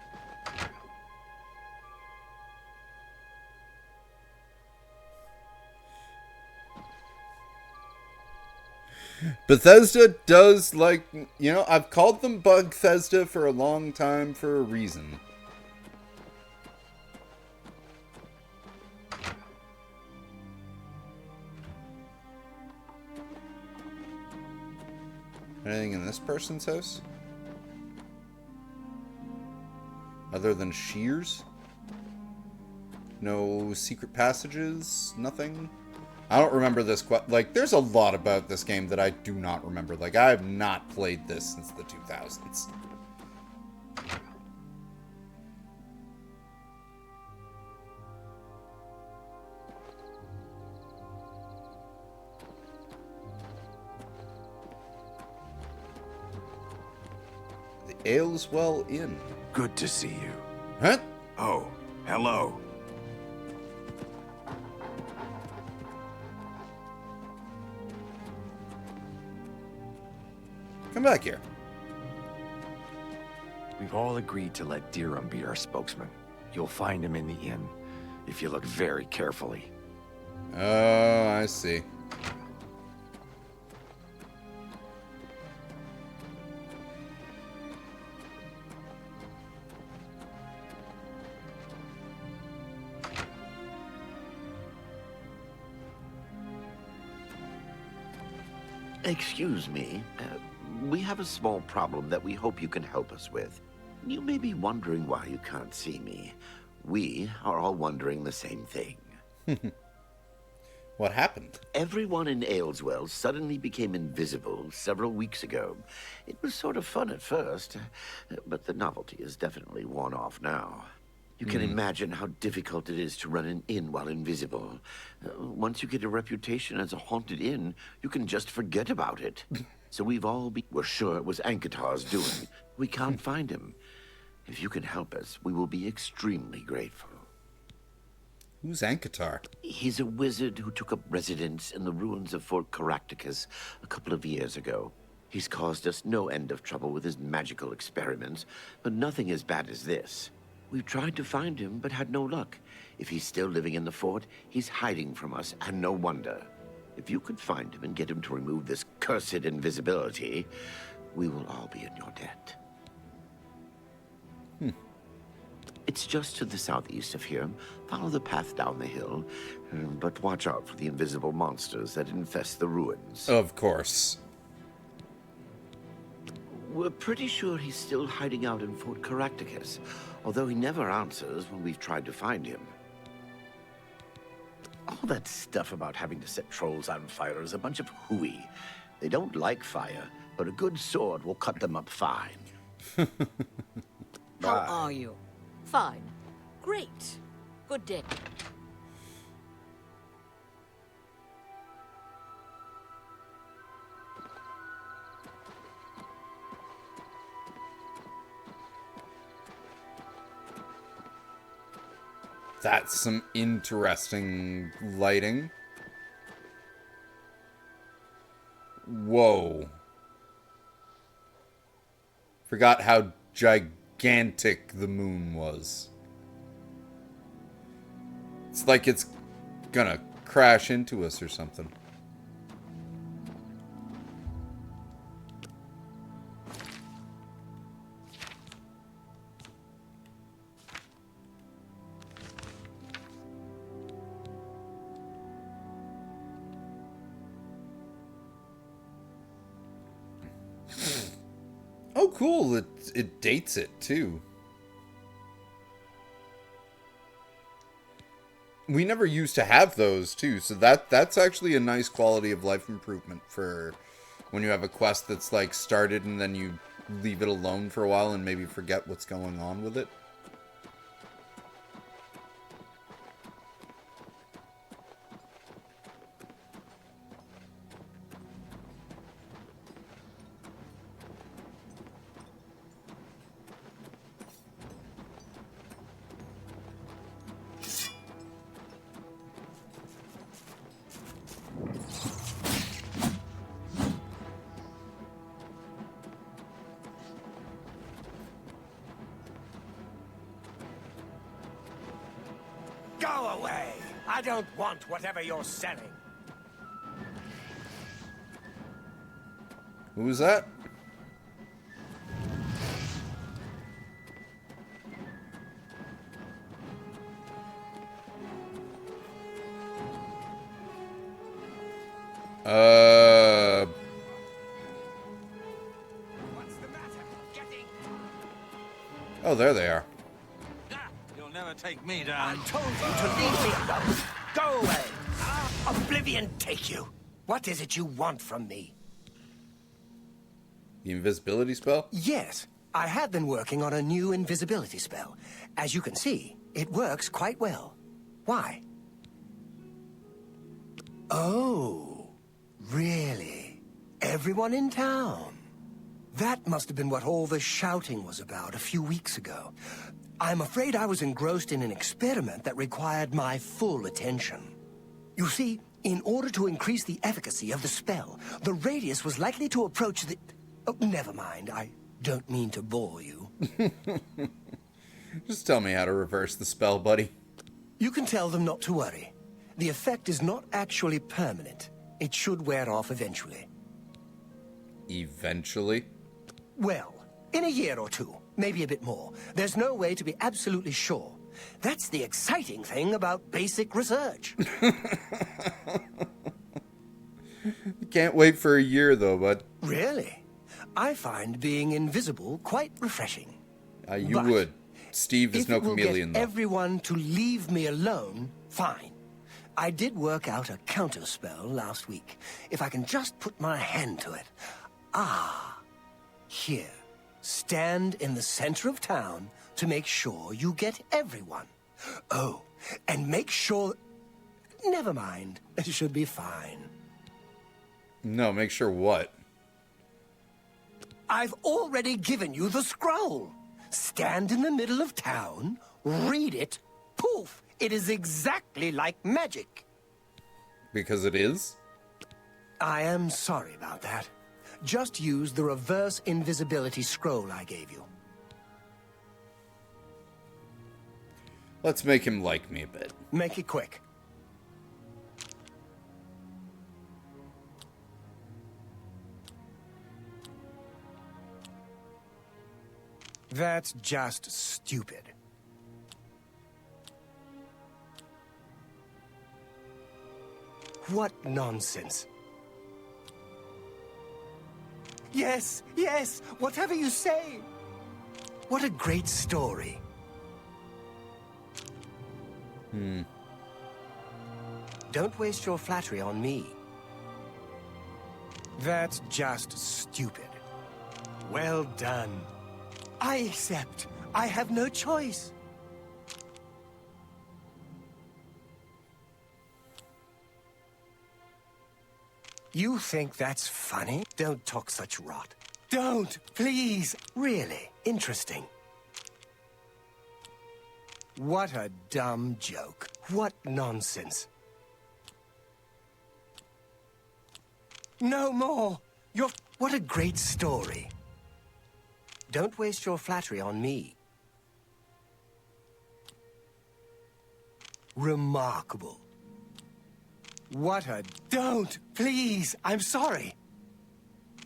Bethesda does, like, you know, I've called them Bugthesda for a long time for a reason. Anything in this person's house? Other than shears? No secret passages? Nothing? I don't remember this like, there's a lot about this game that I do not remember. Like, I have not played this since the 2000s. Aleswell Inn. Good to see you. Huh? Oh, hello. Come back here. We've all agreed to let Dirham be our spokesman. You'll find him in the inn, if you look very carefully. Oh, I see. Excuse me. We have a small problem that we hope you can help us with. You may be wondering why you can't see me. We are all wondering the same thing. What happened? Everyone in Aleswell suddenly became invisible several weeks ago. It was sort of fun at first, but the novelty is definitely worn off now. You can imagine how difficult it is to run an inn while invisible. Once you get a reputation as a haunted inn, you can just forget about it. So we're sure it was Ankatar's doing. We can't find him. If you can help us, we will be extremely grateful. Who's Ankatar? He's a wizard who took up residence in the ruins of Fort Caractacus a couple of years ago. He's caused us no end of trouble with his magical experiments, but nothing as bad as this. We've tried to find him, but had no luck. If he's still living in the fort, he's hiding from us, and no wonder. If you could find him and get him to remove this cursed invisibility, we will all be in your debt. It's just to the southeast of here. Follow the path down the hill, but watch out for the invisible monsters that infest the ruins. Of course. We're pretty sure he's still hiding out in Fort Caractacus, although he never answers when we've tried to find him. All that stuff about having to set trolls on fire is a bunch of hooey. They don't like fire, but a good sword will cut them up fine. How are you? Fine. Great. Good day. That's some interesting lighting. Whoa. Forgot how gigantic the moon was. It's like it's gonna crash into us or something. Oh, cool. It dates it, too. We never used to have those, too, so that's actually a nice quality of life improvement for when you have a quest that's, like, started and then you leave it alone for a while and maybe forget what's going on with it. Go away! I don't want whatever you're selling. Who was that? Oh, there they are. You'll never take me down. I told you to leave me alone. Go away. Oblivion take you. What is it you want from me? The invisibility spell? Yes, I have been working on a new invisibility spell. As you can see, it works quite well. Why? Oh, really? Everyone in town? That must have been what all the shouting was about a few weeks ago. I'm afraid I was engrossed in an experiment that required my full attention. You see, in order to increase the efficacy of the spell, the radius was likely to approach the... Oh, never mind. I don't mean to bore you. Just tell me how to reverse the spell, buddy. You can tell them not to worry. The effect is not actually permanent. It should wear off eventually. Eventually? Well, in a year or two, maybe a bit more. There's no way to be absolutely sure. That's the exciting thing about basic research. Can't wait for a year, though, bud. Really? I find being invisible quite refreshing. You would. Steve is no chameleon, though. If everyone to leave me alone, fine. I did work out a counterspell last week. If I can just put my hand to it. Ah, here. Stand in the center of town to make sure you get everyone. Oh, and make sure... Never mind. It should be fine. No, make sure what? I've already given you the scroll. Stand in the middle of town, read it, poof! It is exactly like magic. Because it is? I am sorry about that. Just use the reverse invisibility scroll I gave you. Let's make him like me a bit. Make it quick. That's just stupid. What nonsense. Yes, yes, whatever you say. What a great story. Don't waste your flattery on me. That's just stupid. Well done. I accept. I have no choice. You think that's funny? Don't talk such rot. Don't, please. Really interesting. What a dumb joke. What nonsense. No more. What a great story. Don't waste your flattery on me. Remarkable. What a... Don't! Please! I'm sorry!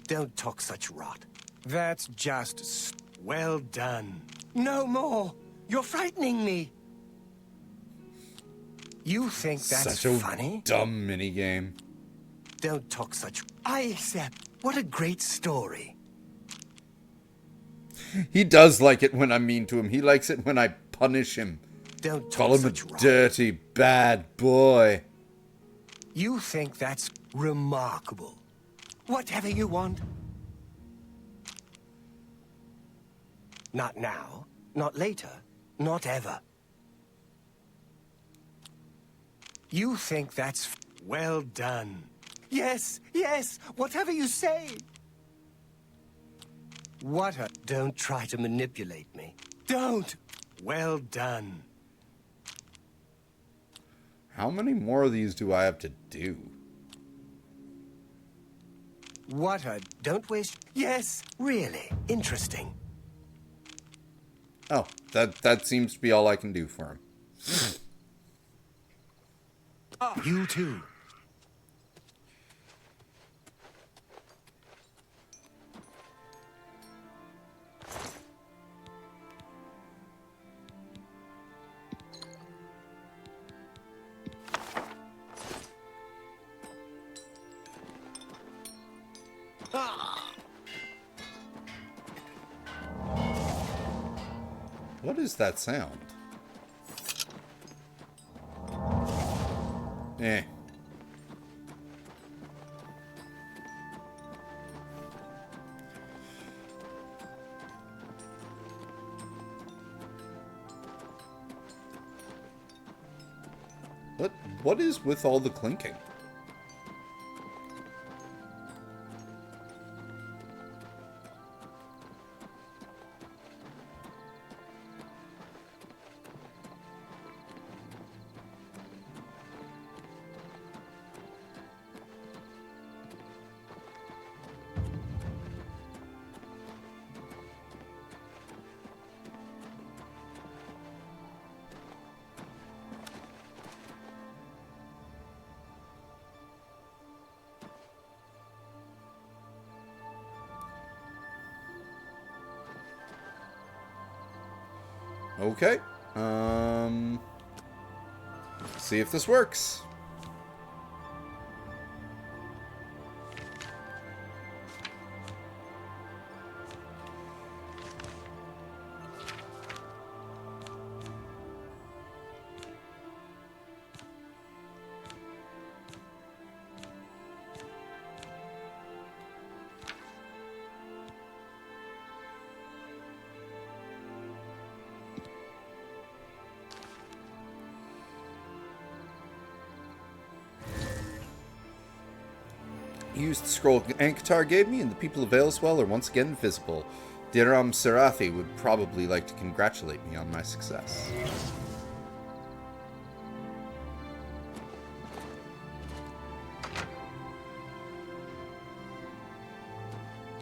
Don't talk such rot. That's just... Well done. No more! You're frightening me! You think that's such a funny? Dumb minigame. Don't talk such... I accept. What a great story. He does like it when I'm mean to him. He likes it when I punish him. Don't call him a such rot. dirty, bad boy. You think that's remarkable. Whatever you want. Not now, not later, not ever. You think that's well done. Yes, yes, whatever you say. What a... Don't try to manipulate me. Don't. Well done. How many more of these do I have to do? What a... Don't waste... Yes, really. Interesting. Oh, that seems to be all I can do for him. You too. What is that sound? Eh. What is with all the clinking? Okay. See if this works. Used the scroll Ankatar gave me, and the people of Aleswell are once again visible. Diram Serathi would probably like to congratulate me on my success.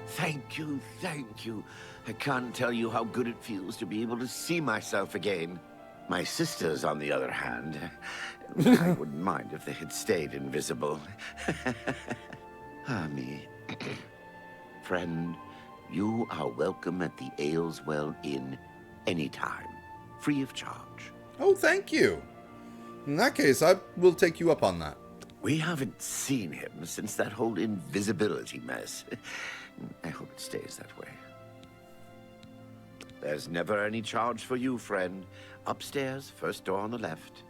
Thank you, thank you. I can't tell you how good it feels to be able to see myself again. My sisters, on the other hand, I wouldn't mind if they had stayed invisible. Me. Friend, you are welcome at the Aleswell Inn anytime, free of charge. Oh, thank you. In that case, I will take you up on that. We haven't seen him since that whole invisibility mess. I hope it stays that way. There's never any charge for you, friend. Upstairs, first door on the left.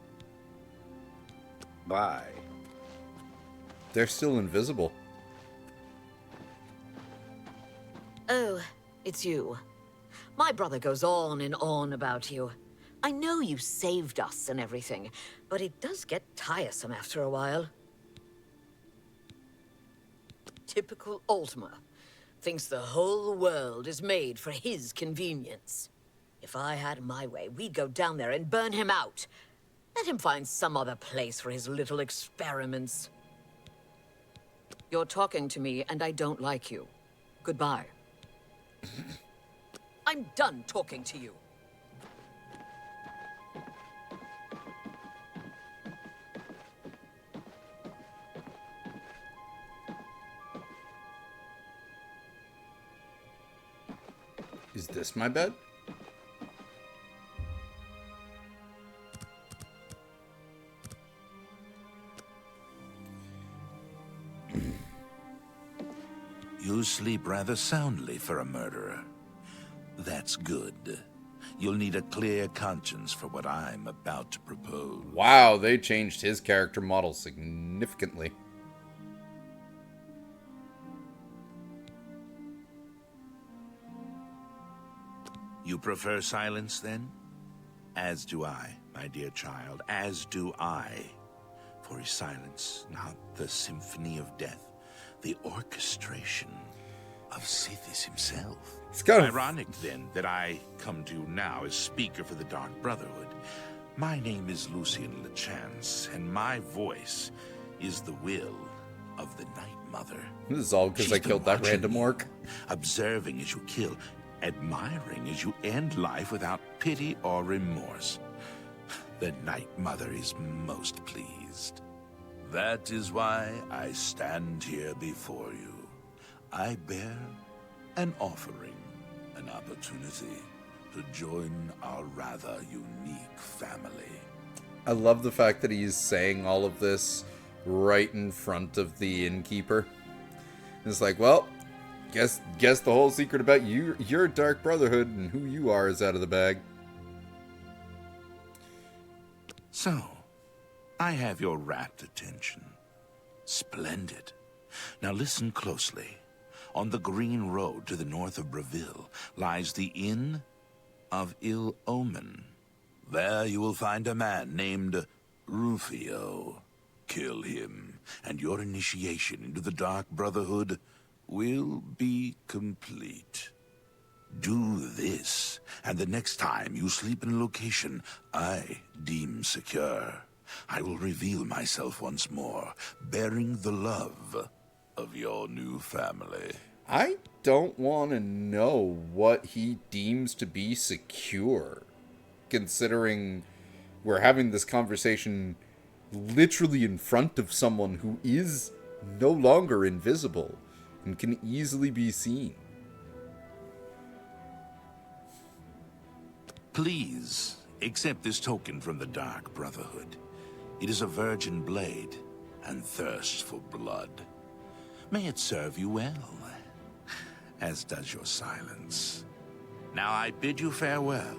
Bye. They're still invisible. Oh, it's you. My brother goes on and on about you. I know you saved us and everything, but it does get tiresome after a while. Typical Ultima. Thinks the whole world is made for his convenience. If I had my way, we'd go down there and burn him out. Let him find some other place for his little experiments. You're talking to me, and I don't like you. Goodbye. I'm done talking to you. Is this my bed? You sleep rather soundly for a murderer. That's good. You'll need a clear conscience for what I'm about to propose. Wow, they changed his character model significantly. You prefer silence, then? As do I, my dear child, as do I. For is silence not the symphony of death, the orchestration of Sithis himself? It's kind of ironic, then, that I come to you now as speaker for the Dark Brotherhood. My name is Lucian LeChance, and my voice is the will of the Night Mother. This is all because I killed that random orc. Observing as you kill, admiring as you end life without pity or remorse. The Night Mother is most pleased. That is why I stand here before you. I bear an offering, an opportunity to join our rather unique family. I love the fact that he's saying all of this right in front of the innkeeper. It's like, well, guess the whole secret about your Dark Brotherhood and who you are is out of the bag. So, I have your rapt attention. Splendid. Now listen closely. On the green road to the north of Breville lies the Inn of Ill Omen. There you will find a man named Rufio. Kill him, and your initiation into the Dark Brotherhood will be complete. Do this, and the next time you sleep in a location I deem secure, I will reveal myself once more, bearing the love of your new family. I don't want to know what he deems to be secure, considering we're having this conversation literally in front of someone who is no longer invisible and can easily be seen. Please, accept this token from the Dark Brotherhood. It is a virgin blade and thirsts for blood. May it serve you well, as does your silence. Now I bid you farewell.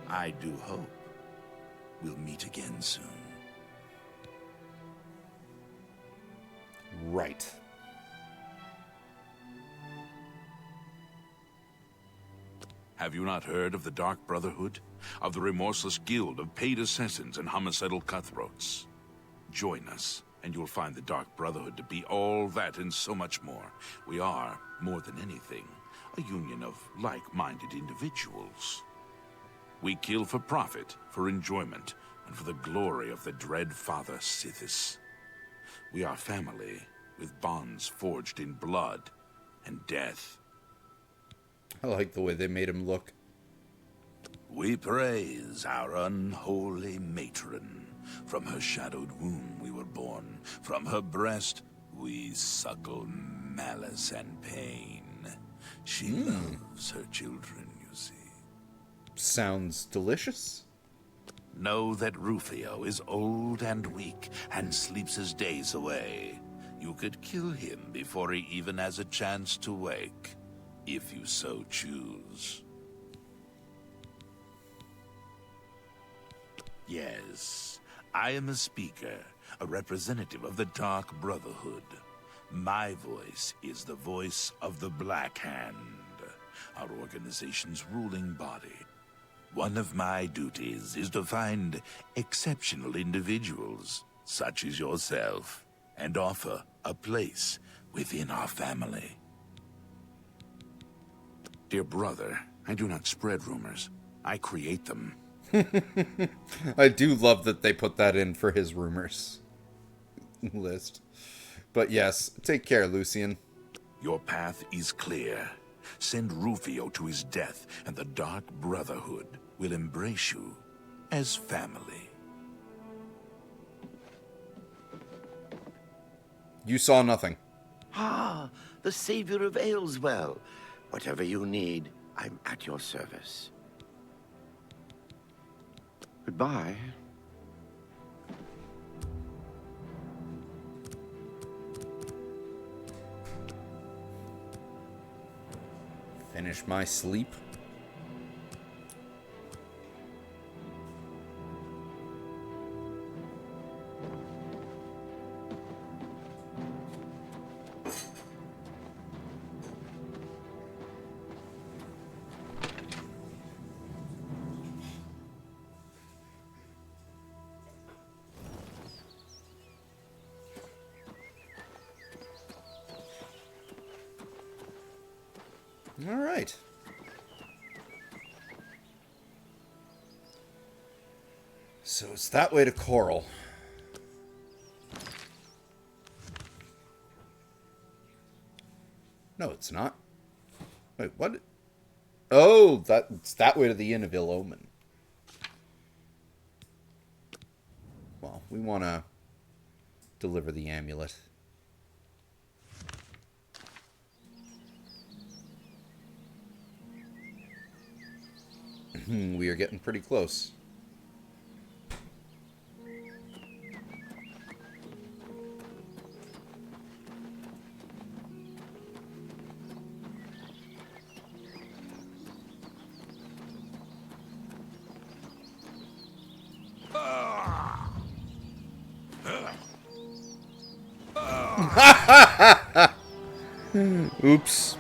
I do hope we'll meet again soon. Right. Have you not heard of the Dark Brotherhood? Of the remorseless guild of paid assassins and homicidal cutthroats? Join us, and you'll find the Dark Brotherhood to be all that and so much more. We are, more than anything, a union of like-minded individuals. We kill for profit, for enjoyment, and for the glory of the dread Father Sithis. We are family, with bonds forged in blood and death. I like the way they made him look. We praise our unholy matron. From her shadowed womb we were born. From her breast we suckle malice and pain. She loves her children, you see. Sounds delicious. Know that Rufio is old and weak and sleeps his days away. You could kill him before he even has a chance to wake, if you so choose. Yes, I am a speaker, a representative of the Dark Brotherhood. My voice is the voice of the Black Hand, our organization's ruling body. One of my duties is to find exceptional individuals, such as yourself, and offer a place within our family. Dear brother, I do not spread rumors. I create them. I do love that they put that in for his rumors list. But yes, take care, Lucian. Your path is clear. Send Rufio to his death, and the Dark Brotherhood will embrace you as family. You saw nothing. Ah, the savior of Aleswell. Whatever you need, I'm at your service. Goodbye. Finish my sleep. All right. So it's that way to Coral. No, it's not. Wait, what? Oh, it's that way to the Inn of Ill Omen. Well, we want to deliver the amulet. We are getting pretty close. Oops.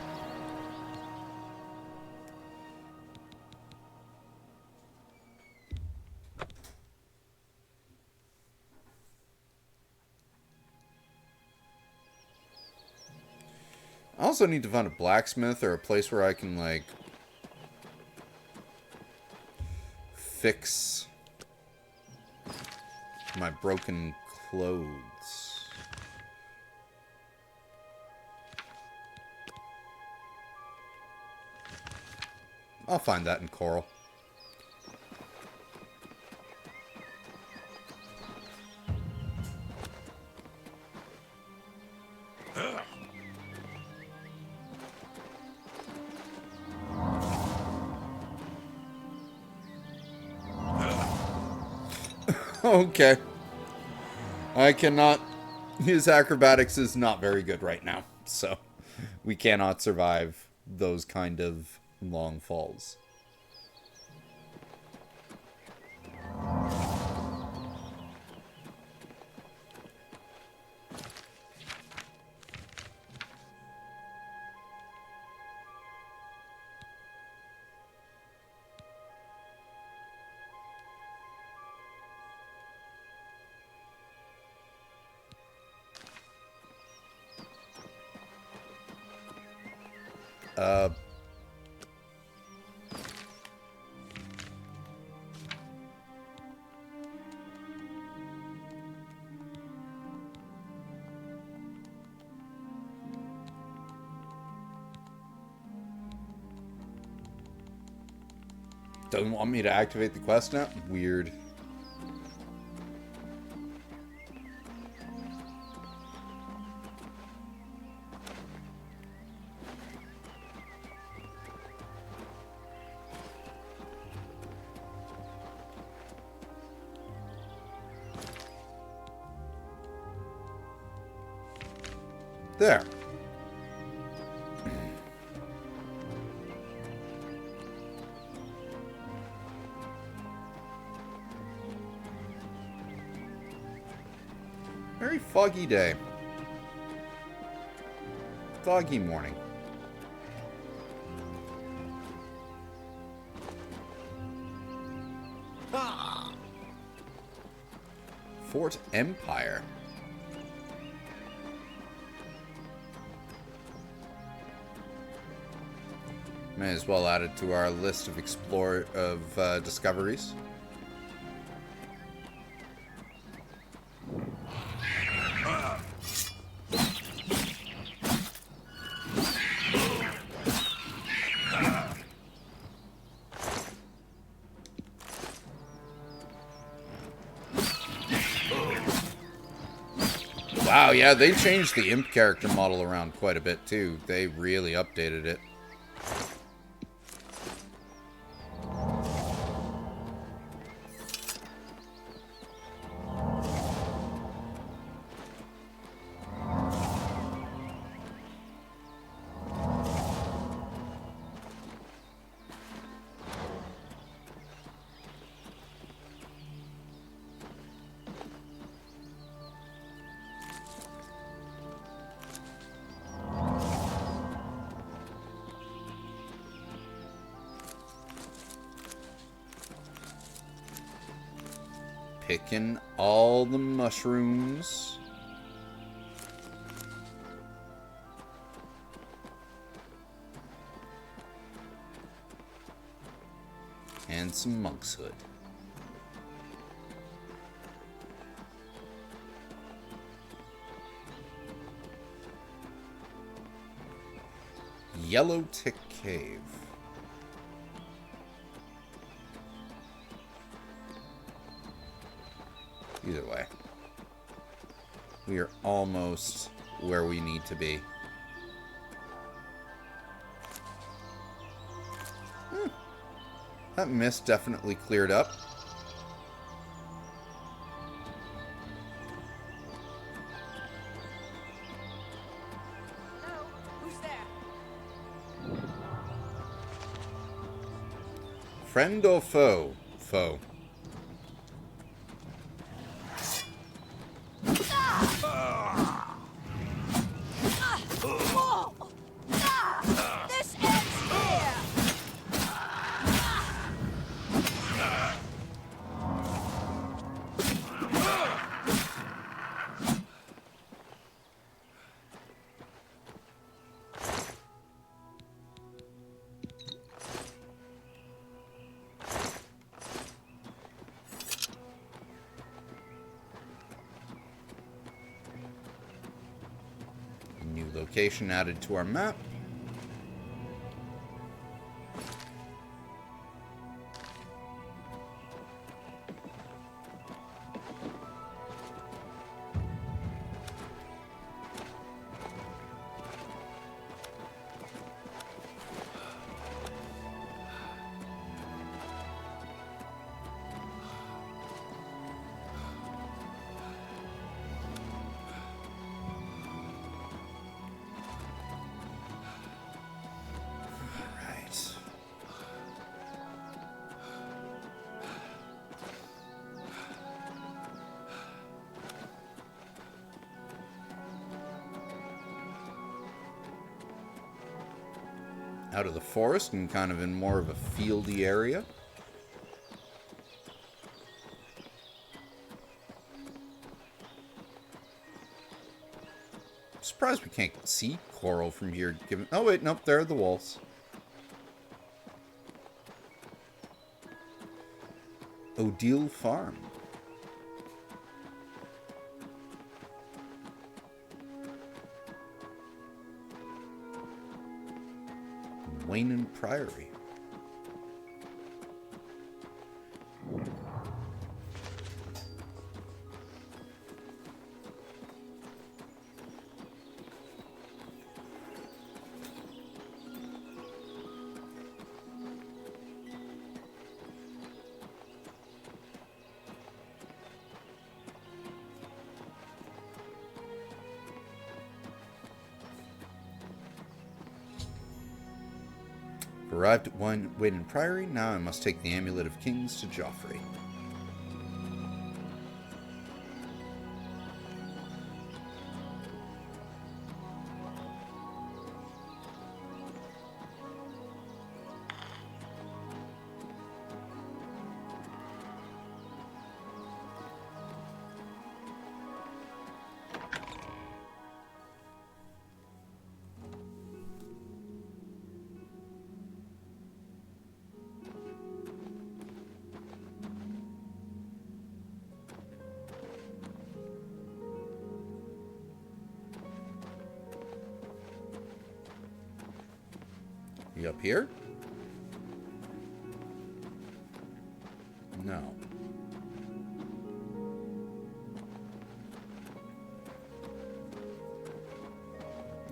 I also need to find a blacksmith or a place where I can, like, fix my broken clothes. I'll find that in Coral. Okay. I cannot... His acrobatics is not very good right now, so we cannot survive those kind of long falls. Doesn't want me to activate the quest now? Weird. There. Very foggy day. Foggy morning. Fort Empire. May as well add it to our list of discoveries. Wow, yeah, they changed the imp character model around quite a bit too. They really updated it. Picking all the mushrooms. And some monk's hood. Yellow Tick Cave. Either way, we are almost where we need to be. That mist definitely cleared up. Hello? Who's there? Friend or foe? Foe. This ends here! New location added to our map. Out of the forest and kind of in more of a fieldy area. I'm surprised we can't see coral from here. Given, oh wait, nope, there are the walls. Odile Farm. Wayne Priory. Arrived at Wayne Priory, now I must take the Amulet of Kings to Joffrey. You up here? No.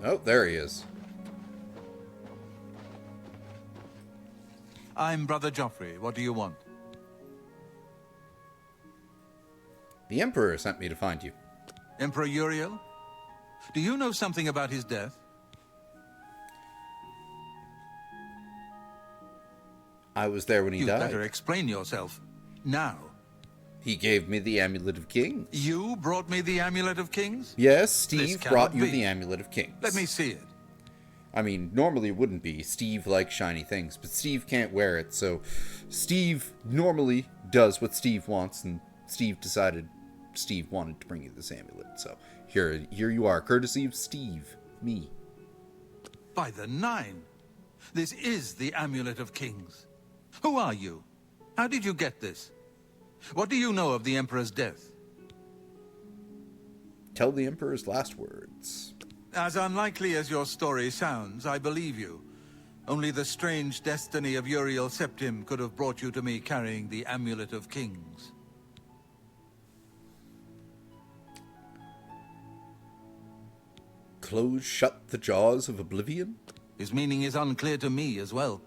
Oh, there he is. I'm Brother Joffrey. What do you want? The Emperor sent me to find you. Emperor Uriel? Do you know something about his death? I was there when he died. You better explain yourself. Now. He gave me the Amulet of Kings. You brought me the Amulet of Kings? Yes, Steve brought you the Amulet of Kings. Let me see it. I mean, normally it wouldn't be. Steve likes shiny things, but Steve can't wear it, so Steve normally does what Steve wants, and Steve decided Steve wanted to bring you this amulet. So here you are, courtesy of Steve, me. By the Nine! This is the Amulet of Kings. Who are you? How did you get this? What do you know of the Emperor's death? Tell the Emperor's last words. As unlikely as your story sounds, I believe you. Only the strange destiny of Uriel Septim could have brought you to me carrying the Amulet of Kings. Close shut the jaws of Oblivion? His meaning is unclear to me as well.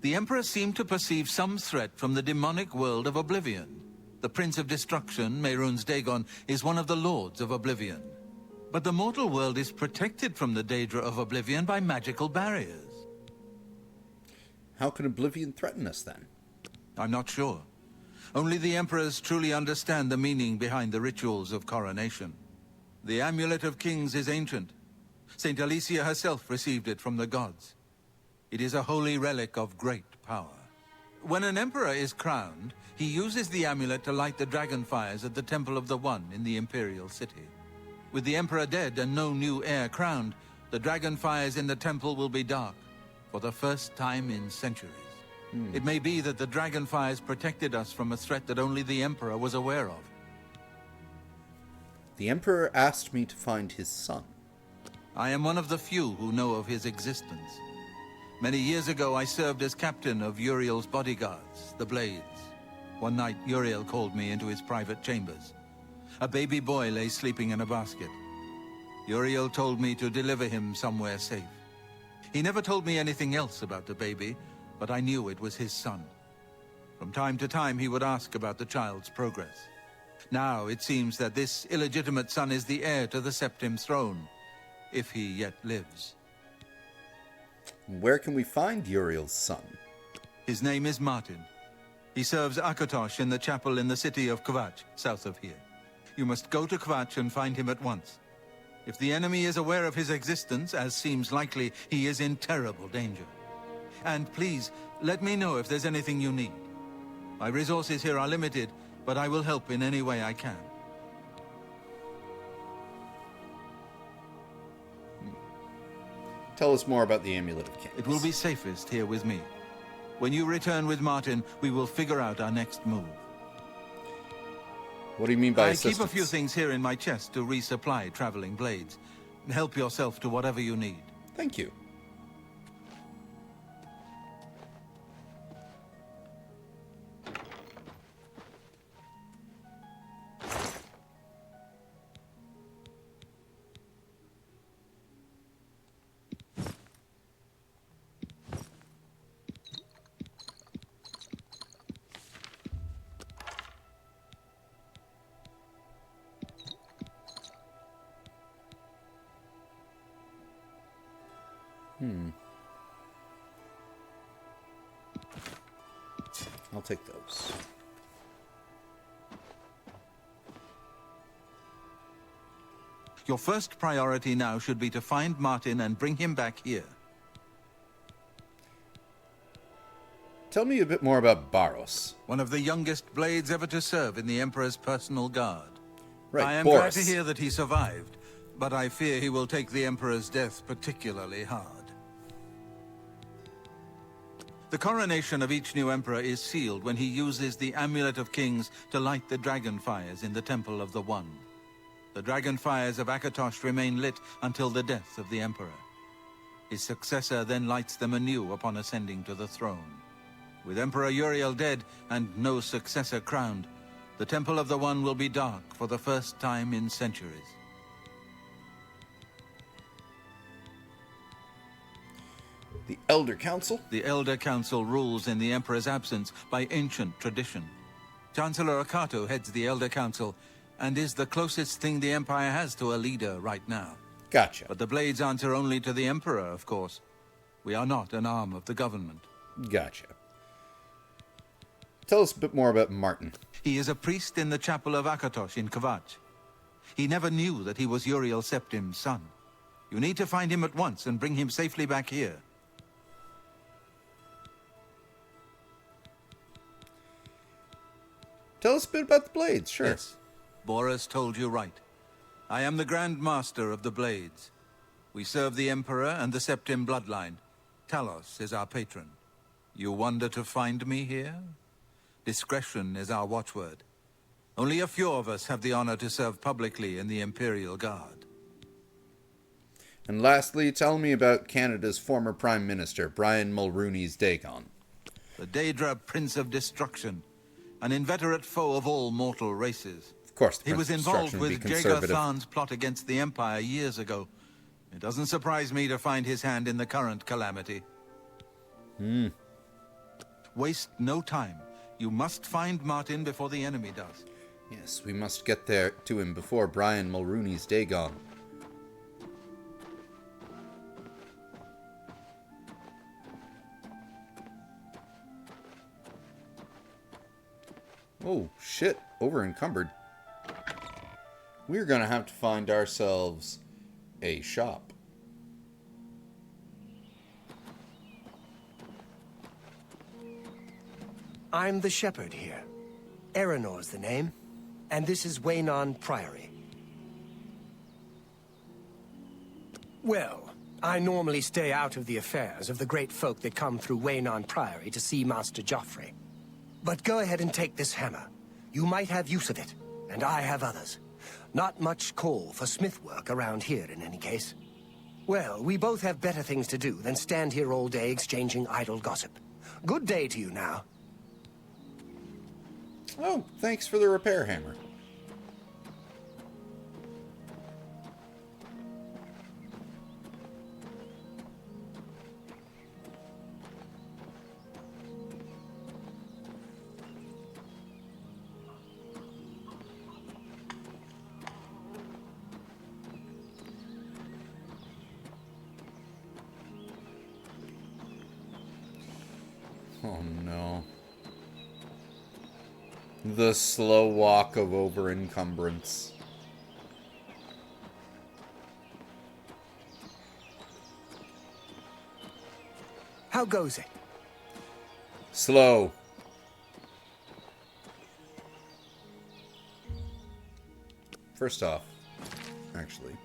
The Emperor seemed to perceive some threat from the demonic world of Oblivion. The Prince of Destruction, Mehrunes Dagon, is one of the Lords of Oblivion. But the mortal world is protected from the Daedra of Oblivion by magical barriers. How can Oblivion threaten us then? I'm not sure. Only the Emperors truly understand the meaning behind the rituals of coronation. The Amulet of Kings is ancient. Saint Alicia herself received it from the gods. It is a holy relic of great power. When an emperor is crowned, he uses the amulet to light the dragon fires at the Temple of the One in the Imperial City. With the emperor dead and no new heir crowned, the dragon fires in the temple will be dark, for the first time in centuries. It may be that the dragon fires protected us from a threat that only the emperor was aware of. The Emperor asked me to find his son. I am one of the few who know of his existence. Many years ago, I served as captain of Uriel's bodyguards, the Blades. One night, Uriel called me into his private chambers. A baby boy lay sleeping in a basket. Uriel told me to deliver him somewhere safe. He never told me anything else about the baby, but I knew it was his son. From time to time, he would ask about the child's progress. Now, it seems that this illegitimate son is the heir to the Septim throne, if he yet lives. Where can we find Uriel's son? His name is Martin. He serves Akatosh in the chapel in the city of Kvatch, south of here. You must go to Kvatch and find him at once. If the enemy is aware of his existence, as seems likely, he is in terrible danger. And please, let me know if there's anything you need. My resources here are limited, but I will help in any way I can. Tell us more about the Amulet of Kings. It will be safest here with me. When you return with Martin, we will figure out our next move. What do you mean by assistance? I keep a few things here in my chest to resupply traveling blades. Help yourself to whatever you need. Thank you. I'll take those. Your first priority now should be to find Martin and bring him back here. Tell me a bit more about Baros. One of the youngest blades ever to serve in the Emperor's personal guard. Right, I am Boris. glad to hear that he survived, but I fear he will take the Emperor's death particularly hard. The coronation of each new Emperor is sealed when he uses the Amulet of Kings to light the dragon fires in the Temple of the One. The dragon fires of Akatosh remain lit until the death of the Emperor. His successor then lights them anew upon ascending to the throne. With Emperor Uriel dead and no successor crowned, the Temple of the One will be dark for the first time in centuries. The Elder Council? The Elder Council rules in the Emperor's absence by ancient tradition. Chancellor Akato heads the Elder Council and is the closest thing the Empire has to a leader right now. Gotcha. But the Blades answer only to the Emperor, of course. We are not an arm of the government. Gotcha. Tell us a bit more about Martin. He is a priest in the chapel of Akatosh in Kvatch. He never knew that he was Uriel Septim's son. You need to find him at once and bring him safely back here. Tell us a bit about the blades, sure. Yes, Boris told you right. I am the Grand Master of the Blades. We serve the Emperor and the Septim bloodline. Talos is our patron. You wonder to find me here? Discretion is our watchword. Only a few of us have the honor to serve publicly in the Imperial Guard. And lastly, tell me about Canada's former Prime Minister, Brian Mulrooney's Dagon. The Daedra Prince of Destruction, an inveterate foe of all mortal races. Of course, the He was Prince of involved Destruction would with be Jaeger conservative. Tharn's plot against the Empire years ago. It doesn't surprise me to find his hand in the current calamity. Waste no time. You must find Martin before the enemy does. Yes, we must get there to him before Brian Mulrooney's Dagon. Oh, shit. Over encumbered. We're gonna have to find ourselves a shop. I'm the shepherd here. Eranor's the name. And this is Waynon Priory. Well, I normally stay out of the affairs of the great folk that come through Waynon Priory to see Master Joffrey. But go ahead and take this hammer. You might have use of it, and I have others. Not much call for smith work around here in any case. Well, we both have better things to do than stand here all day exchanging idle gossip. Good day to you now. Oh, thanks for the repair hammer. Oh no. The slow walk of over-encumbrance. How goes it? Slow. First off, actually.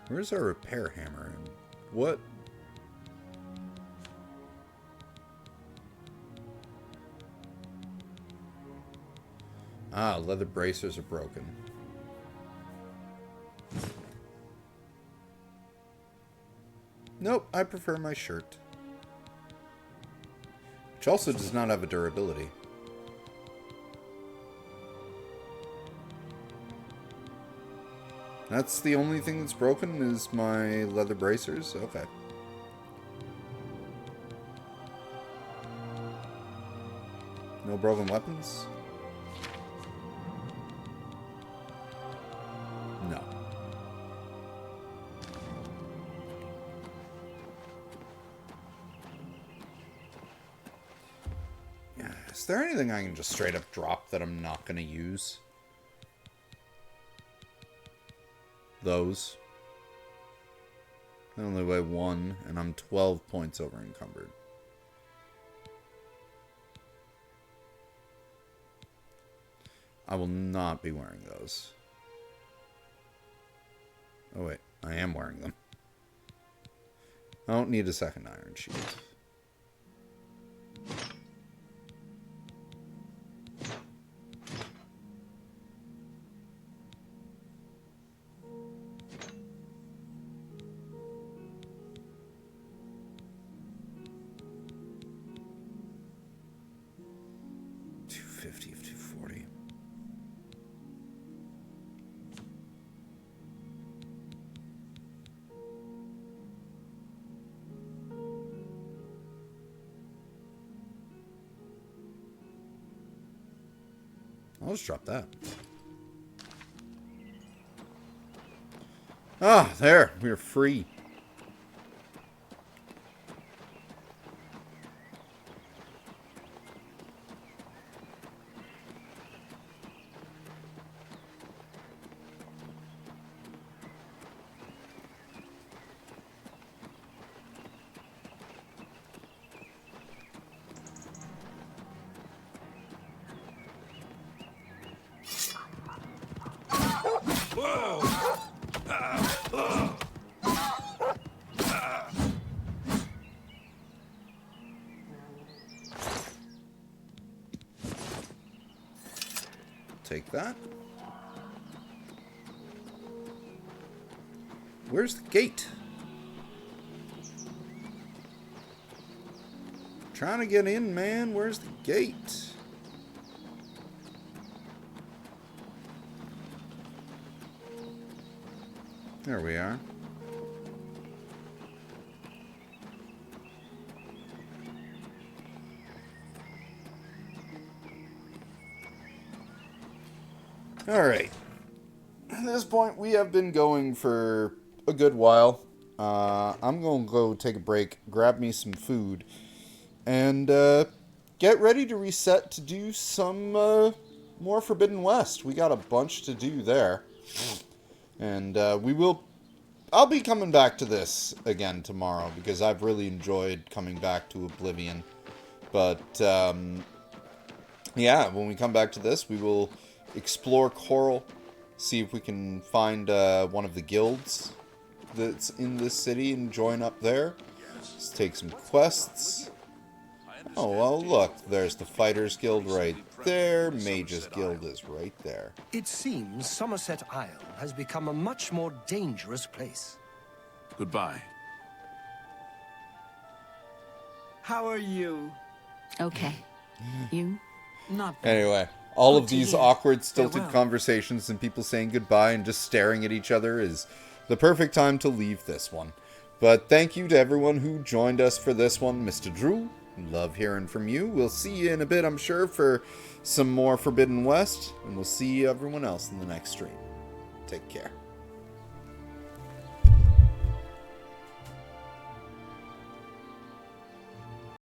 Where's our repair hammer? And what? Ah, leather bracers are broken. Nope, I prefer my shirt. Which also does not have a durability. That's the only thing that's broken is my leather bracers? Okay. No broken weapons? No. Yeah, is there anything I can just straight up drop that I'm not going to use? Those. I only weigh 1, and I'm 12 points over encumbered. I will not be wearing those. Oh wait, I am wearing them. I don't need a second iron shield. I'll just drop that. Ah, there. We're free. take that. Where's the gate? Trying to get in, man. Where's the gate? There we are. Alright. At this point, we have been going for a good while. I'm going to go take a break, grab me some food, and get ready to reset to do some more Forbidden West. We got a bunch to do there. And I'll be coming back to this again tomorrow, because I've really enjoyed coming back to Oblivion. But, yeah, when we come back to this, we will explore Coral, see if we can find one of the guilds that's in this city and join up there. Let's take some quests. Oh, well, look, there's the Fighters Guild right there. Mages Guild is right there. It seems Somerset Isle has become a much more dangerous place. Goodbye. How are you? Okay. You? Not Anyway, all of to these hear. awkward, stilted Farewell. conversations and people saying goodbye and just staring at each other is the perfect time to leave this one. But thank you to everyone who joined us for this one. Mr. Drew, love hearing from you. We'll see you in a bit, I'm sure, for some more Forbidden West. And we'll see everyone else in the next stream. Take care.